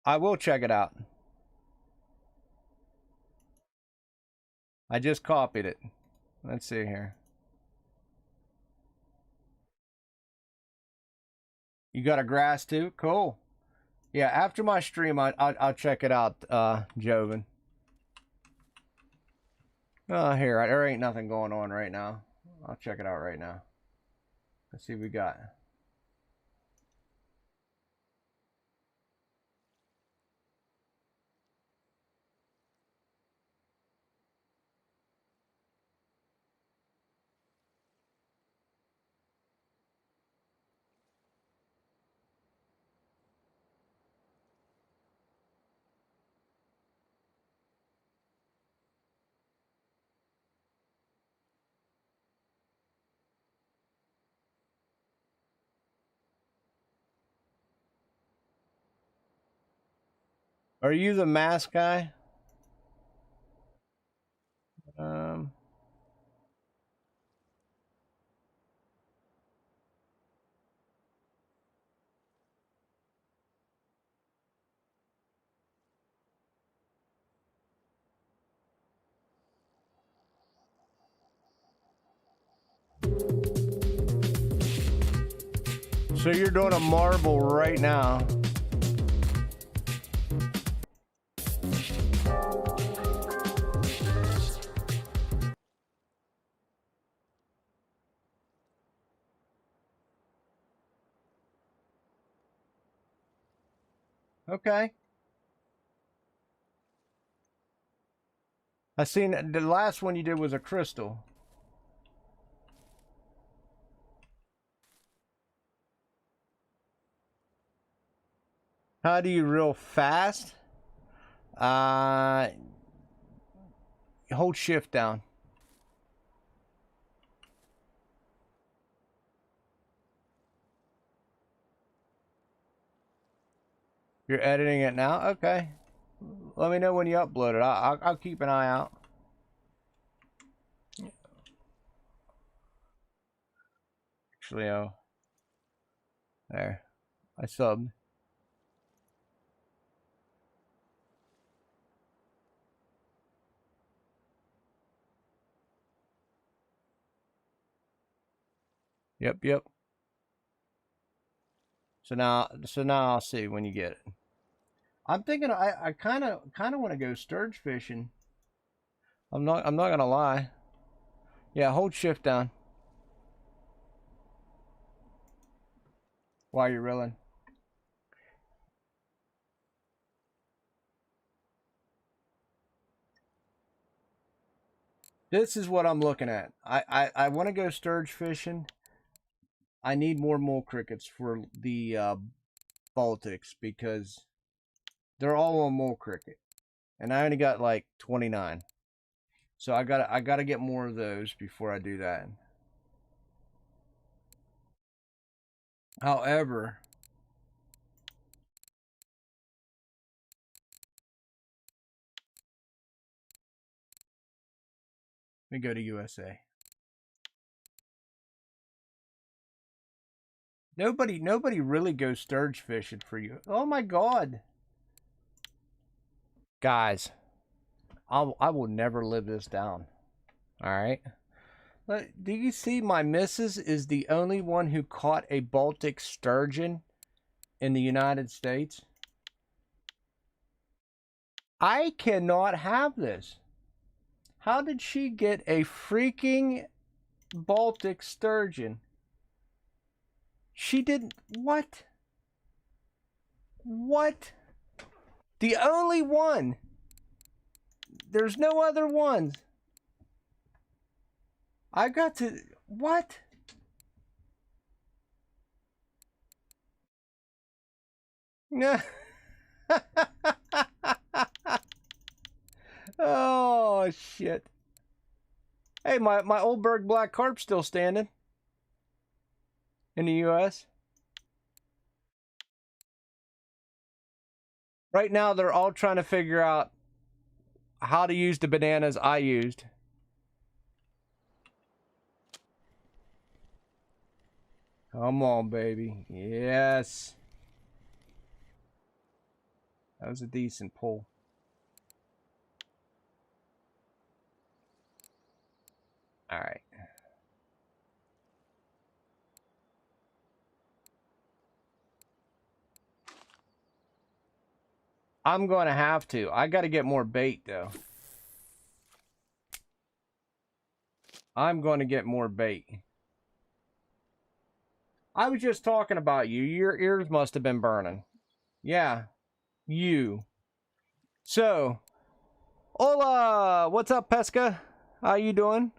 I will check it out. I just copied it. Let's see here. You got a grass too? Cool. Yeah, after my stream, I'll check it out, Joven. Here, there ain't nothing going on right now. I'll check it out right now. Let's see what we got. Are you the mask guy? Um, so you're doing a marble right now. Okay. I seen the last one you did was a crystal. How do you reel fast? Hold shift down. You're editing it now? Okay. Let me know when you upload it. I'll keep an eye out. Actually, oh. There. I subbed. Yep, yep. So now I'll see when you get it. I'm thinking I kind of want to go sturge fishing. I'm not gonna lie. Yeah, hold shift down while you're reeling. This is what I'm looking at. I want to go sturge fishing. I need more mole crickets for the Baltics because they're all on mole cricket, and I only got like 29. So I gotta get more of those before I do that. However, let me go to USA. Nobody really goes sturge fishing for you. Oh my God. Guys, I will never live this down. All right. Do you see my missus is the only one who caught a Baltic sturgeon in the United States? I cannot have this. How did she get a freaking Baltic sturgeon? She didn't. What? What? The only one. There's no other ones. I got to. What? Oh, shit. Hey, my Oldberg Black Carp's still standing in the U.S. Right now, they're all trying to figure out how to use the bananas I used. Come on, baby. Yes. That was a decent pull. All right. I'm going to have to. I got to get more bait, though. I'm going to get more bait. I was just talking about you. Your ears must have been burning. Yeah. You. So. Hola. What's up, Pesca? How you doing?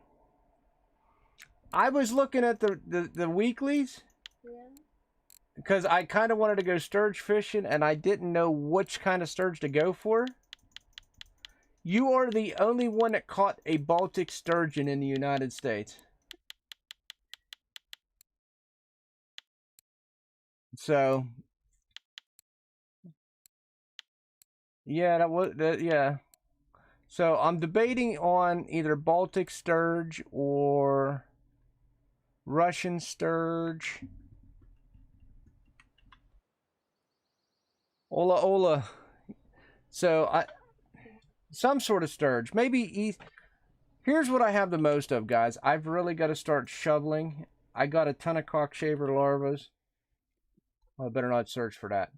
I was looking at the weeklies. Yeah. Because I kind of wanted to go sturge fishing, and I didn't know which kind of sturge to go for. You are the only one that caught a Baltic sturgeon in the United States. So, yeah, yeah. So I'm debating on either Baltic sturge or Russian sturge. Ola Ola. So some sort of sturge. Maybe here's what I have the most of, guys. I've really got to start shoveling. I got a ton of cockchafer larvas. I better not search for that.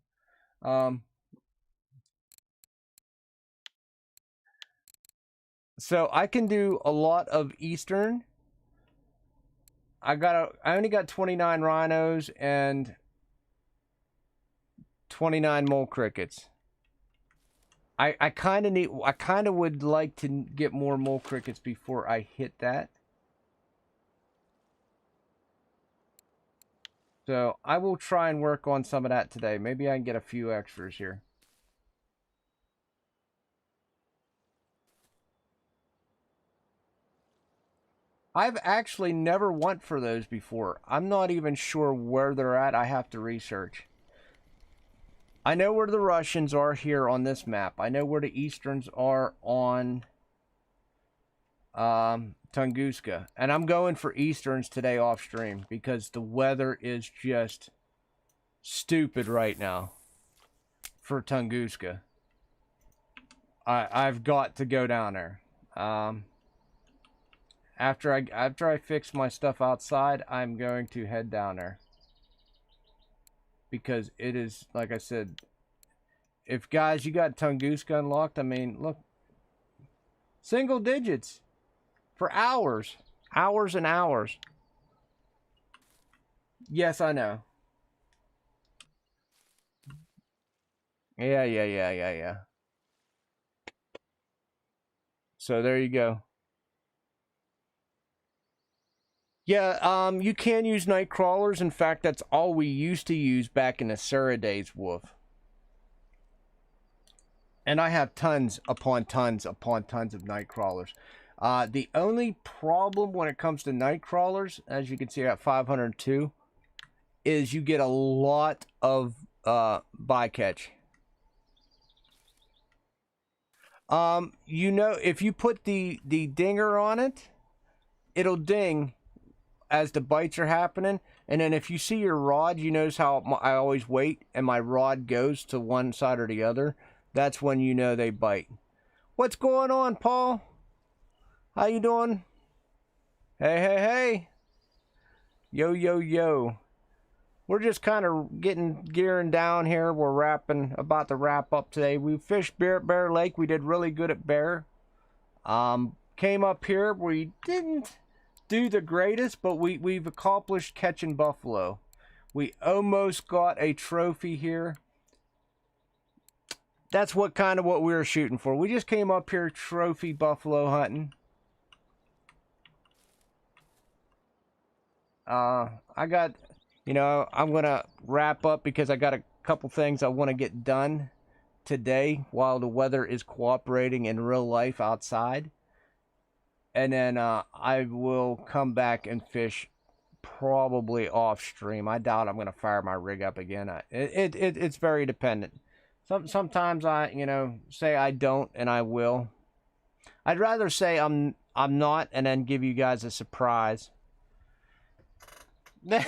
So I can do a lot of eastern. I only got 29 rhinos and 29 mole crickets. I kind of would like to get more mole crickets before I hit that. So I will try and work on some of that today. Maybe I can get a few extras here. I've actually never went for those before. I'm not even sure where they're at. I have to research. I know where the Russians are here on this map. I know where the Easterns are on Tunguska. And I'm going for Easterns today off stream because the weather is just stupid right now for Tunguska. I've got to go down there. After I fix my stuff outside, I'm going to head down there. Because it is, like I said, if guys, you got Tunguska unlocked, I mean, look, single digits for hours. Hours and hours. Yes, I know. Yeah. So there you go. Yeah, you can use night crawlers. In fact, that's all we used to use back in the Sarah days, Wolf. And I have tons upon tons upon tons of night crawlers. The only problem when it comes to night crawlers, as you can see at 502, is you get a lot of bycatch. You know, if you put the dinger on it, it'll ding as the bites are happening. And then if you see your rod, you notice how I always wait and my rod goes to one side or the other. that's when you know they bite. What's going on, Paul? How you doing? Hey, hey, hey. Yo, yo, yo. We're just kind of gearing down here. We're about to wrap up today. We fished Bear Lake. We did really good at Bear. Came up here. We didn't do the greatest, but we've accomplished catching buffalo. We almost got a trophy here. That's what we were shooting for. We just came up here trophy buffalo hunting. I got, I'm gonna wrap up because I got a couple things I want to get done today while the weather is cooperating in real life outside. And then I will come back and fish probably off stream. I doubt I'm gonna fire my rig up again. It's very dependent. Sometimes I say I don't and I will. I'd rather say I'm not and then give you guys a surprise. Then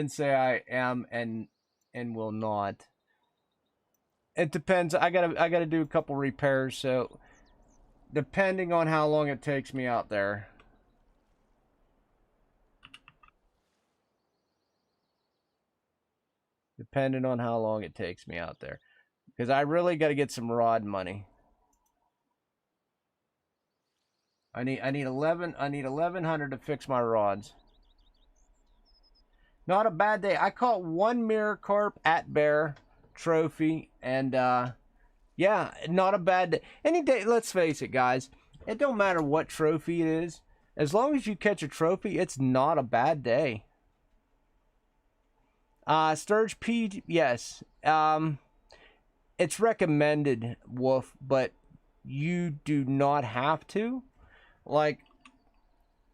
say I am and will not. It depends. I gotta do a couple repairs, so depending on how long it takes me out there. Depending on how long it takes me out there. Because I really got to get some rod money. I need 1100 to fix my rods. Not a bad day. I caught one mirror carp at Bear trophy, and yeah, not a bad day. Any day, let's face it, guys. It don't matter what trophy it is. As long as you catch a trophy, it's not a bad day. Sturge P, yes. It's recommended, Wolf, but you do not have to. Like,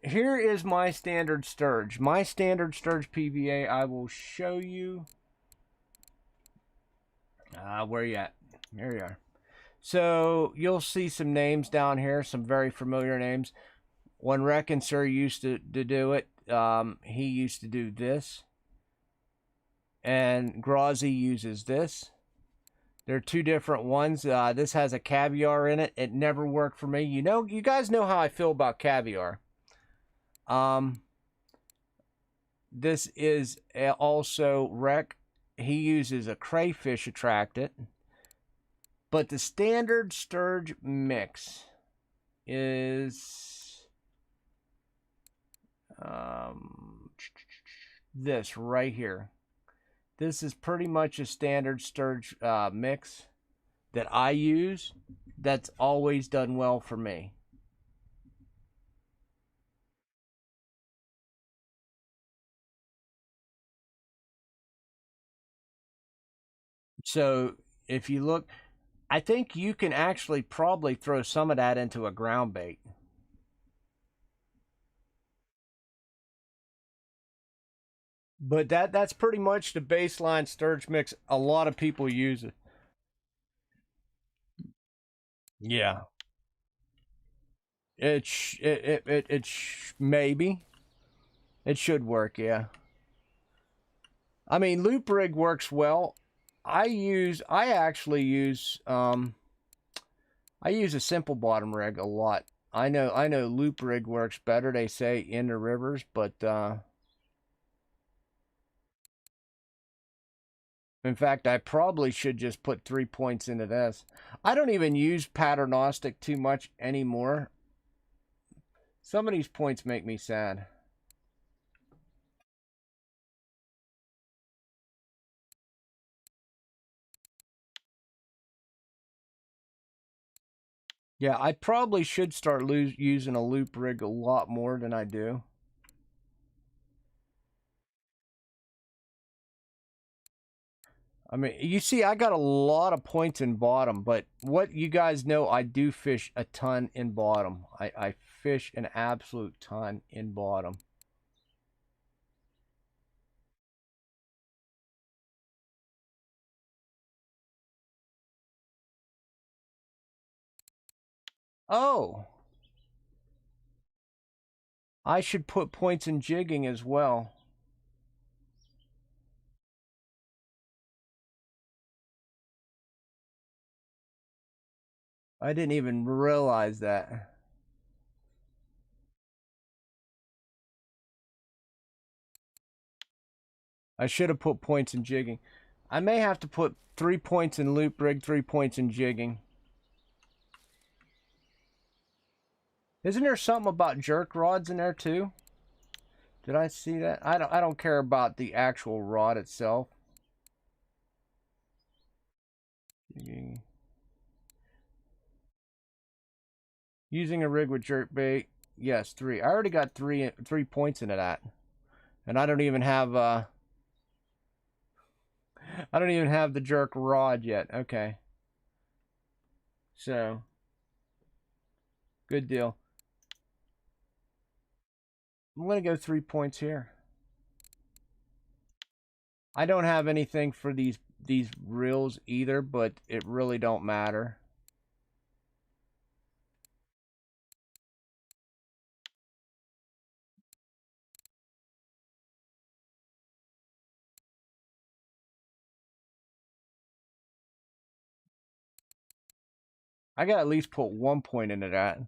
here is my standard sturge. My standard sturge PVA, I will show you. Where you at? There you are. So, you'll see some names down here, some very familiar names. When Reckon Sir used to do it, he used to do this. And Grazi uses this. There are two different ones. This has a caviar in it. It never worked for me. You guys know how I feel about caviar. This is also Rec. He uses a crayfish attractant. But the standard sturge mix is this right here. This is pretty much a standard sturge mix that I use. That's always done well for me. So if you look, I think you can actually probably throw some of that into a ground bait. But that's pretty much the baseline sturge mix. A lot of people use it. Yeah. Maybe. It should work, yeah. I mean, loop rig works well. I actually use I use a simple bottom rig a lot. I know loop rig works better, they say, in the rivers, but in fact, I probably should just put 3 points into this. I don't even use patternostic too much anymore. Some of these points make me sad. Yeah, I probably should start using a loop rig a lot more than I do. I mean, you see, I got a lot of points in bottom, but what you guys know, I do fish a ton in bottom. I fish an absolute ton in bottom. Oh, I should put points in jigging as well. I didn't even realize that. I should have put points in jigging. I may have to put 3 points in loop rig, 3 points in jigging. Isn't there something about jerk rods in there too? Did I see that? I don't care about the actual rod itself. Using a rig with jerk bait. Yes, 3. I already got 3 points into that. And I don't even have I don't even have the jerk rod yet. Okay. So good deal. I'm gonna go 3 points here. I don't have anything for these reels either, but it really don't matter. I gotta at least put 1 point into that.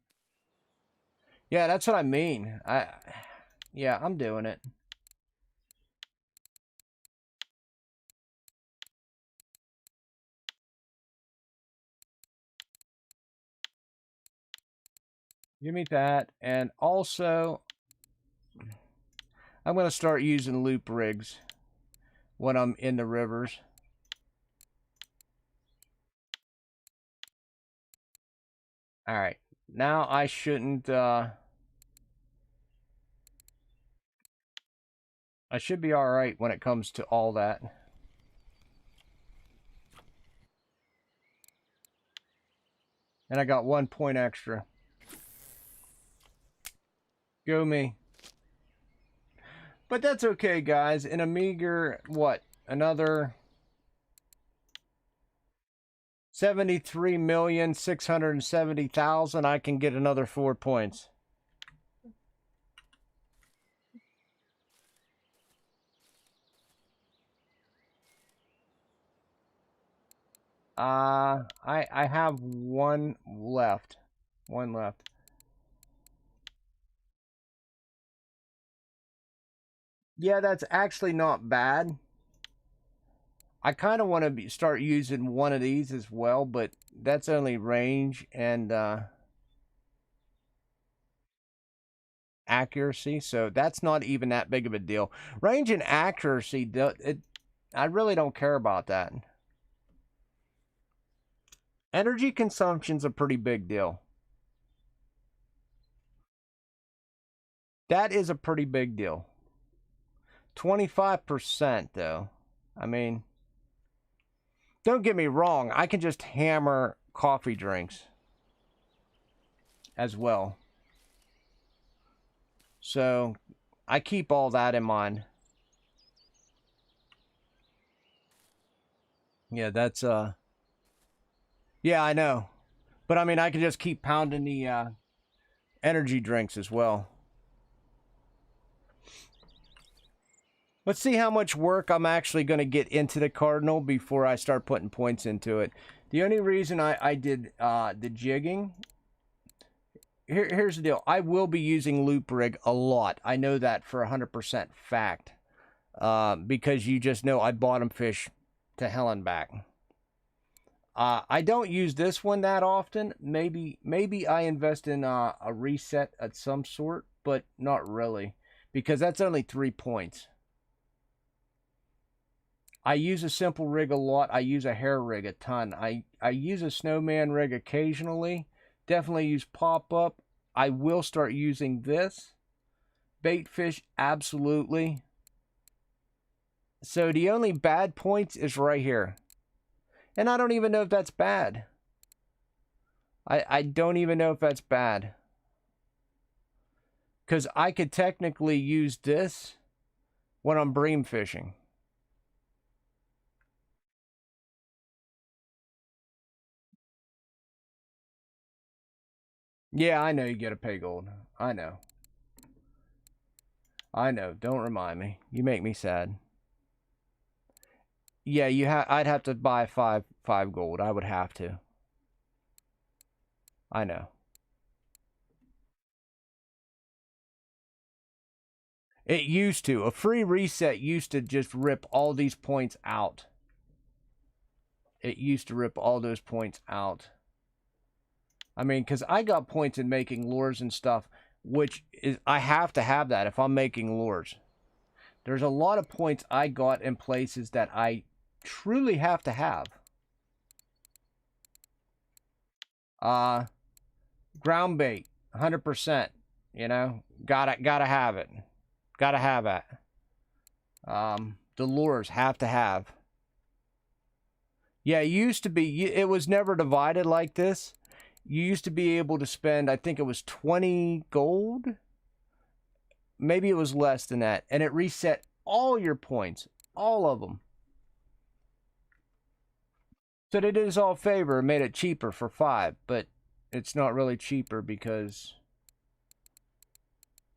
Yeah, that's what I mean. Yeah, I'm doing it. Give me that. And also, I'm going to start using loop rigs when I'm in the rivers. All right. Now I shouldn't... I should be all right when it comes to all that. And I got 1 point extra. Go me. But that's okay, guys. In a meager, what? Another 73,670,000. I can get another 4 points. I have 1 left. 1 left. Yeah, that's actually not bad. I kind of want to start using one of these as well, but that's only range and accuracy, so that's not even that big of a deal. Range and accuracy, I really don't care about that. Energy consumption's a pretty big deal. That is a pretty big deal. 25% though. I mean, don't get me wrong, I can just hammer coffee drinks as well. So I keep all that in mind. Yeah, that's yeah, I know. But I mean, I can just keep pounding the energy drinks as well. Let's see how much work I'm actually going to get into the Cardinal before I start putting points into it. The only reason I did the jigging, here's the deal. I will be using loop rig a lot. I know that for 100% fact. Because you just know I bottom fish to hell and back. I don't use this one that often. Maybe I invest in a reset at some sort, but not really. Because that's only 3 points. I use a simple rig a lot. I use a hair rig a ton. I use a snowman rig occasionally. Definitely use pop-up. I will start using this. Bait fish, absolutely. So the only bad points is right here. And I don't even know if that's bad. I don't even know if that's bad. Because I could technically use this when I'm bream fishing. Yeah, I know you get a pay gold. I know. I know. Don't remind me. You make me sad. Yeah, I'd have to buy five gold. I would have to. I know. It used to. A free reset used to just rip all these points out. It used to rip all those points out. I mean, because I got points in making lures and stuff, which is, I have to have that if I'm making lures. There's a lot of points I got in places that I truly have to have. Ground bait, 100%. You know, gotta have it. Gotta have it. The lures have to have. Yeah, it used to be, it was never divided like this. You used to be able to spend, I think it was 20 gold. Maybe it was less than that. And it reset all your points. All of them. So they did us all a favor and made it cheaper for 5. But it's not really cheaper because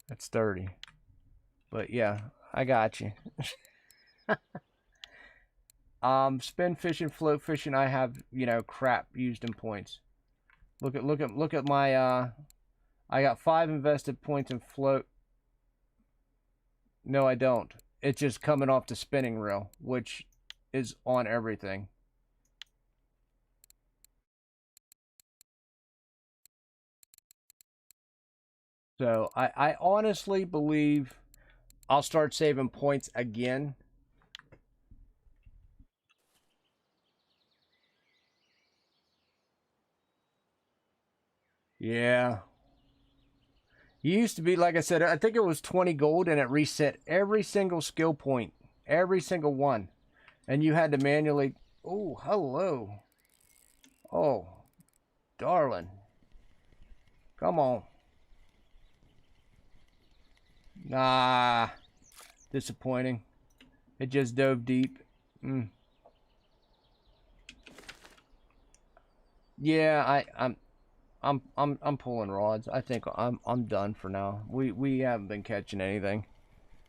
it's 30. But yeah, I got you. Spin fishing, float fishing, I have, you know, crap used in points. Look at my I got 5 invested points in float. No, I don't. It's just coming off the spinning reel, which is on everything. So I honestly believe I'll start saving points again. Yeah. You used to be, like I said, I think it was 20 gold and it reset every single skill point. Every single one. And you had to manually... Oh, hello. Oh, darling. Come on. Nah. Disappointing. It just dove deep. Yeah, I'm pulling rods. I think I'm done for now. We haven't been catching anything.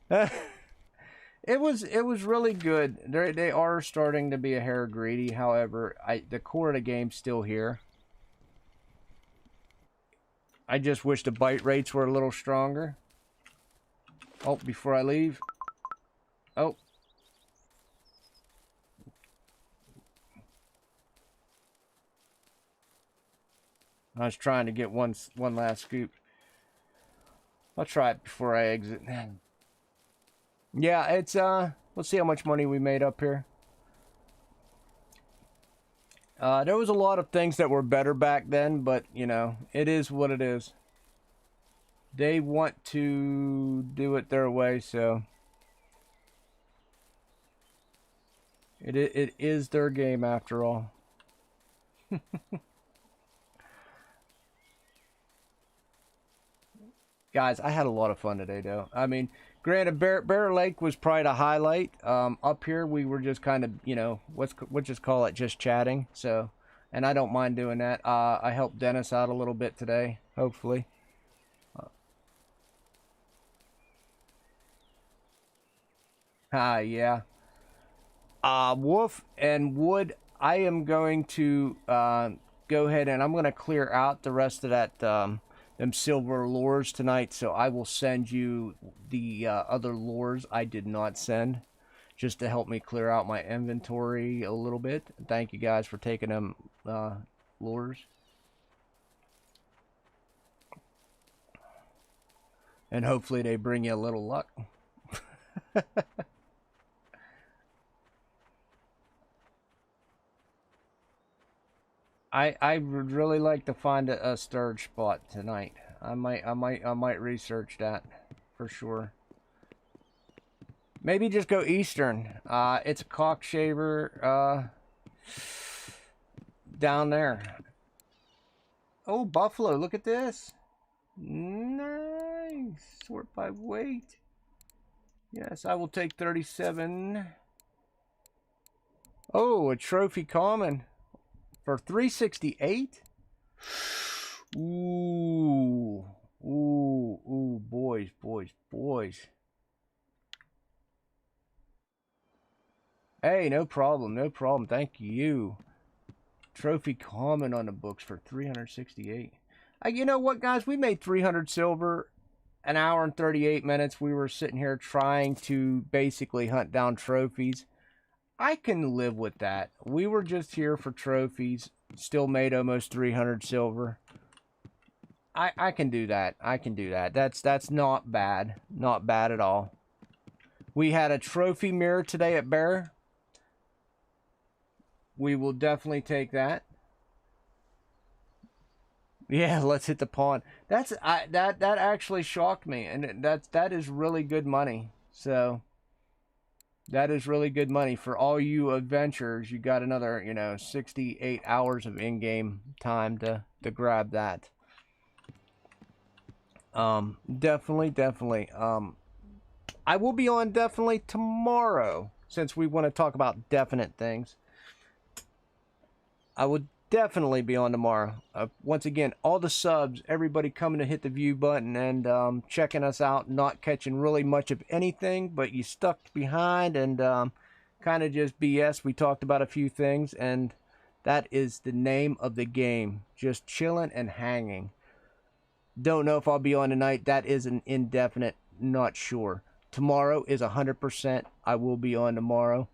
It was really good. They are starting to be a hair greedy. However, the core of the game's still here. I just wish the bite rates were a little stronger. Oh, before I leave. Oh. I was trying to get one last scoop. I'll try it before I exit. Yeah, it's let's see how much money we made up here. There was a lot of things that were better back then, but you know, it is what it is. They want to do it their way, so it is their game after all. Guys, I had a lot of fun today, though. I mean, granted, Bear Lake was probably the highlight. Up here, we were just kind of, you know, we'll just call it just chatting. So, and I don't mind doing that. I helped Dennis out a little bit today, hopefully. Yeah. Wolf and Wood, I am going to go ahead and I'm going to clear out the rest of that them silver lures tonight, so I will send you the other lures I did not send, just to help me clear out my inventory a little bit. Thank you guys for taking them lures. And hopefully they bring you a little luck. I would really like to find a sturge spot tonight. I might research that for sure. Maybe just go eastern. It's a cockshaver down there. Oh, buffalo! Look at this. Nice. Sort by weight. Yes, I will take 37. Oh, a trophy common. For 368? Ooh. Ooh, boys. Hey, no problem. Thank you. Trophy common on the books for 368. You know what, guys? We made 300 silver, an hour and 38 minutes. We were sitting here trying to basically hunt down trophies. I can live with that. We were just here for trophies. Still made almost 300 silver. I can do that. I can do that. That's not bad. Not bad at all. We had a trophy mirror today at Bear. We will definitely take that. Yeah, let's hit the pond. That actually shocked me, and that is really good money. So that is really good money for all you adventurers. You got another, 68 hours of in-game time to grab that. Definitely. I will be on definitely tomorrow, since we want to talk about definite things. I will definitely be on tomorrow. Once again, all the subs, everybody coming to hit the view button and checking us out, not catching really much of anything, but you stuck behind and kind of just BS. We talked about a few things, and that is the name of the game. Just chilling and hanging. Don't know if I'll be on tonight. That is an indefinite, not sure. Tomorrow is 100%. I will be on tomorrow.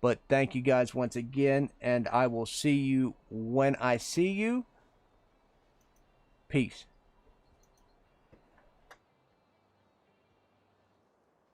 But thank you guys once again, and I will see you when I see you. Peace.